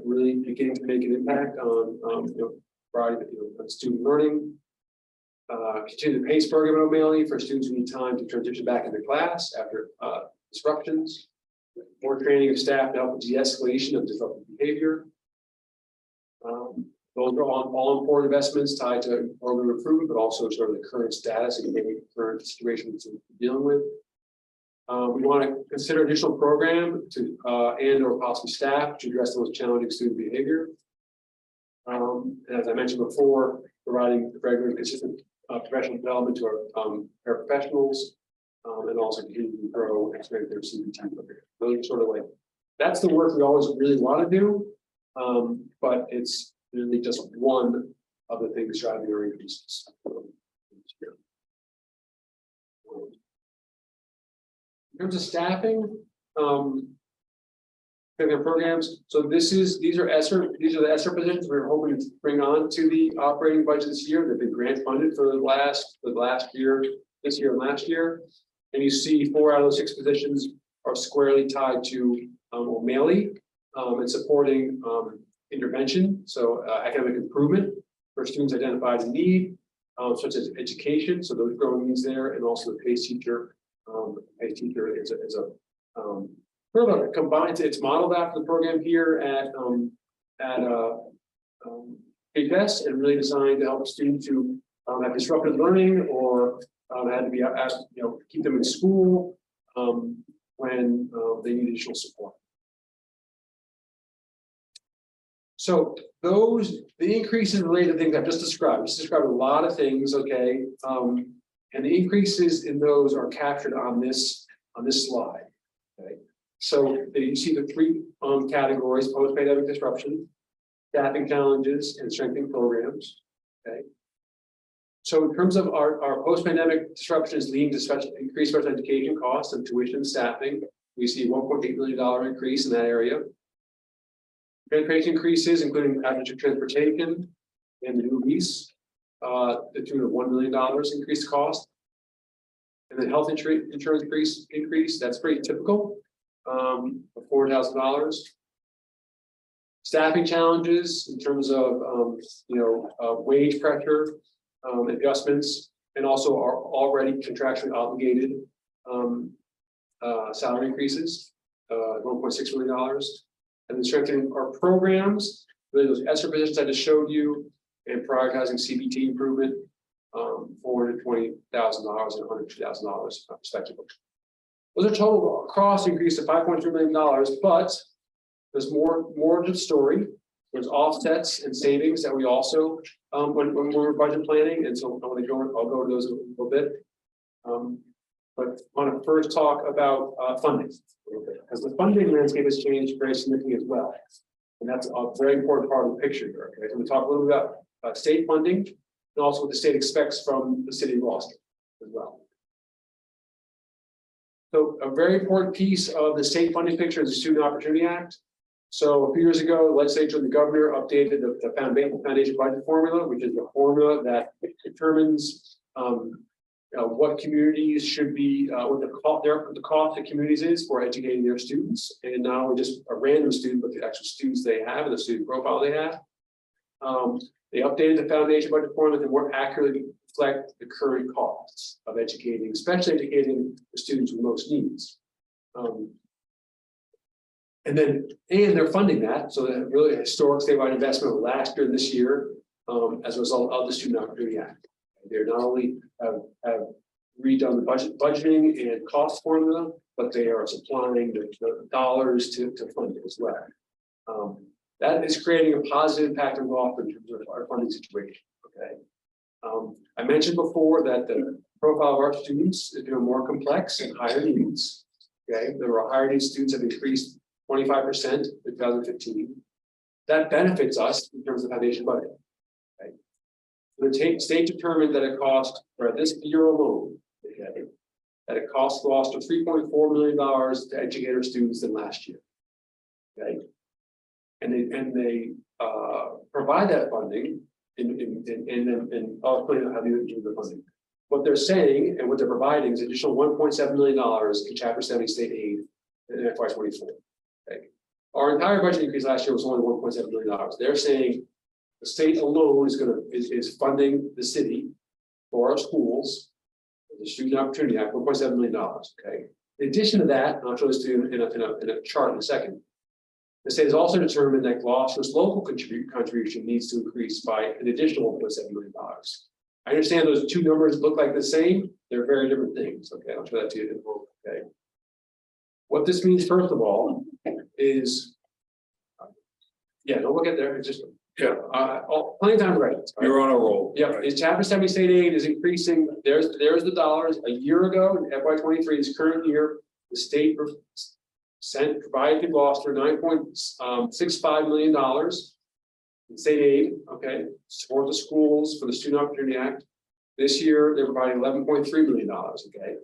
Really beginning to make an impact on on student learning. Continue the PACE program at O'Malley for students who need time to transition back into class after disruptions. More training of staff to help with de-escalation of disruptive behavior. Those are all important investments tied to program improvement, but also sort of the current status and maybe current situations we're dealing with. We want to consider additional program to and/or possibly staff to address the most challenging student behavior. As I mentioned before, providing regular and consistent professional development to our paraprofessionals, and also continue to grow and expand their CBT program. Those are sort of like, that's the work we always really want to do, but it's really just one of the things driving our increases. In terms of staffing, programs. So these are the ESSER positions we're hoping to bring on to the operating budget this year. They've been grant funded for the last year, this year and last year. And you see 4 out of those 6 positions are squarely tied to O'Malley and supporting intervention, so academic improvement for students identified in need, such as education, so those growing needs there, and also the PACE teacher. PACE teacher is a sort of a combined. It's modeled after the program here at HS, and really designed to help students who have disrupted learning or had to be keep them in school when they need additional support. So the increases related to things I've just described. I just described a lot of things, okay, and the increases in those are captured on this slide. Okay, so you see the 3 categories: post-pandemic disruption, staffing challenges, and strengthening programs. Okay. So in terms of our post-pandemic disruptions leading to increased special education costs and tuition staffing, we see $1.8 million increase in that area. Transportation increases, including passenger transportation and the new lease, the tune of $1 million increased cost. And then health insurance increase, that's pretty typical, of $4,000. Staffing challenges in terms of wage pressure, adjustments, and also our already contractually obligated salary increases, $1.6 million. And then strengthening our programs, really those ESSER positions I just showed you, and prioritizing CBT improvement, $420,000 and $102,000 respectively. Those are total cost increase to $5.3 million, but there's more to the story. There's offsets and savings that we also when we're budget planning, and so I'll go to those a little bit. But I want to first talk about funding, because the funding landscape has changed very significantly as well, and that's a very important part of the picture here. Okay, so we talk a little bit about state funding, and also what the state expects from the city of Gloucester as well. So a very important piece of the state funding picture is the Student Opportunity Act. So a few years ago, the legislature and the governor updated the foundation budget formula, which is the formula that determines what communities should be, what the cost of communities is for educating their students, and not only just a random student, but the actual students they have and the student profile they have. They updated the foundation budget formula to more accurately reflect the current costs of educating, especially educating the students with most needs. And they're funding that, so that really a historic statewide investment last year and this year as a result of the Student Opportunity Act. They're not only have redone the budgeting and cost formula, but they are supplying the dollars to fund it as well. That is creating a positive impact on Gloucester in terms of our funding situation, okay? I mentioned before that the profile of our students is becoming more complex and higher needs. Okay, there were higher needs students have increased 25% in 2015. That benefits us in terms of foundation budget. Okay. The state determined that it cost for this year alone, okay, that it cost Gloucester $3.4 million to educate our students than last year. Okay. And they provide that funding and I'll explain how they do the funding. What they're saying and what they're providing is additional $1.7 million in Chapter 70 state aid in FY24. Okay. Our entire budget increase last year was only $1.7 million. They're saying the state alone is funding the city for our schools, the Student Opportunity Act, $1.7 million. Okay. In addition to that, and I'll show this to you in a chart in a second. The state has also determined that Gloucester's local contribution needs to increase by an additional $1.7 million. I understand those two numbers look like the same, they're very different things. Okay, I'll show that to you in a moment. Okay. What this means, first of all, is no, we'll get there. It's just plenty of time to write. You're on a roll. Yeah, it's Chapter 70 state aid is increasing. There's the dollars. A year ago in FY23, this current year, the state provided to Gloucester $9.65 million in state aid, okay, to support the schools for the Student Opportunity Act. This year, they're providing $11.3 million, okay.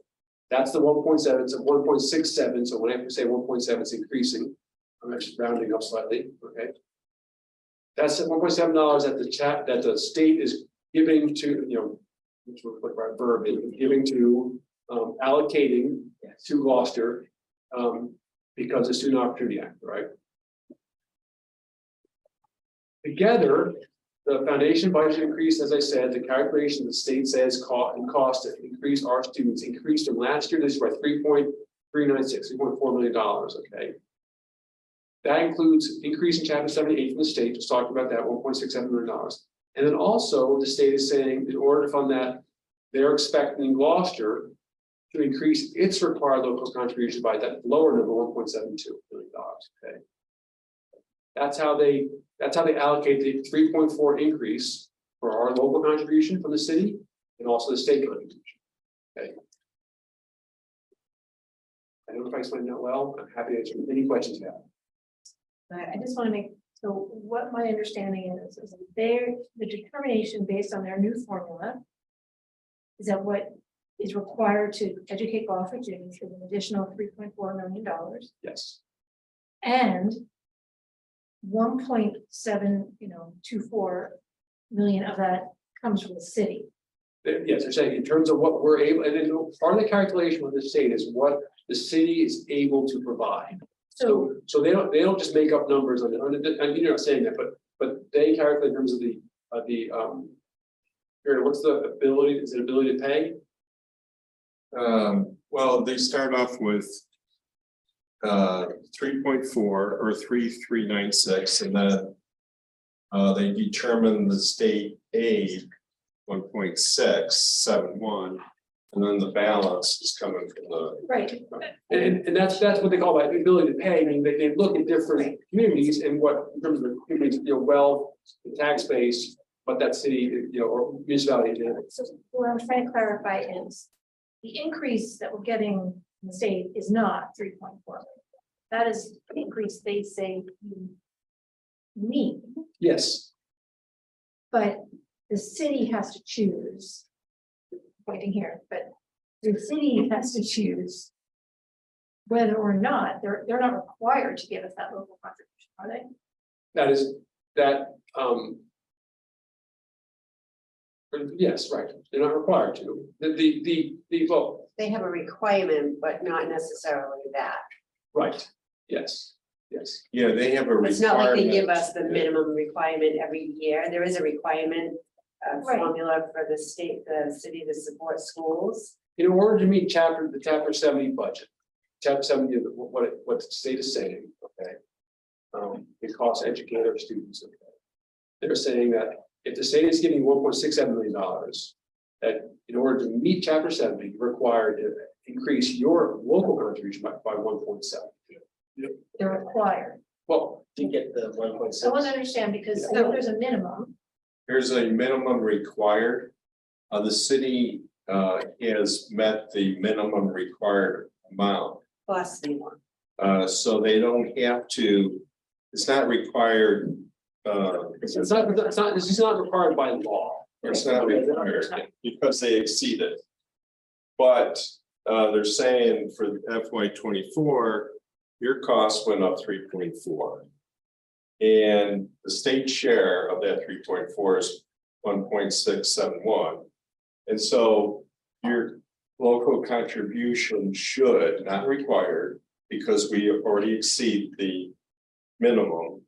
That's the 1.7, it's a 1.67, so when I say 1.7, it's increasing. I'm actually rounding up slightly, okay. That's at $1.7 that the state is giving to, which will put our verb in, giving to, allocating to Gloucester, because of Student Opportunity Act, right? Together, the foundation budget increase, as I said, the calculation the state says cost to increase our students increased from last year, this year by $3.4 million, okay? That includes increase in Chapter 78 from the state, just talked about that, $1.67 million. And then also the state is saying in order to fund that, they're expecting Gloucester to increase its required local contribution by that lower number, $1.72 million. Okay, that's how they allocate the 3.4 increase for our local contribution from the city and also the state contribution. Okay, I don't know if I explained that well. I'm happy to answer any questions you have. I just want to make, so what my understanding is that the determination based on their new formula is that what is required to educate Gloucester students is an additional $3.4 million. Yes. And 1.724 million of that comes from the city. Yes, they're saying in terms of what we're able, and then part of the calculation with the state is what the city is able to provide. So they don't just make up numbers on and you're not saying that, but they calculate in terms of what's the ability? Is it ability to pay? Well, they start off with 3.4 or 3.396, and then they determine the state aid 1.671, and then the balance is coming from the right. And that's what they call that ability to pay. I mean, they look at different communities and what in terms of the communities, wealth, the tax base, but that city, or municipality. So what I'm trying to clarify is the increase that we're getting in the state is not 3.4. That is the increase they say you need. Yes. But the city has to choose. Pointing here, but the city has to choose whether or not they're not required to give us that local contribution, are they? Yes, right. They're not required to. Well, They have a requirement, but not necessarily that. right. Yes. Yes. Yeah, they have a It's not like they give us the requirement. minimum requirement every year. There is a requirement Right. formula for the city to support schools. In order to meet the chapter 70 budget, chapter 70, what the state is saying, okay. It costs educator students. Okay. They're saying that if the state is giving $1.67 million, that in order to meet chapter 70, you're required to increase your local contribution by 1.7. They're required. Well, to get the 1.6. I want to understand because I know there's a minimum. There's a minimum required. The city has met the minimum required amount. Plus the one. So they don't have to, it's not required. it's not, this is not required by law. It's not required because they exceed it. But they're saying for FY 24, your cost went up 3.4. And the state share of that 3.4 is 1.671. And so your local contribution should, not required, because we already exceed the minimum,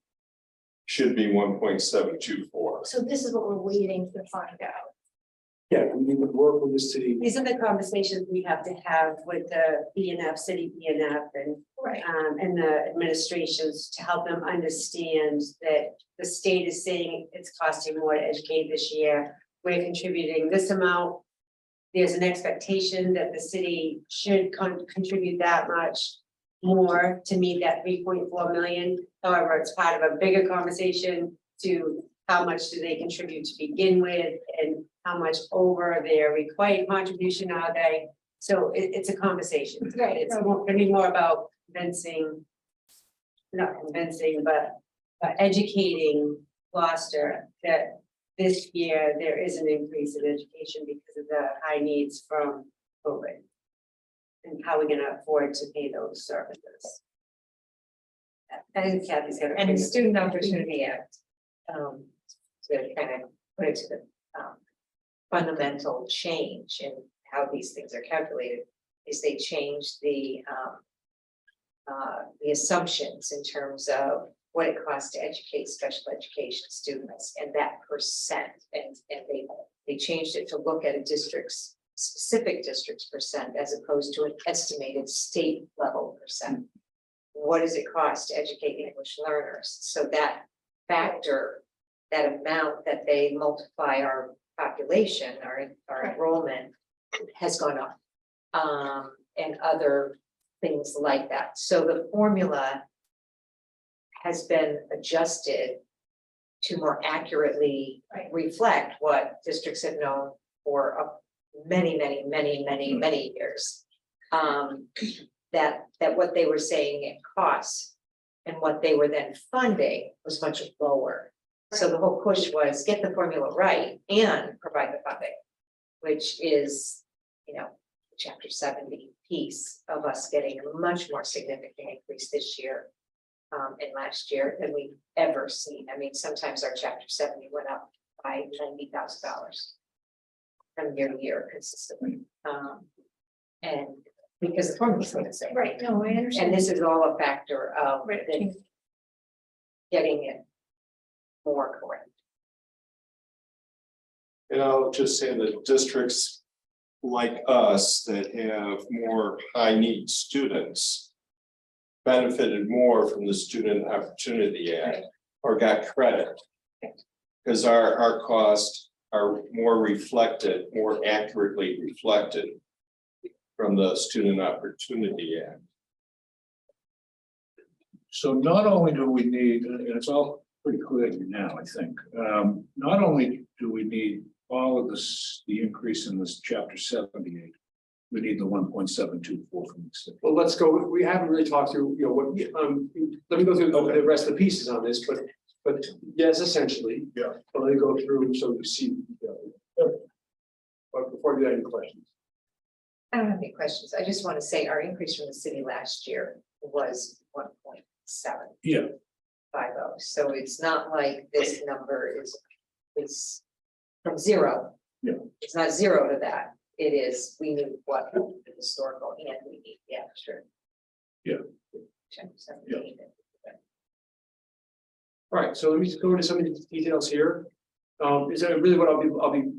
should be 1.724. So this is what we're waiting to find out. Yeah, we would work with the city. These are the conversations we have to have with the BNF, city BNF and Right. and the administrations to help them understand that the state is saying it's costing more to educate this year. We're contributing this amount. There's an expectation that the city should contribute that much more to meet that 3.4 million. However, it's part of a bigger conversation to how much do they contribute to begin with and how much over their required contribution are they? So it's a conversation. Right. It's gonna be more about convincing, not convincing, but educating Gloucester that this year there is an increase in education because of the high needs from COVID. And how we're gonna afford to pay those services. I think Kathy's gonna. And the Student Opportunity Act, to kind of put it to the, fundamental change in how these things are calculated, is they change the assumptions in terms of what it costs to educate special education students and that percent, and they changed it to look at a district's specific district's percent as opposed to an estimated state level percent. What does it cost to educate English learners? So that factor, that amount that they multiply our population, our enrollment has gone up. And other things like that. So the formula has been adjusted to more accurately reflect what districts have known for many years. That what they were saying it costs and what they were then funding was much lower. So the whole push was get the formula right and provide the funding, which is, you know, chapter 70 piece of us getting a much more significant increase this year and last year than we've ever seen. I mean, sometimes our chapter 70 went up by $90,000 from year to year consistently. And because the formula is the same. Right, no, I understand. And this is all a factor of the getting it more correct. And I'll just say that districts like us that have more high need students benefited more from the Student Opportunity Act or got credit. Because our costs are more reflected, more accurately reflected from the Student Opportunity Act. So not only do we need, and it's all pretty clear now, I think, not only do we need all of this, the increase in this chapter 78, we need the 1.724 from the state. Well, let's go, we haven't really talked through, you know, what, let me go through the rest of the pieces on this, but yes, essentially. Yeah. But let me go through so you see. But before I do that, any questions? I don't have any questions. I just want to say our increase from the city last year was 1.750. Yeah. So it's not like this number is from zero. Yeah. It's not zero to that. It is, we knew what the historical and we need the extra. Yeah. Chapter 78. Yeah. All right, so let me just go into some of the details here. Is that really what I'll be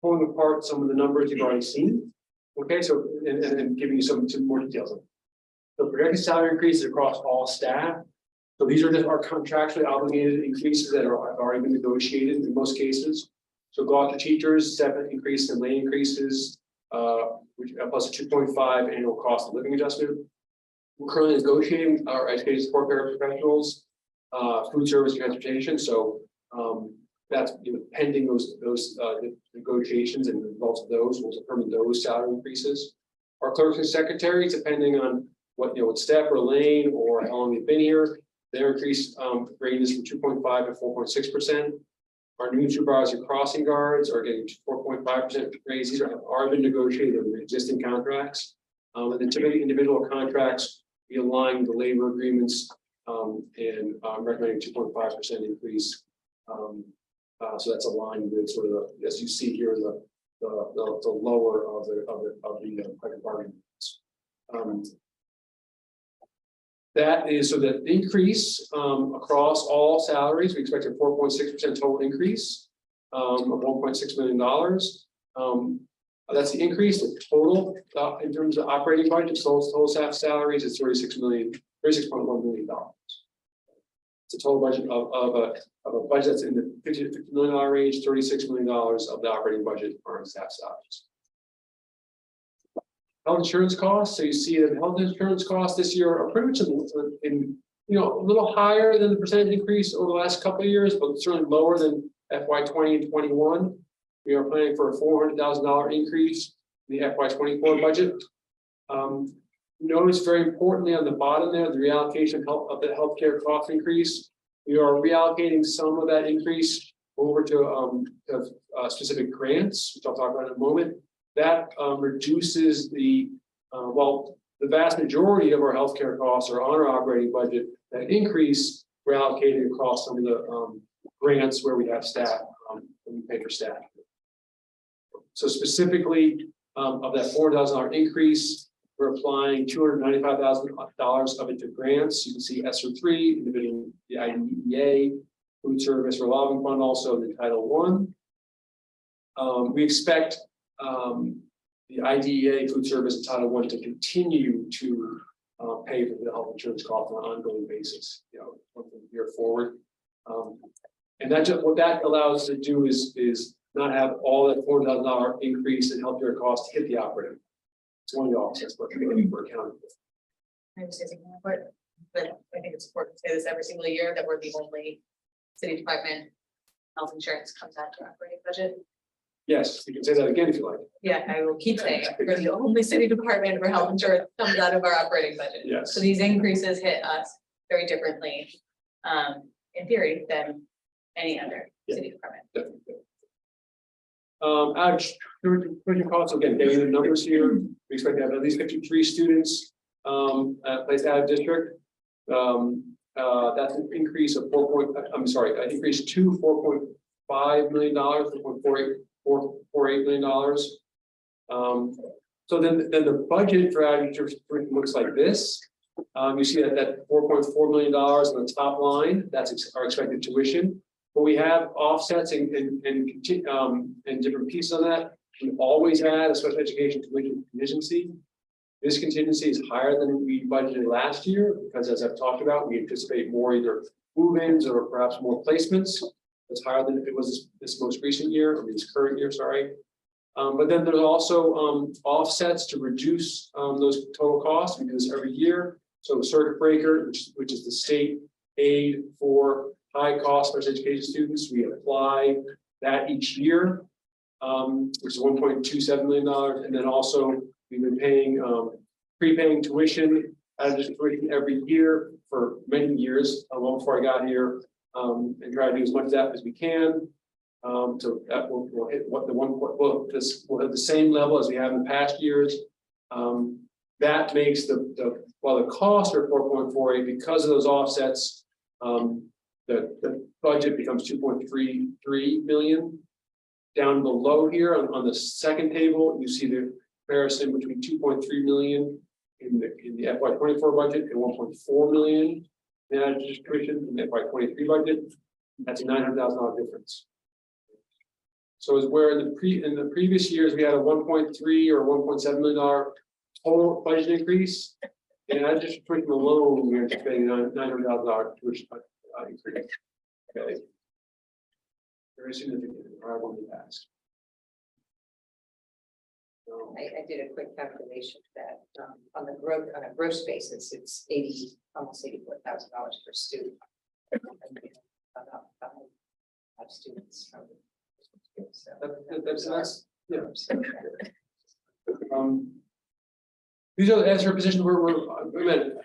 pulling apart some of the numbers you've already seen. Okay, so and giving you some more details. The projected salary increases across all staff. So these are just our contractually obligated increases that have already been negotiated in most cases. So Gloucester teachers, 7 increase in lane increases, which plus a 2.5 annual cost of living adjustment. We're currently negotiating our education support paraprofessionals food service, transportation, so, that's, pending those negotiations and the results of those will determine those salary increases. Our clerks and secretaries, depending on what, what Steph or Lane or how long they've been here, their increase, rate is from 2.5 to 4.6%. Our new supervisor crossing guards are getting 4.5% raise. These are been negotiated in existing contracts. And the typically individual contracts, we align the labor agreements, and recommending 2.5% increase. So that's aligned with sort of, as you see here, the lower of the collective bargaining units. That is, so the increase across all salaries, we expect a 4.6% total increase of $1.6 million. That's the increase. The total in terms of operating budget, total staff salaries is $36.1 million. It's a total budget of a budget that's in the $50 to $50 million range. $36 million of the operating budget are in staff salaries. Health insurance costs. So you see that health insurance costs this year are pretty much in a little higher than the percentage increase over the last couple of years, but certainly lower than FY20 and 21. We are planning for a $400,000 increase in the FY24 budget. Notice very importantly on the bottom there, the reallocation of the healthcare cost increase. We are reallocating some of that increase over to specific grants, which I'll talk about in a moment. That reduces the vast majority of our healthcare costs are on our operating budget. That increase we're allocating across some of the grants where we have staff, and we pay for staff. So specifically, of that $4,000 increase, we're applying $295,000 of it to grants. You can see ESSER 3, individual, the IDEA, food service revolving fund, also the Title I. We expect the IDEA, food service, and Title I to continue to pay for the health insurance cost on an ongoing basis, from here forward. And that just what that allows us to do is not have all that $4,000 increase in healthcare costs hit the operating. It's one of the offsets, but we're accounting for. I just say but I think it's important to say this every single year that we're the only city department health insurance comes out to our operating budget. Yes, you can say that again if you like. Yeah, I will keep saying it. We're the only city department where health insurance comes out of our operating budget. Yes. So these increases hit us very differently, in theory, than any other city department. Definitely. Average tuition costs, again, getting the numbers here, we expect to have at least 53 students placed out of district. That's an increase of increase to $4.5 million, $4.48 million. So then the budget for average tuition looks like this. You see that $4.4 million on the top line, that's our expected tuition. But we have offsets and different pieces on that. We always had a special education tuition contingency. This contingency is higher than we budgeted last year because, as I've talked about, we anticipate more either move-ins or perhaps more placements. It's higher than it was this most recent year, or this current year, sorry. But then there's also offsets to reduce those total costs. We do this every year. So the circuit breaker, which is the state aid for high cost special education students, we apply that each year, which is $1.27 million. And then also we've been paying prepaying tuition as tuition every year for many years, long before I got here, and try to do as much of that as we can. So that will hit what the we'll hit the same level as we have in past years. That makes while the costs are 4.48 because of those offsets, the budget becomes 2.33 million. Down below here on the second table, you see the comparison between 2.3 million in the FY24 budget and 1.4 million in tuition in the FY23 budget. That's a $900,000 difference. So is where in the previous years we had a 1.3 or $1.7 million total budget increase, and I just tuition alone we're anticipating $900,000 tuition increase. Okay, very significant. I want to ask. So, I did a quick calculation that on a gross basis, it's almost $84,000 per student. Have students from. That's, yeah. These are the ESSER positions where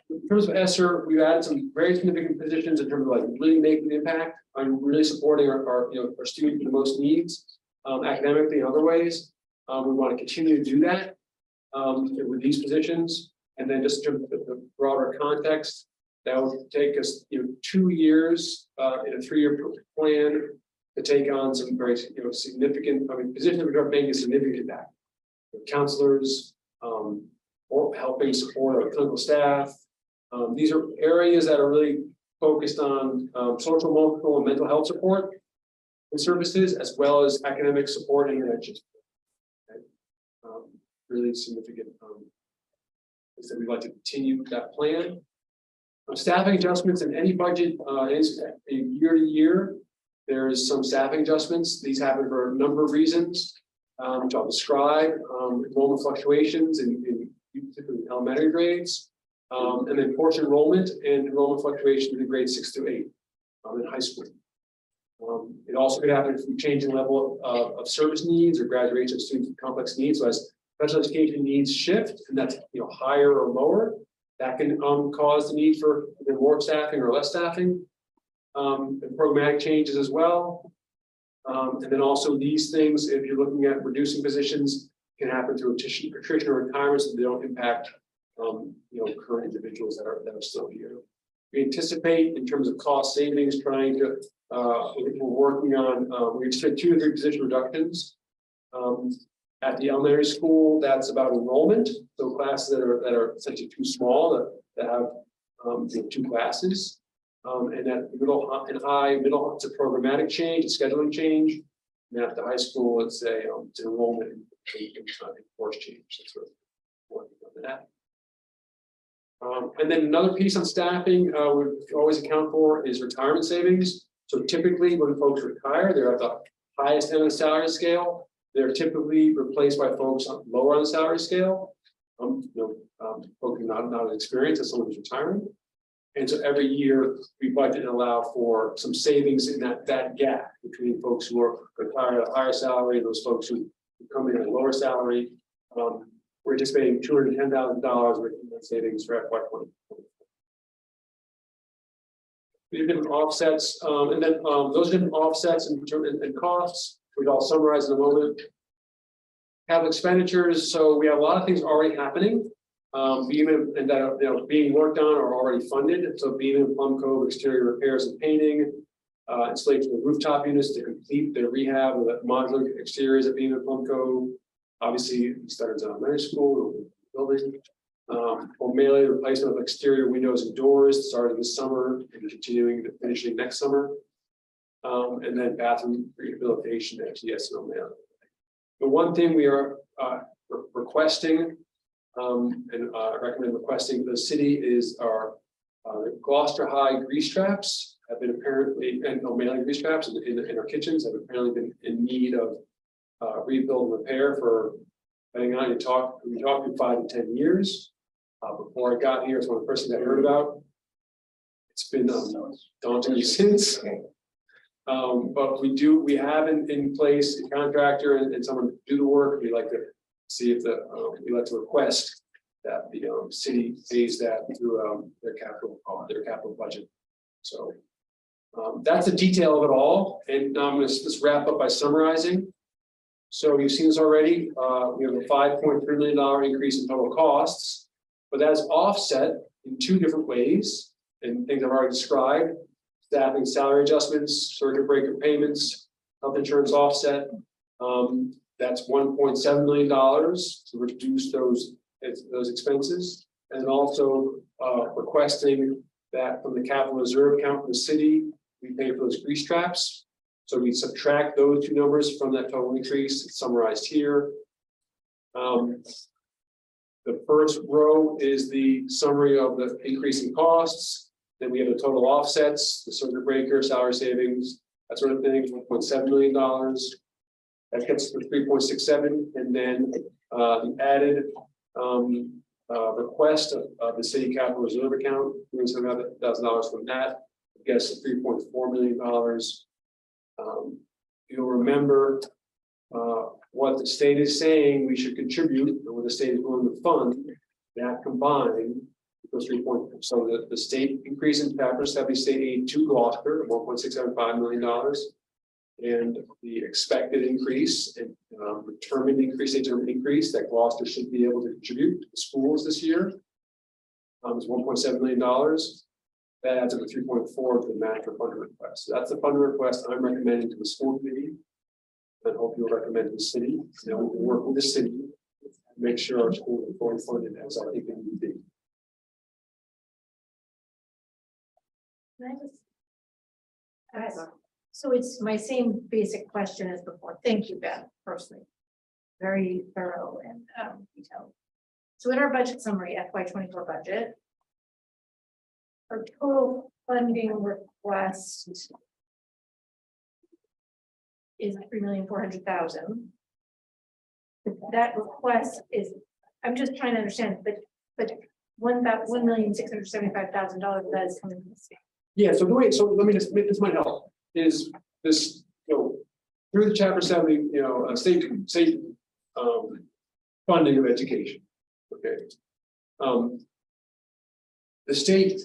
in terms of ESSER, we've added some very significant positions in terms of like really making an impact on really supporting our our students with the most needs, academically and other ways. We want to continue to do that with these positions. And then just in terms of the broader context, that would take us 2 years in a 3-year plan to take on some very significant, positions which are making a significant impact. Counselors, or helping support our clinical staff. These are areas that are really focused on social, emotional, and mental health support and services, as well as academic support and intervention. Okay. Really significant. So we'd like to continue that plan. Staffing adjustments in any budget is year to year. There is some staffing adjustments. These happen for a number of reasons, which I'll describe. Enrollment fluctuations in particularly elementary grades, and then portion enrollment and enrollment fluctuation in grades 6 through 8 in high school. It also could happen from changing level of service needs or graduation of students with complex needs. So as special education needs shift, and that's higher or lower, that can cause the need for either more staffing or less staffing. And programmatic changes as well. And then also these things, if you're looking at reducing positions, can happen through attrition or retirement, so they don't impact current individuals that are still here. We anticipate in terms of cost savings, trying to we're working on we anticipate 2 to 3 position reductions. At the elementary school, that's about enrollment. So classes that are essentially too small that have 2 classes. And at middle and high, middle, it's a programmatic change, a scheduling change. And at the high school, it's an enrollment and course change. That's sort of working on that. And then another piece on staffing we always account for is retirement savings. So typically when folks retire, they're at the highest end of the salary scale. They're typically replaced by folks lower on the salary scale. Folks not as experienced as someone who's retiring. And so every year we budget and allow for some savings in that gap between folks who are retired at a higher salary and those folks who come in at a lower salary. We're anticipating $210,000 worth of savings for FY20. We have different offsets, and then those different offsets and costs, which I'll summarize in a moment. Capital expenditures, so we have a lot of things already happening. Beam and that being worked on or already funded. So Beam and Plum Cove exterior repairs and painting, installation of rooftop units to complete the rehab of the modular exteriors at Beam and Plum Cove. Obviously, we started at elementary school building. O'Malley replacement of exterior windows and doors started this summer and continuing to finishing next summer. And then bathroom rehabilitation at GS and O'Malley. The one thing we are requesting. And I recommend requesting the city is our Gloucester High grease traps have been apparently, and O'Malley grease traps in our kitchens have apparently been in need of rebuild and repair for, depending on we talked 5 to 10 years. Before I got here, it's one of the first things I heard about. It's been daunting since. But we have in place a contractor and someone to do the work. We'd like to see if we'd like to request that the city pays that through their capital budget. So that's the detail of it all. And I'm going to just wrap up by summarizing. So you've seen this already. We have a $5.3 million increase in total costs, but that's offset in 2 different ways and things I've already described: staffing, salary adjustments, circuit breaker payments, health insurance offset. That's $1.7 million to reduce those expenses, and also requesting that from the capital reserve account for the city, we pay for those grease traps. So we subtract those 2 numbers from that total increase. It's summarized here. The first row is the summary of the increase in costs. Then we have the total offsets, the circuit breaker, salary savings, that sort of thing, $1.7 million. That gets to 3.67, and then the added request of the city capital reserve account, $700,000 from that, guess, $3.4 million. You'll remember what the state is saying we should contribute, or what the state is willing to fund, that combined, goes 3 point, so the state increase in chapter 70 state aid to Gloucester, $1.675 million. And the expected increase and determined increase that Gloucester should be able to contribute to the schools this year is $1.7 million. That adds up to 3.4 to the master funding request. So that's the funding request I'm recommending to the school committee. And hope you'll recommend to the city. You know, we can work with the city, make sure our schools are fully funded as I think they need to be. Can I just- So it's my same basic question as before. Thank you, Beth, personally. Very thorough and detailed. So in our budget summary, FY24 budget, our total funding request is $3,400,000. That request is, I'm just trying to understand, but $1,675,000 that is coming from the state. Yeah, so let me just, this might help, is this, through the chapter 70, state funding of education. Okay. The state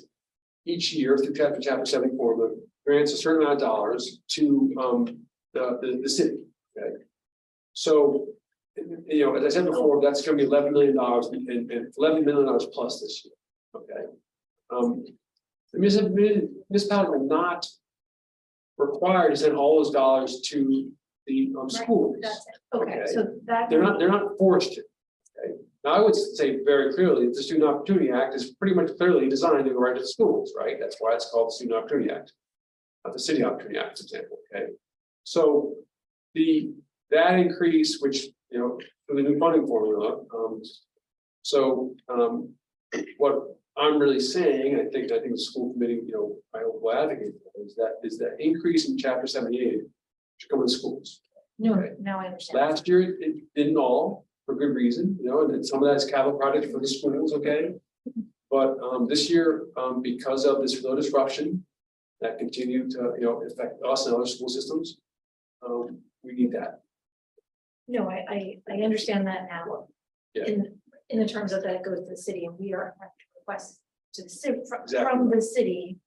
each year through chapter 74 grants a certain amount of dollars to the city. Okay. So, as I said before, that's going to be $11 million and $11 million plus this year. Okay. The municipality will not required to send all those dollars to the schools. That's it. Okay, Okay. so that. They're not forced to. Okay. Now, I would say very clearly, the Student Opportunity Act is pretty much clearly designed to go right to the schools, right? That's why it's called the Student Opportunity Act, not the City Opportunity Act, for example. Okay. So that increase, which for the new funding formula, what I'm really saying, I think the school committee, I hope will advocate for, is that increase in chapter 78 should come to schools. No, Okay. now I understand. Last year, it didn't all, for good reason, and then some of that's capital projects for the schools, okay? But this year, because of this flow disruption that continued to, affect us and other school systems, we need that. No, I understand that now. Yeah. In the terms of that it goes to the city, and we are request to the city Exactly. from the city.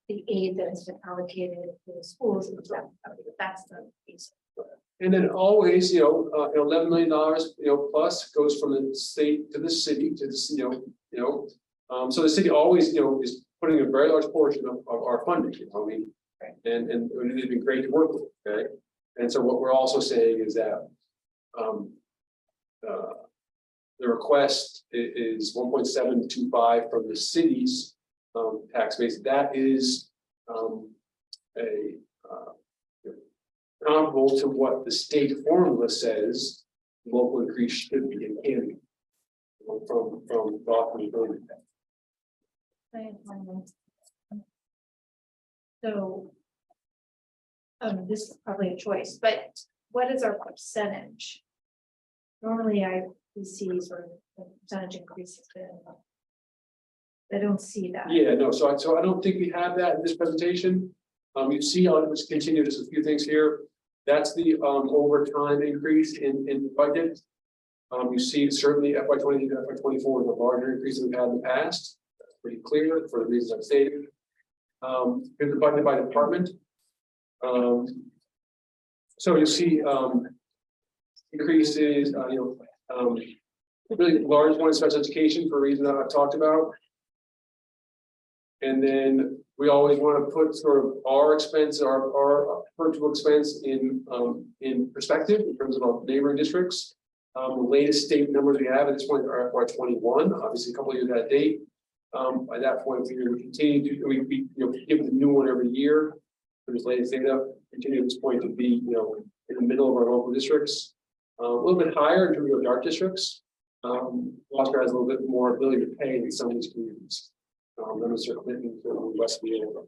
The aid that has been allocated to the schools, that's the piece. And then always, $11 million, plus goes from the state to the city to the, so the city always, is putting a very large portion of our funding, and they've been great to work with, okay? And so what we're also saying is that, the request is 1.725 from the city's tax base. That is comparable to what the state formula says local increase should be and can be from Gloucester building. So. This is probably a choice, but what is our percentage? Normally we see sort of a percentage increases. I don't see that. Yeah, no, so I don't think we have that in this presentation. You see, I'll just continue just a few things here. That's the overtime increase in the budget. You see certainly FY20 to FY24 is a larger increase than we've had in the past. That's pretty clear for the reasons I've stated. Here's the budget by department. So you'll see increases, really large one in special education for reasons that I've talked about. And then we always want to put sort of our expense, our virtual expense in perspective in terms of our neighboring districts. The latest state numbers we have at this point are FY21, obviously a couple of years out of date. By that point, we continue to give the new one every year. For this latest data, continue at this point to be in the middle of our local districts, a little bit higher in terms of dark districts. Gloucester has a little bit more ability to pay than some of these communities. Leominster, Clinton, Westview,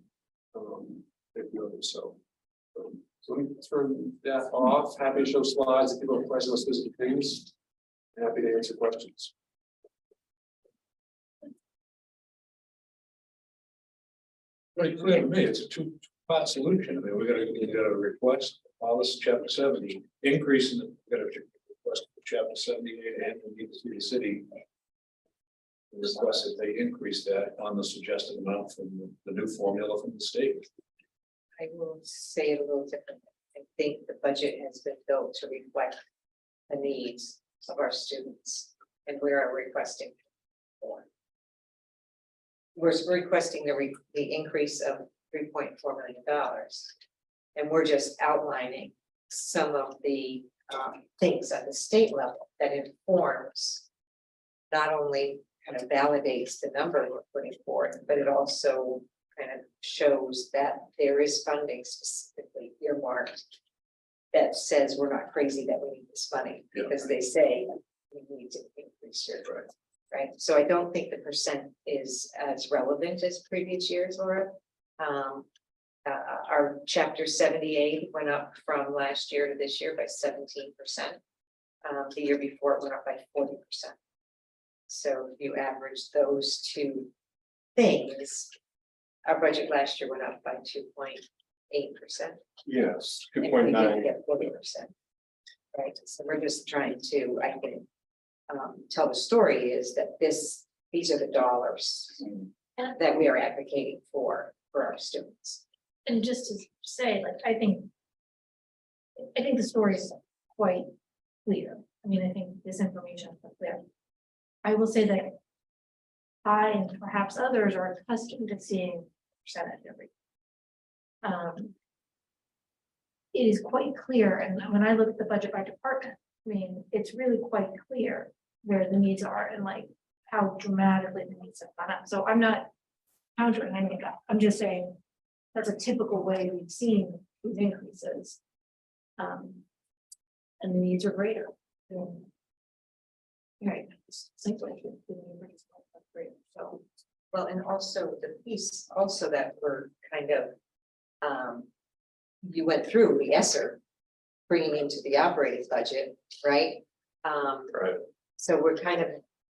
and a few others. So let me turn that off. Happy to show slides if people have questions on specific things. Happy to answer questions. Pretty clear to me, it's a two-part solution. I mean, we gotta request policy chapter 70, increase in the, we gotta request chapter 78 and we need to see the city. Request that they increase that on the suggested amount from the new formula from the state. I will say it a little differently. I think the budget has been built to reflect the needs of our students, and we are requesting more. We're requesting the increase of $3.4 million. And we're just outlining some of the things at the state level that informs, not only kind of validates the number we're putting forth, but it also kind of shows that there is funding specifically earmarked that says we're not crazy that we need this money, because they say we need to increase your growth, right? So I don't think the percent is as relevant as previous years, Laura. Our chapter 78 went up from last year to this year by 17%. The year before it went up by 40%. So if you average those two things, our budget last year went up by 2.8%. Yes, And we didn't get 40%. Right, so we're just trying to, I think, tell the story is that these are the dollars that we are advocating for our students. And just to say, like, I think the story is quite clear. I mean, I think this information is clear. I will say that I and perhaps others are accustomed to seeing percentage every. It is quite clear, and when I look at the budget by department, I mean, it's really quite clear where the needs are and like how dramatically the needs have gone up. So I'm not countering any of that. I'm just saying that's a typical way we've seen these increases. And the needs are greater. Right. Seems like the needs are greater. So, Well, and also the piece also that we're kind of, you went through the ESSER, bringing into the operating budget, right? Right. So we're kind of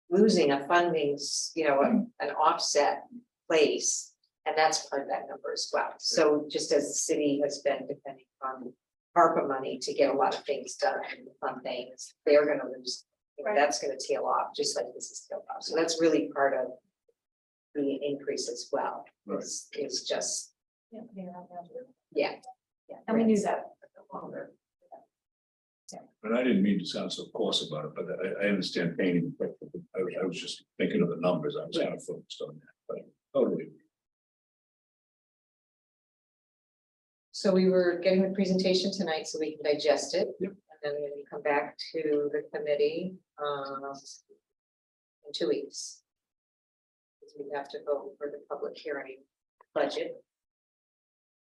losing a funding, an offset place, and that's part of that number as well. So just as the city has been depending on ARPA money to get a lot of things done and fun things, they're gonna lose, that's gonna tail off, just like this is tailed off. So that's really part of the increase as well, is just, yeah. and we knew that longer. And I didn't mean to sound so coarse about it, but I understand painting, but I was just thinking of the numbers. I was kind of focused on that, but totally. So we were getting the presentation tonight so we can digest it. Yep. And then when we come back to the committee in 2 weeks. Because we have to vote for the public hearing budget.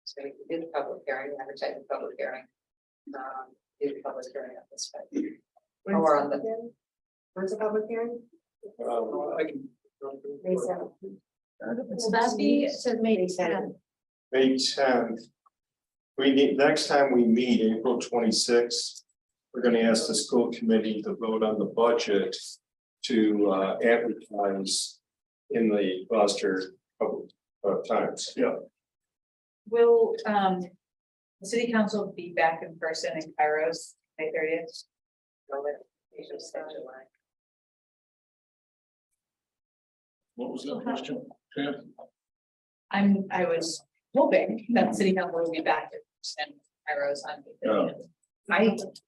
So we did the public hearing, advertise the public hearing. Do the public hearing on this. Or on the. When's the public hearing? I can. May 7th. So that'd be, it says May 10th. May 10th. We need, next time we meet, April 26th, we're gonna ask the school committee to vote on the budget to advertise in the Gloucester Times. Yeah. Will the city council be back in person in Kairos May 30th? What was the question? Pam? I was hoping that city council will be back in person in Kairos on May 30th.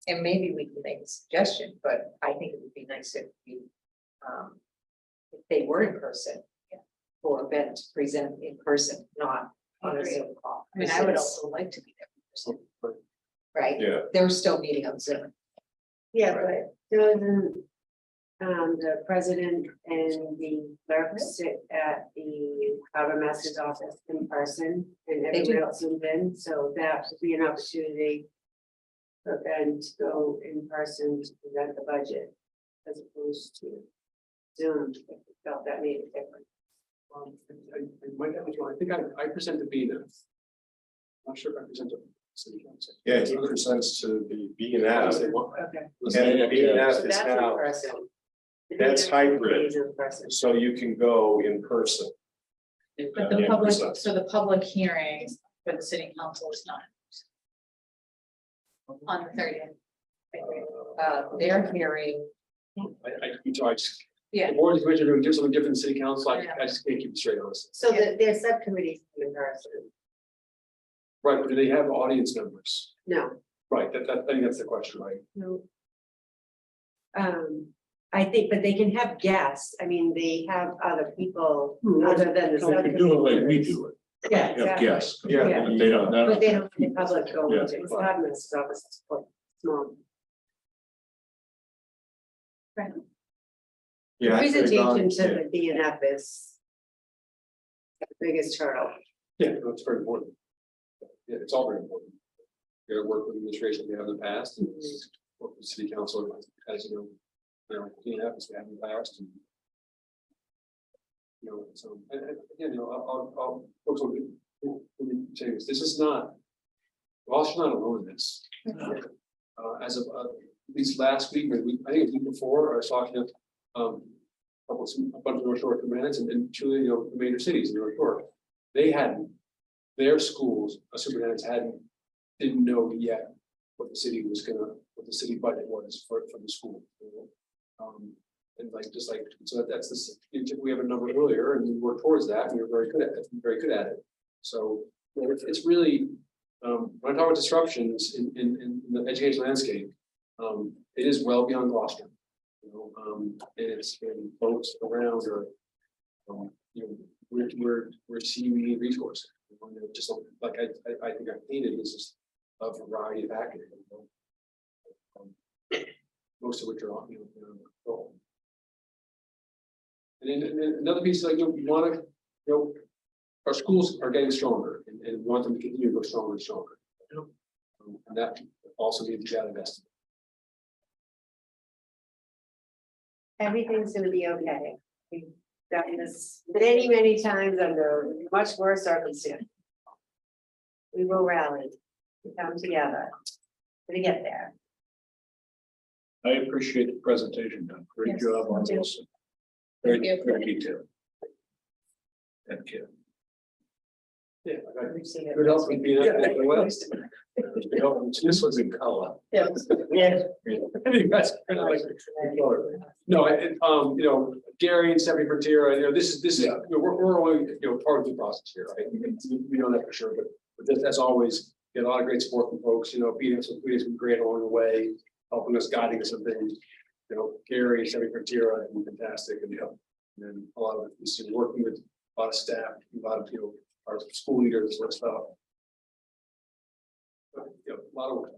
And maybe we can make a suggestion, but I think it would be nice if they were in person. For Ben to present in person, not on a Zoom call. I mean, I would also like to be there in person. Right? Yeah. They're still meeting on Zoom. Yeah, but doesn't the president and the clerk sit at the harbor master's office in person and everyone else zoomed in, so that would be an opportunity for Ben to go in person to present the budget as opposed to Zoom, if you felt that made a difference. I might have, I think I present to Bina. Not sure if I present to city council. Yeah, he presents to the B&F. Okay. And B&F So is that's in now, person. that's hybrid, In person. so you can go in person. But the public, so the public hearing for the city council is not. On the 30th. Their hearing, I just, Yeah. the board is going to do something different in city council, I just can't keep it straight on this. So their subcommittees in person, Right, but do they have audience members? no, Right, I think that's the question, right? no. I think, but they can have guests, I mean, they have other people other than the So we can do it like we subcommittees. do it. Yeah, Yeah, exactly. yes. Yeah. They don't, But they don't, have the public go Yeah. into, it's not in this office, it's small. Yeah. I could've gone- Presentation to yeah. the DNF is the biggest hurdle. Yeah, no, it's very important. Yeah, it's all very important. You gotta work with administration we have in the past and work with city council as you know, clean up as we have in the past and. You know, so, and again, you know, I'll, folks will be saying this is not. Gloucester's not alone in this. As of, at least last week, or the week, I think the week before, I was talking to, a bunch of North Shore commands and two, you know, the major cities in North Shore. They hadn't, their schools, superintendents didn't know yet what the city was gonna, what the city budget was for the school. You know? And like, just like, so that's this, we have a number earlier and we work towards that and we're very good at it, So, you know, it's really, when I talk about disruptions in the education landscape, it is well beyond Gloucester. You know, and it's in folks around or, you know, we're seeing resources. You know, just like I think I painted is just a variety of actors. You know, most of which are on, you know, control. And then another piece, like, you know, we want to, you know, our schools are getting stronger and we want them to continue to go stronger and stronger. And that also needs to be invested. Everything's gonna be okay. We've done this many, many times under much worse circumstances. We will rally, we come together to get there. I appreciate the presentation, done. Great Yes, job on me too. this. Very, Thank you. very detailed. Thank you. Yeah. We've seen it. Good help with being. This was in color. Yeah. Yeah. You guys are like- No, you know, Gary and Stephanie Frontier, you know, this is, you know, we're only, you know, part of the process here, right? We know that for sure, but as always, get a lot of great support from folks, you know, Peter's been great along the way, helping us, guiding us a bit. You know, Gary and Stephanie Frontier have been fantastic and help. And then a lot of this, working with a lot of staff, a lot of, you know, our school leaders, sort of stuff. But, you know, a lot of work.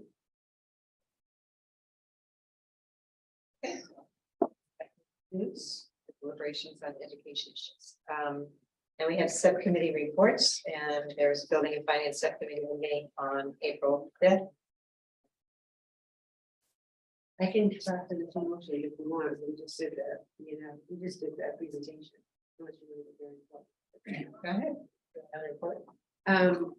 news, deliberations on education issues. And we have subcommittee reports, and there's building and finance subcommittee meeting on April 5th. I can talk to the promotion if you want, we just did that, you know, we just did that presentation. Go ahead. Have a report.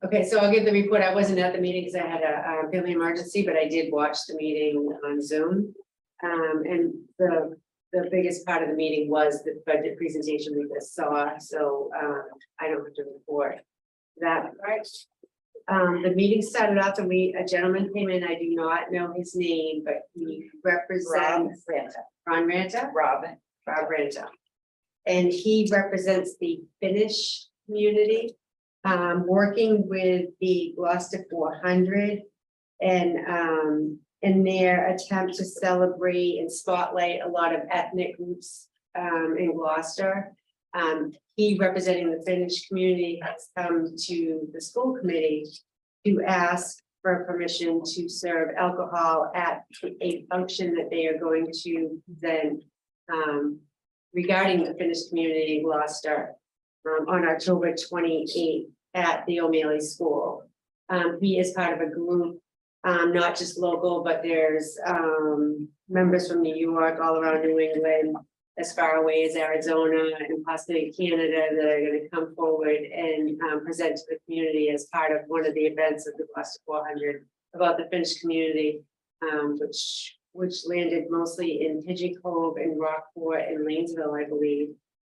Okay, so I'll give the report. I wasn't at the meeting because I had a family emergency, but I did watch the meeting on Zoom. And the biggest part of the meeting was the budget presentation we just saw, so I don't have to report that part. The meeting started off and a gentleman came in, I do not know his name, but he represents Ron Ranta. Rob Ranta. And he represents the Finnish community, working with the Gloucester 400 and in their attempt to celebrate and spotlight a lot of ethnic groups in Gloucester. He, representing the Finnish community, has come to the school committee to ask for permission to serve alcohol at a function that they are going to then regarding the Finnish community in Gloucester on October 28th at the O'Malley School. He is part of a group, not just local, but there's members from New York, all around New England, as far away as Arizona and possibly Canada that are going to come forward and present to the community as part of one of the events of the Gloucester 400 about the Finnish community, which landed mostly in Pigeon Cove and Rockport and Lanesville, I believe.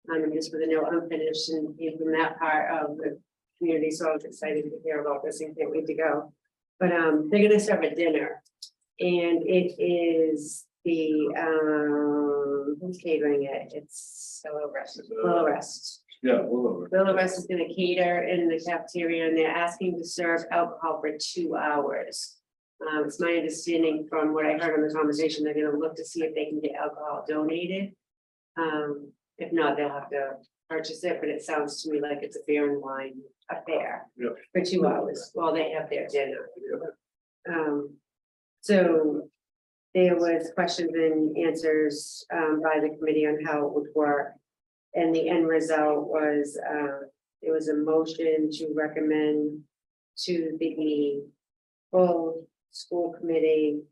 And just with a no unfinished and came from that part of the community, so I was excited to hear about this and can't wait to go. But they're gonna serve a dinner. And it is who's catering it? It's Hello, rest. Willow Rest. Yeah, well, Willow Rest is gonna cater in the cafeteria and they're asking to serve alcohol for 2 hours. It's my understanding from what I heard in the conversation, they're gonna look to see if they can get alcohol donated. If not, they'll have to purchase it, but it sounds to me like it's a beer and wine affair. Yeah. For 2 hours while they have their dinner. So there was questions and answers by the committee on how it would work. And the end result was, it was a motion to recommend to the full school committee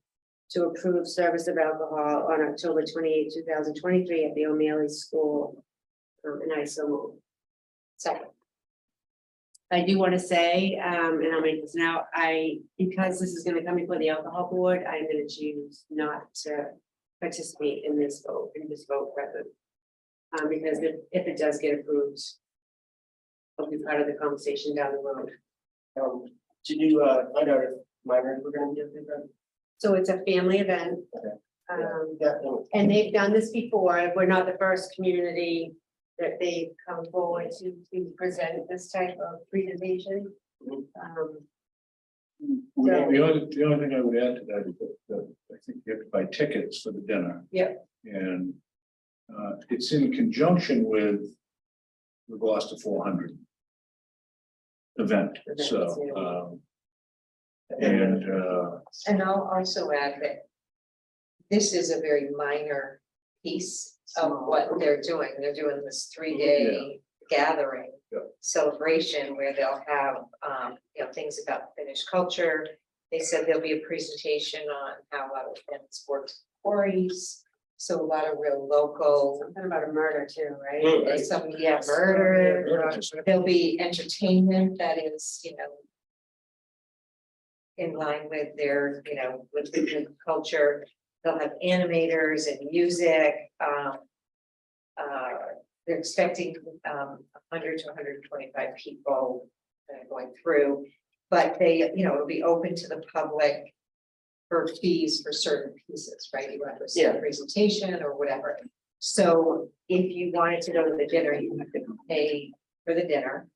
to approve service of alcohol on October 28, 2023 at the O'Malley School. And I so moved. Second. I do want to say, and I'll make this now, because this is gonna come before the alcohol board, I'm gonna choose not to participate in this vote, present. Because if it does get approved, I'll be part of the conversation down the road. Did you find out if minors were gonna be at the event? So it's a family event. Yeah. And they've done this before. We're not the first community that they've come forward to present this type of presentation. the only thing I would add to that is that I think you have to buy tickets for the dinner. Yep. And it's in conjunction with the Gloucester 400 event, so. And I'll also add that this is a very minor piece of what they're doing. They're doing this 3-day gathering celebration where they'll have, things about Finnish culture. They said there'll be a presentation on how a lot of Finns work with quarries. So a lot of real local. Something about a murder too, right? There's some, murder. There'll be entertainment that is, in line with their, with the culture. They'll have animators and music. They're expecting 100 to 125 people going through, but they, it'll be open to the public for fees for certain pieces, right? You have to see a presentation or whatever. So if you wanted to go to the dinner, you have to pay for the dinner.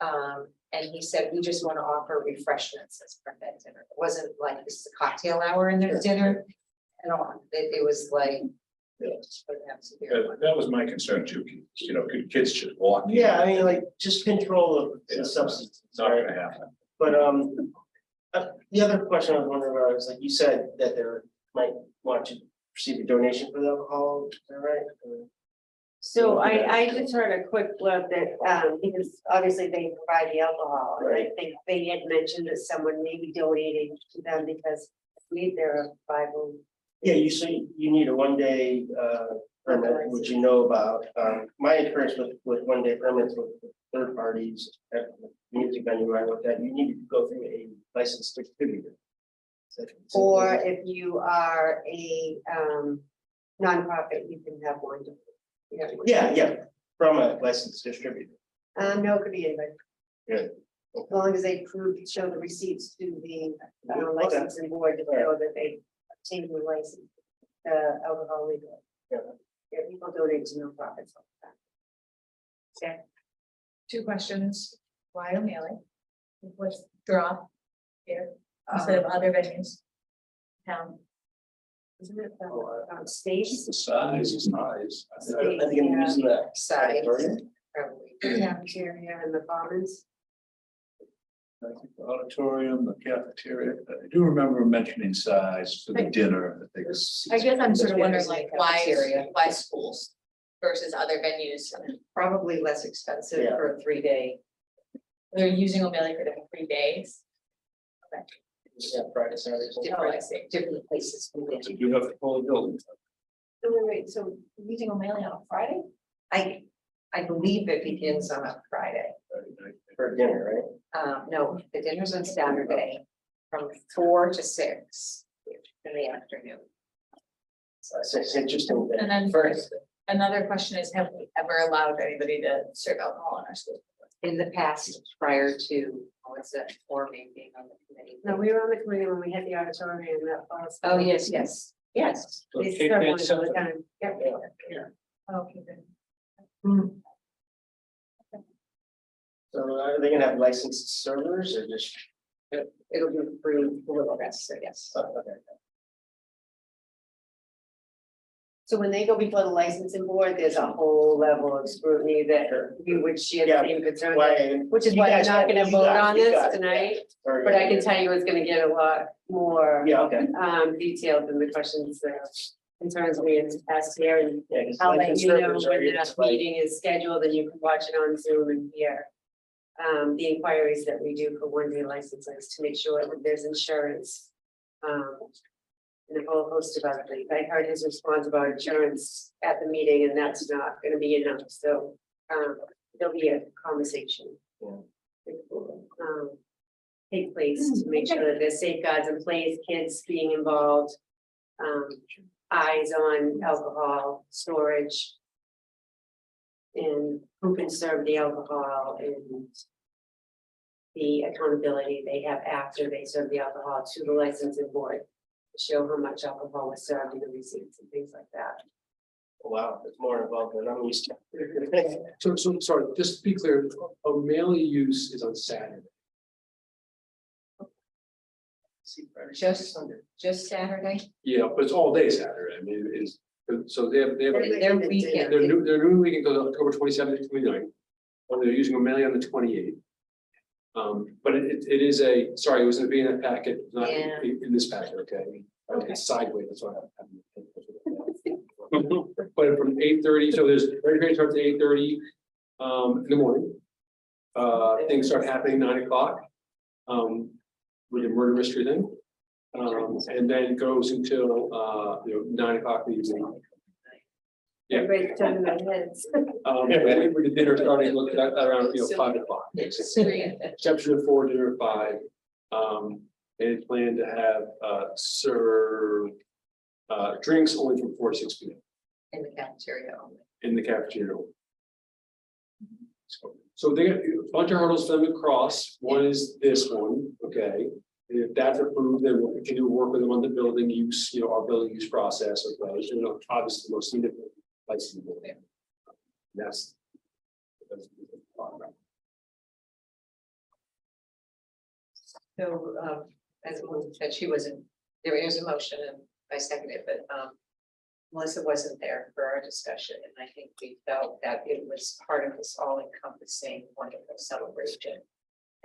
And he said, we just want to offer refreshments as part of that dinner. It wasn't like this is a cocktail hour in their dinner at all. It was like. That was my concern too, could kids just walk? in? Yeah, I mean, like, just control of the substance. It's not gonna happen. But the other question I was wondering about is, like, you said that there might want to receive a donation for the alcohol, is that right? So I just heard a quick blurb that, because obviously they provide the alcohol, and I think they had mentioned that someone may be donating to them because I believe they're a 501. Yeah, you say you need a 1-day permit, which you know about. My experience with 1-day permits with third parties at the music venue I work at, you need to go through a licensed distributor. Or if you are a nonprofit, you can have one. Yeah, from a licensed distributor. No, it could be anybody. Good. As long as they show the receipts to the licensing board to show that they obtained the license, alcohol legal. Yeah, people donate to nonprofits all the time. Okay. 2 questions. Why O'Malley? What's the draw here instead of other venues? Town. Isn't it space? The size is nice. I think I'm using that. Size. The cafeteria and the commons. I think the auditorium, the cafeteria, I do remember mentioning size for the dinner. I think it's. I guess I'm sort of wondering like Cafeteria. why schools versus other venues? Probably less expensive for a 3-day. They're using O'Malley for the 3 days. Yeah, Friday, Saturday. Different places. So you have to pull a building. Wait, so using O'Malley on a Friday? I believe it begins on a Friday. For dinner, right? No, the dinner's on Saturday from 4 to 6 in the afternoon. So it's interesting. And then First, Another question is, have we ever allowed anybody to serve alcohol in our school? In the past, prior to, what's it, or me being on the committee. No, we were on the committee when we had the auditorium that was. Oh, yes, yes, yes. So They Cape serve Ann one all the Center. time. Yep. Okay, good. So are they gonna have licensed servers or just? It'll be through the little rest, so yes. Okay. So when they go before the licensing board, there's a whole level of scrutiny that we would share the same concern. Which is why I'm not gonna vote on this tonight, but I can tell you it's gonna get a lot more. Yeah, okay. Detailed than the questions that concerns me and asked here, and Yeah, 'cause I'll let licensed you know servers are when that just like- meeting is scheduled and you can watch it on Zoom and hear. The inquiries that we do for one-day licenses to make sure that there's insurance. And a whole host of other things. I heard his response about insurance at the meeting, and that's not gonna be enough, so, there'll be a conversation. Take place to make sure that there's safeguards in place, kids being involved. Eyes on alcohol storage. And who can serve the alcohol and. The accountability they have after they serve the alcohol to the licensing board. Show how much alcohol was served in the receipts and things like that. Wow, it's more involved than I'm used to. So, sorry, just to be clear, a mailing use is on Saturday. Just Saturday? Yeah, but it's all day Saturday, I mean, it's, so they have, Their weekend. their new weekend goes October 27th to 29th. Or they're using a mailing on the 28th. But it is a, sorry, it was gonna be in that packet, not Yeah. in this packet, okay? It's sideways, that's why But from 8:30, so there's registration starts at 8:30 in the morning. Things start happening 9 o'clock. With the murder mystery thing. And then it goes until 9 o'clock in the evening. Yeah. Everybody's turning their heads. With the dinner starting at around 5 o'clock. Reception at 4, dinner at 5. And it's planned to have serve drinks only from 4 to 6 p.m. In the cafeteria only. in the cafeteria. So they got a bunch of hurdles for them to cross. One is this one, okay? And if that's approved, then we'll continue to work with them on the building use, our building use process, okay? So, obviously, the most significant licensing board. That's. So, as Melissa said, she wasn't, there is a motion and I seconded it, but, Melissa wasn't there for our discussion, and I think we felt that it was part of this all encompassing wonderful celebration.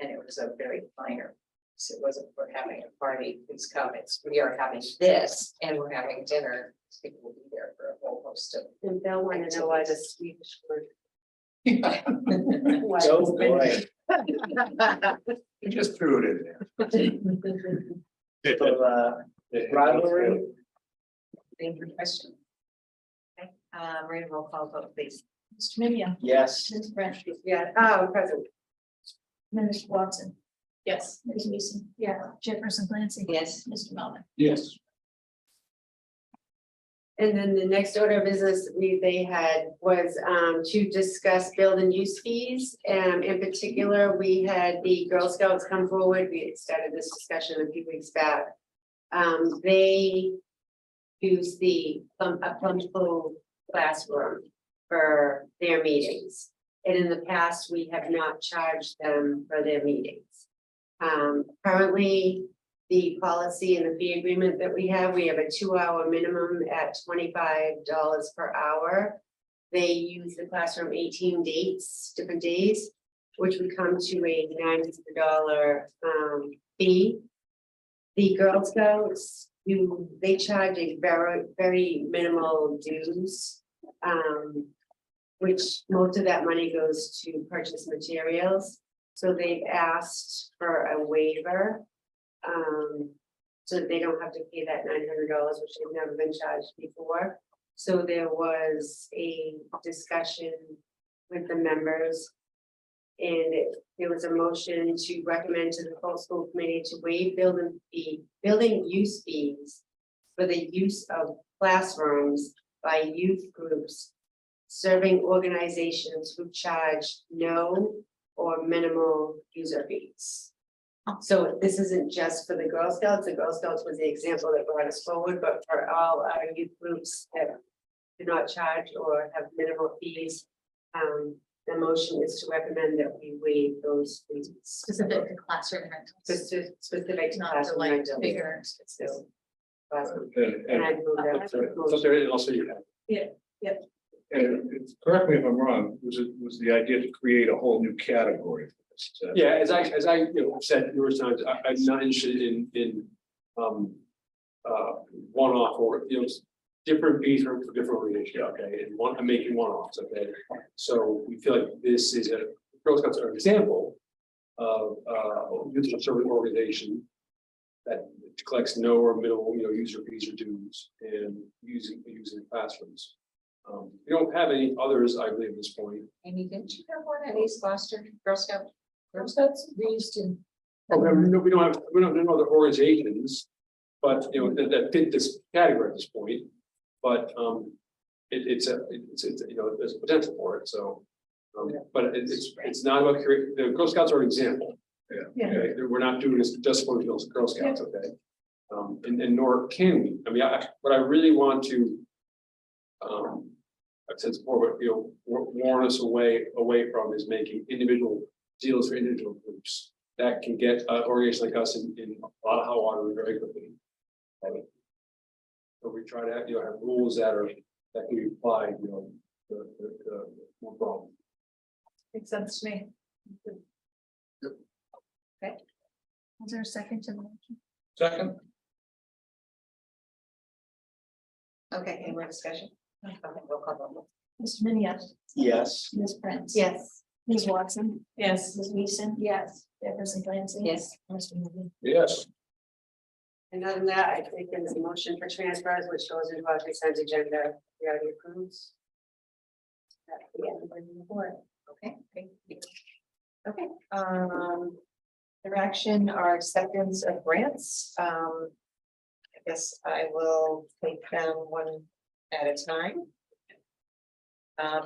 And it was a very minor, so it wasn't for having a party, please come, we are having this, and we're having dinner, people will be there for a whole host of. And Bill wanted to know why the Swedish word. Oh, boy. You just threw it in there. So, rivalry. Thank you, question. Okay, Maria, roll call vote, please. Mr. Minio. Yes. Ms. Branch. Yeah, present. Ms. Watson. Yes. Ms. Mason. Yeah. Chairperson Clancy. Yes. Mr. Melvin. Yes. And then the next order of business they had was to discuss build and use fees. In particular, we had the Girl Scouts come forward. We had started this discussion a few weeks back. They use the Plumbo classroom for their meetings. And in the past, we have not charged them for their meetings. Currently, the policy and the fee agreement that we have a 2-hour minimum at $25 per hour. They use the classroom 18 different days, which would come to a $90 fee. The Girl Scouts, they charge a very, very minimal dues. Which most of that money goes to purchase materials. So they've asked for a waiver. So that they don't have to pay that $900, which they've never been charged before. So there was a discussion with the members. And there was a motion to recommend to the whole school committee to waive building use fees for the use of classrooms by youth groups serving organizations who charge no or minimal user fees. So this isn't just for the Girl Scouts. The Girl Scouts was the example that brought us forward, but for all our youth groups that do not charge or have minimal fees, the motion is to recommend that we waive those fees. Specific to classroom rentals, Specific to not to classroom like rentals. bigger. So, And, I move that. So there, and also you have. correct me if I'm wrong, was the idea to create a whole new category for this? Yeah, as I, said numerous times, I'm not interested in, one-off or, different fees for different organizations, okay, and I'm making one-offs, okay? So we feel like this is a, Girl Scouts are an example of, youth service organization that collects no or minimal, user fees or dues and using classrooms. We don't have any others, I believe, at this point. Amy, didn't you have one at East Gloucester Girl Scout? Girl Scouts, we used to. Oh, we don't have other organizations, but that fit this category at this point. But it's there's a potential for it. So, but it's not about creating. The Girl Scouts are an example. Yeah. Okay, we're not doing this just for the Girl Scouts. Okay, and nor can we. I mean, what I really want to, I've said before, but warn us away from is making individual deals for individual groups that can get an organization like us in a lot of hot water very quickly. Right? So we try to have, have rules that can be applied, the no problem. Makes sense to me. Okay. Is there a second to the motion? Second, Okay, any more discussion? Okay, roll call vote. Mr. Minio, Yes. Ms. Prince. Yes. Ms. Watson, Yes. Ms. Weason. Yes. Jefferson Clancy. Yes. Mr. Moody. yes, And other than that, I think there's a motion for transfers, which goes into our consent agenda. We already approved. That's the end of the report. Okay, great. Okay, direction or acceptance of grants. I guess I will take them one at a time.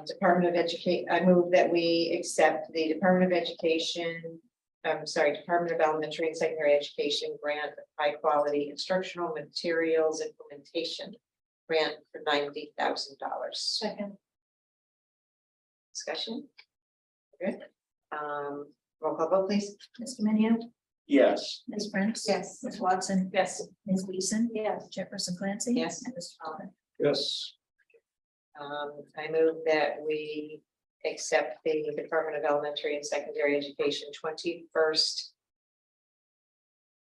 Department of Education, I move that we accept the Department of Education, Department of Elementary and Secondary Education grant of high quality instructional materials implementation grant for $90,000. Second. Discussion. Good. Roll call vote, please. Mr. Minio, Yes. Ms. Prince. Yes. Ms. Watson. Yes. Ms. Weason. Yes. Jefferson Clancy. Yes. And Mr. Oliver. yes, I move that we accept the Department of Elementary and Secondary Education 21st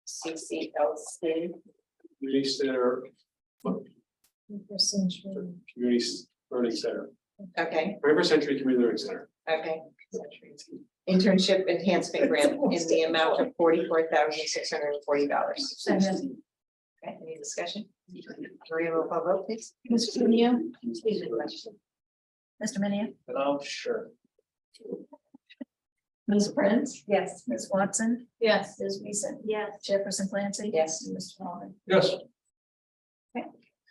CCLC. Community Center, Community Learning Center, Okay, 21st Century Community Learning Center. okay. Internship enhancement grant in the amount of $44,640. Second. Okay, any discussion? Maria, roll call vote, please. Mr. Minio, Excuse me, question. Mr. Minio, Oh, sure. Ms. Prince. Yes. Ms. Watson. Yes. Ms. Weason. Yes. Jefferson Clancy. Yes. And Mr. Oliver. Yes.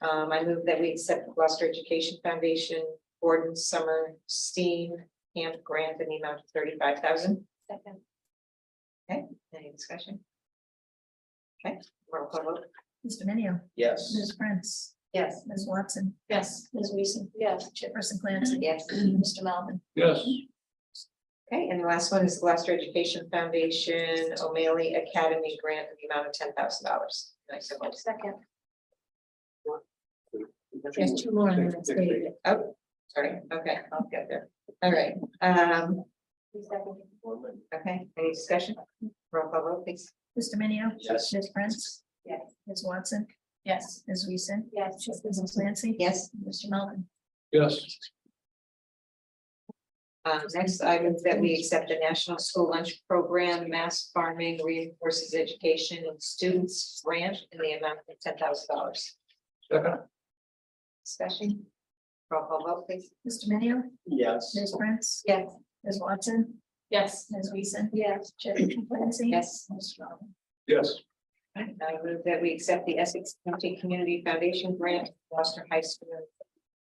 I move that we accept the Gloucester Education Foundation Gordon Summer STEAM Camp Grant in the amount of $35,000. Second. Okay, any discussion? Okay, roll call vote. Mr. Minio, Yes. Ms. Prince. Yes. Ms. Watson. Yes. Ms. Weason. Yes. Jefferson Clancy. Yes. And Mr. Melvin. yes, Okay, and the last one is Gloucester Education Foundation O'Malley Academy Grant in the amount of $10,000. Nice. Second. There's two more on the next page. Oh, sorry, okay, I'll get there. All right, okay, any discussion? Roll call vote, please. Mr. Minio. Yes. Ms. Prince. Yes. Ms. Watson. Yes. Ms. Weason. Yes. Jefferson Clancy. Yes. Mr. Melvin. yes, Next item is that we accept the National School Lunch Program Mass Farming Reinforces Education and Students Grant in the amount of $10,000. second, Discussion. Roll call vote, please. Mr. Minio. Yes. Ms. Prince. Yes. Ms. Watson. Yes. Ms. Weason. Yes. Jefferson Clancy. Yes. Mr. Melvin. yes, I move that we accept the Essex County Community Foundation Grant, for Gloucester High School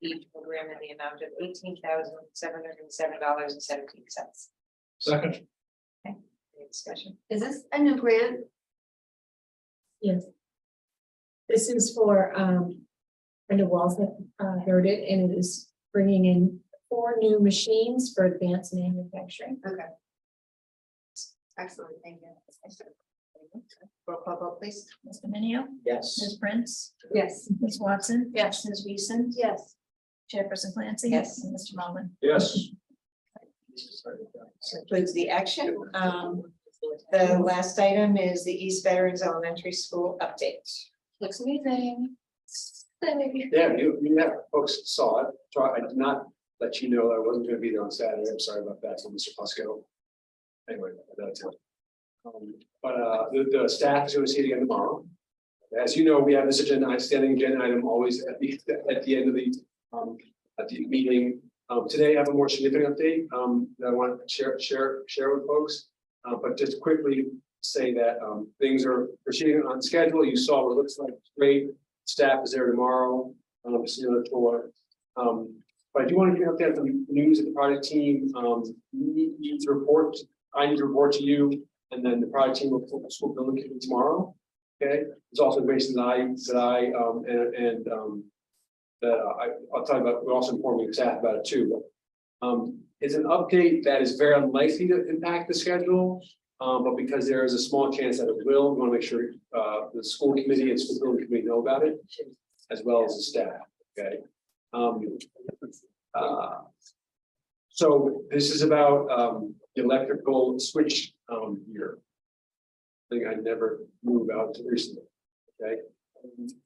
each program in the amount of $18,707.17. Second. Any discussion? Is this a new grant? Yes. This is for, Brenda Walls heard it, and it is bringing in 4 new machines for advanced manufacturing. Okay. Excellent, thank you. Roll call vote, please. Mr. Minio, Yes. Ms. Prince, Yes. Ms. Watson. Yes. Ms. Weason, Yes. Chairperson Clancy. Yes. And Mr. Melvin. Yes. This concludes the action. The last item is the East Veterans Elementary School update. Looks amazing. Yeah, you have folks saw it, so I did not let you know I wasn't gonna be there on Saturday, I'm sorry about that, so Mr. Fusco. Anyway, that's it. The staff is gonna see it again tomorrow. As you know, we have this standing agenda item always at the end of the meeting. Today I have a more significant update that I want to share with folks. But just quickly say that things are proceeding on schedule. You saw what it looks like. Great. Staff is there tomorrow. But I do want to give you an update on the news of the project team. Needs to report. I need to report to you, and then the project team will put the school building committee tomorrow. Okay. There's also information I'll talk about. We're also informing the staff about it too. But it's an update that is very unlikely to impact the schedule. But because there is a small chance that it will, we want to make sure the school committee and school building committee know about it, as well as the staff. Okay. So this is about the electrical switch here. Thing I never moved out to recently. Okay.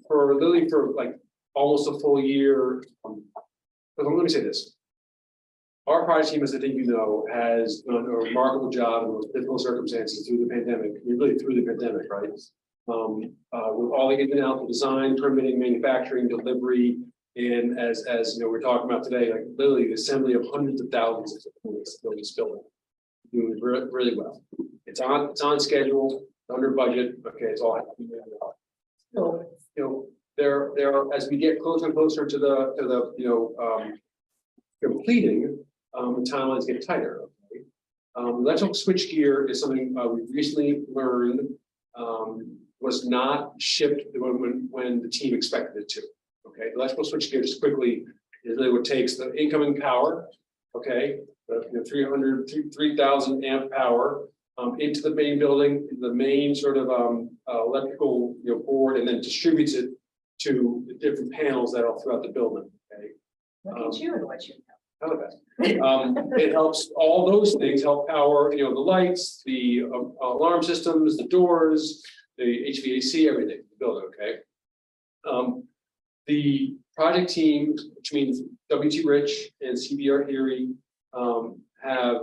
For Lily, for like almost a full year. Let me say this. Our project team, as I think you know, has done a remarkable job in those difficult circumstances through the pandemic, really through the pandemic, right? With all the ins and outs of design, permitting, manufacturing, delivery, and as you know, we're talking about today, like literally the assembly of hundreds of thousands of components to build this building. Doing really well. It's on schedule, under budget. Okay, it's all happening. So, you know, there are, as we get closer and closer to the completing, the timelines get tighter. Okay? Electrical switchgear is something we recently learned was not shipped when the team expected it to. Okay, electrical switchgear just quickly is really what takes the incoming power. Okay, 3,000 amp power into the main building, the main sort of electrical board, and then distributes it to the different panels that are throughout the building. Okay. Look at you and what you know. It helps all those things help power, the lights, the alarm systems, the doors, the HVAC, everything, the building, okay? The project team, which means WT Rich and CBR Erie, have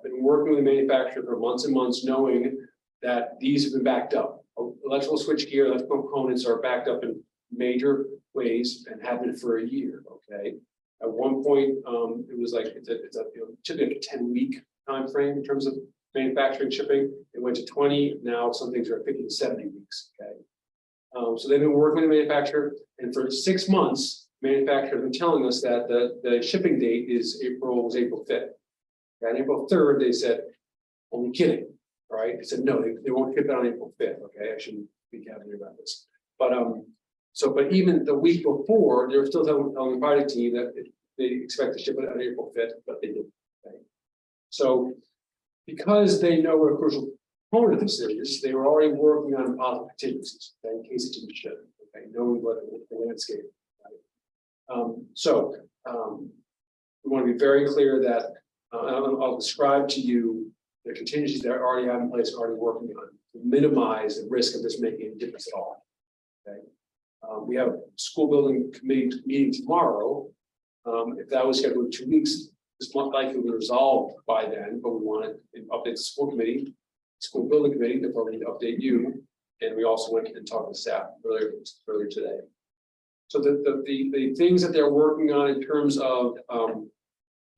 been working with the manufacturer for months and months, knowing that these have been backed up. Electrical switchgear, electrical components are backed up in major ways and have been for a year, okay? At one point, it was like it's typically a 10-week time frame in terms of manufacturing shipping. It went to 20. Now some things are at 50 to 70 weeks. Okay, so they've been working with the manufacturer, and for 6 months, manufacturer have been telling us that the shipping date was April 5th. And April 3rd, they said, "Only kidding." All right, they said no, they won't ship it on April 5th. Okay, I shouldn't be cavalier about this, but but even the week before, they were still telling the project team that they expect to ship it on April 5th, but they didn't. Okay? So because they know what a crucial component of this is, they were already working on possible contingencies, okay, in case it didn't ship. Okay, knowing what the landscape. Right? We want to be very clear that I'll describe to you the contingencies that are already have in place, already working on to minimize the risk of this making a difference at all. Okay. We have a school building committee meeting tomorrow. If that was scheduled in 2 weeks, this might likely be resolved by then, but we want to update the school committee, school building committee, to probably update you. And we also went and talked to staff earlier today. So the things that they're working on in terms of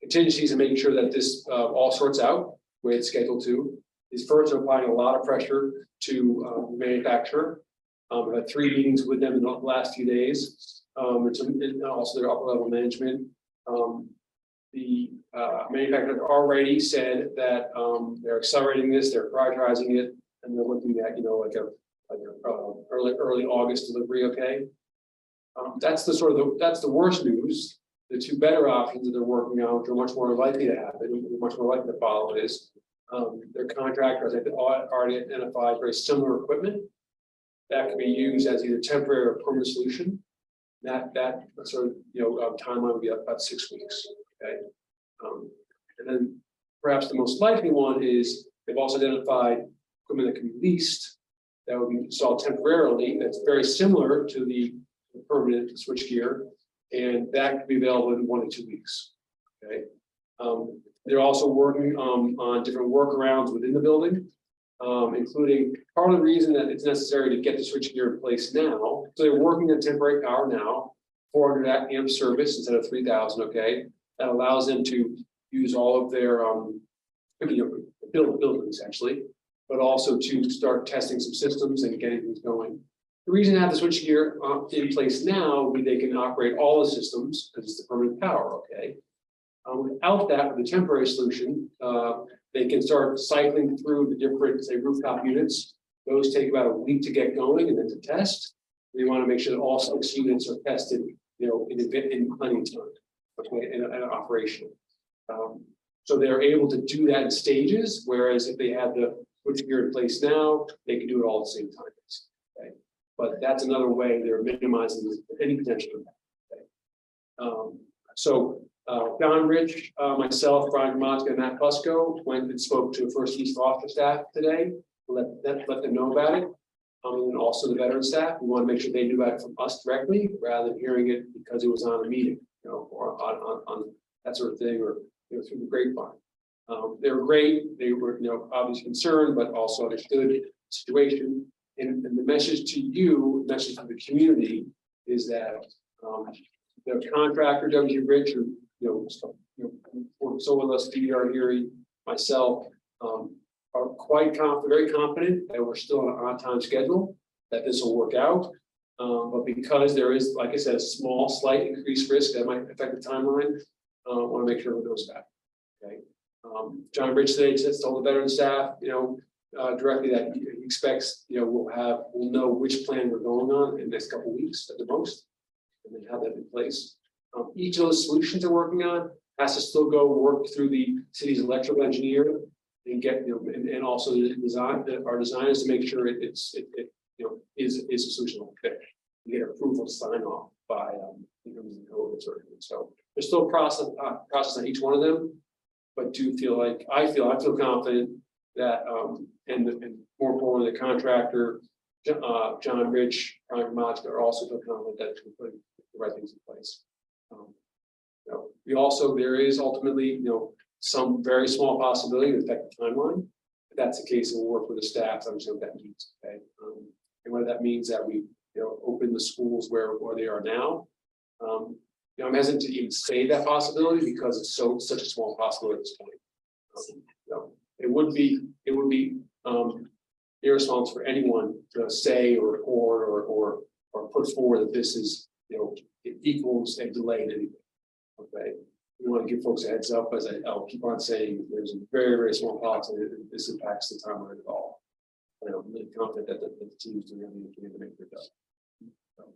contingencies and making sure that this all sorts out the way it's scheduled to is first applying a lot of pressure to the manufacturer. I've had 3 meetings with them in the last few days. And also their upper level management. The manufacturer already said that they're accelerating this, they're prioritizing it, and they're looking at, like a early August delivery, okay? That's the worst news. The 2 better options that they're working on, which are much more likely to happen, much more likely to follow is their contractors have already identified very similar equipment that can be used as either temporary or permanent solution. That sort of timeline would be about 6 weeks. Okay, and then perhaps the most likely one is they've also identified equipment that can be leased that would be installed temporarily. That's very similar to the permanent switchgear, and that could be available in 1 to 2 weeks. Okay, they're also working on different workarounds within the building, including part of the reason that it's necessary to get the switchgear in place now. So they're working on temporary power now, 400 amp service instead of 3,000. Okay, that allows them to use all of their buildings actually, but also to start testing some systems and getting things going. The reason to have the switchgear in place now would be they can operate all the systems because it's the permanent power. Okay. Without that, with a temporary solution, they can start cycling through the different, say, rooftop units. Those take about a week to get going and then to test. We want to make sure that all 6 units are tested, in plenty of time, okay, and operational. So they're able to do that in stages, whereas if they had the switchgear in place now, they can do it all at the same time. Okay, but that's another way they're minimizing any potential impact. Okay. Don Rich, myself, Brian Motzka, and Matt Fusco went and spoke to First East officer staff today, let them know about it. And also the veteran staff, we want to make sure they knew about it from us directly, rather than hearing it because it was on a meeting, or on that sort of thing, or through the grapevine. They were great. They were, obviously concerned, but also understood the situation. And the message to you, the message to the community, is that the contractor, W. Rich, who worked so with us, PR here, myself, are quite very confident that we're still on an on-time schedule, that this will work out. But because there is, like I said, a slight increased risk that might affect the timeline, I want to make sure it goes back. Okay. John Rich today just told the veteran staff, directly that he expects, we'll know which plan we're going on in the next couple of weeks at the most, and then have that in place. Each of those solutions they're working on has to still go work through the city's electrical engineer and get, and also the design, our designers, to make sure is a solution okay. You get approval to sign off by the code sort of thing. So there's still a process on each one of them, but I feel confident that and more importantly, the contractor, John Rich, Brian Motzka, are also feel confident that we're putting the right things in place. There is ultimately, some very small possibility to affect the timeline. If that's the case, we'll work with the staff to understand what that means. Okay, and whether that means that we, open the schools where they are now. I'm hesitant to even say that possibility because it's such a small possibility at this point. It would be irresponsible for anyone to say or record or put forward that this is, it equals a delay in anything. Okay, we want to give folks a heads up, as I'll keep on saying, there's a very, very small possibility that this impacts the timeline at all. I'm really confident that the team's doing everything to make it done.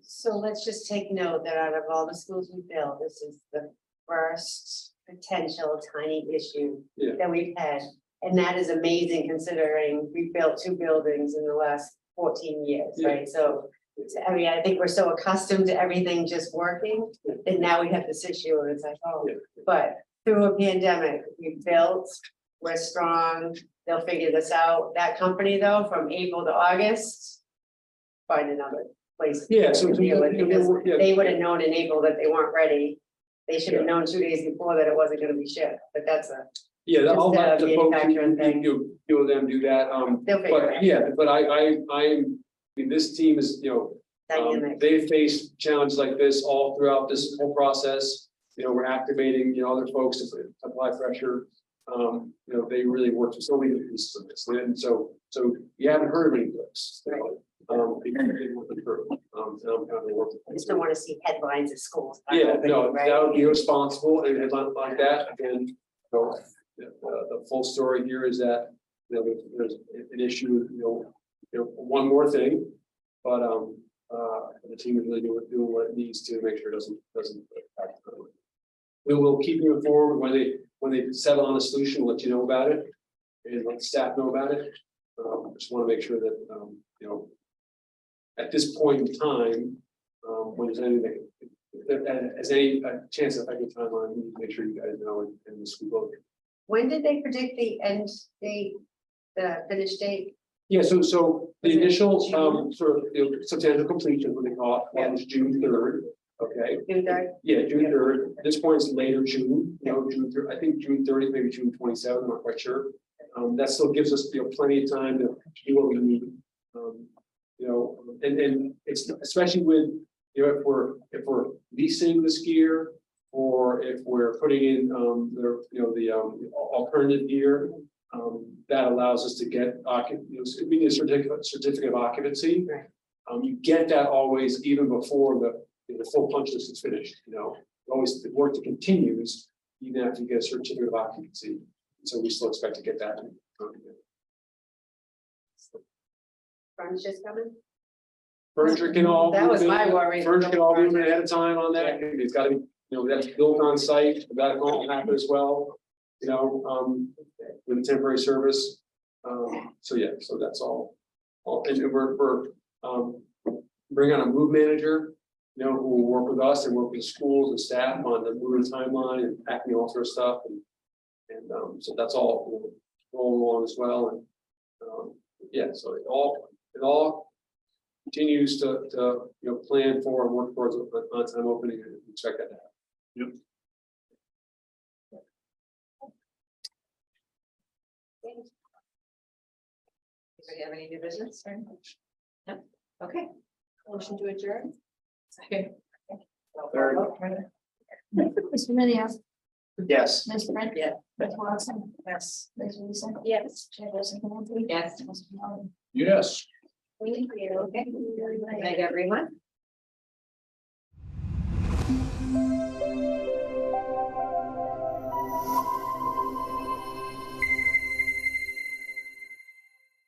So let's just take note that out of all the schools we built, this is the first potential tiny issue that we've had. And that is amazing considering we built 2 buildings in the last 14 years, right? So, I think we're so accustomed to everything just working that now we have this issue and it's like, oh, but through a pandemic, we built, we're strong, they'll figure this out. That company though, from April to August, find another place. Yeah, so they would have known in April that they weren't ready. They should have known 2 days before that it wasn't going to be shipped, but that's a. I'll let the folks thing. do them do that. They'll figure it out. But I mean, this team is, they faced challenges like this all throughout this whole process. We're activating, other folks to apply pressure. They really worked with so many pieces of this. And so you haven't heard of any blips. And I'm kind of working. I just don't want to see headlines at schools. Yeah, no, Right? that would be irresponsible and like that, again, so the full story here is that, you know, there's an issue, one more thing. But the team is really doing what it needs to make sure it doesn't impact. We will keep you informed when they settle on a solution, we'll let you know about it. And let the staff know about it. Just want to make sure that, at this point in time, when there's anything, as any chance of affecting timeline, we need to make sure you guys know and the school vote. When did they predict the end date, the finish date? Yeah, so the Was it initial, June? sort of, substantial completion, what they call it, was June 3rd, okay? June 3rd? Yeah, June 3rd, this point is later June, June 3rd, I think June 30th, maybe June 27th, I'm not quite sure. That still gives us, plenty of time to do what we need. And it's especially with, if we're leasing the skier, or if we're putting in, the alternative gear, that allows us to get a certificate of occupancy. Right. You get that always even before the full punch list is finished, always the work continues even after you get a certificate of occupancy. So we still expect to get that. Furniture's coming? Furniture can all. That was move my in- worry. Furniture can all move in ahead of time on that. It's gotta be, that's built on site, that will happen as well, with a temporary service. So yeah, so that's all. And we're bring on a move manager, who will work with us and work with schools and staff on the moving timeline and packing all sorts of stuff. And so that's all rolling along as well. And yeah, so it all continues to plan for and work towards an on-time opening, and we expect that to happen. Yep. Do you have any new business? No? Okay. Motion to adjourn. Second. Third. Mr. Minio, Yes. Ms. Brent. Yeah. Ms. Watson, Yes. Ms. Lisa. Yes. Chairperson Clancy. Yes. Mr. Maloney. Yes. Thank you. Okay. Good night, everyone.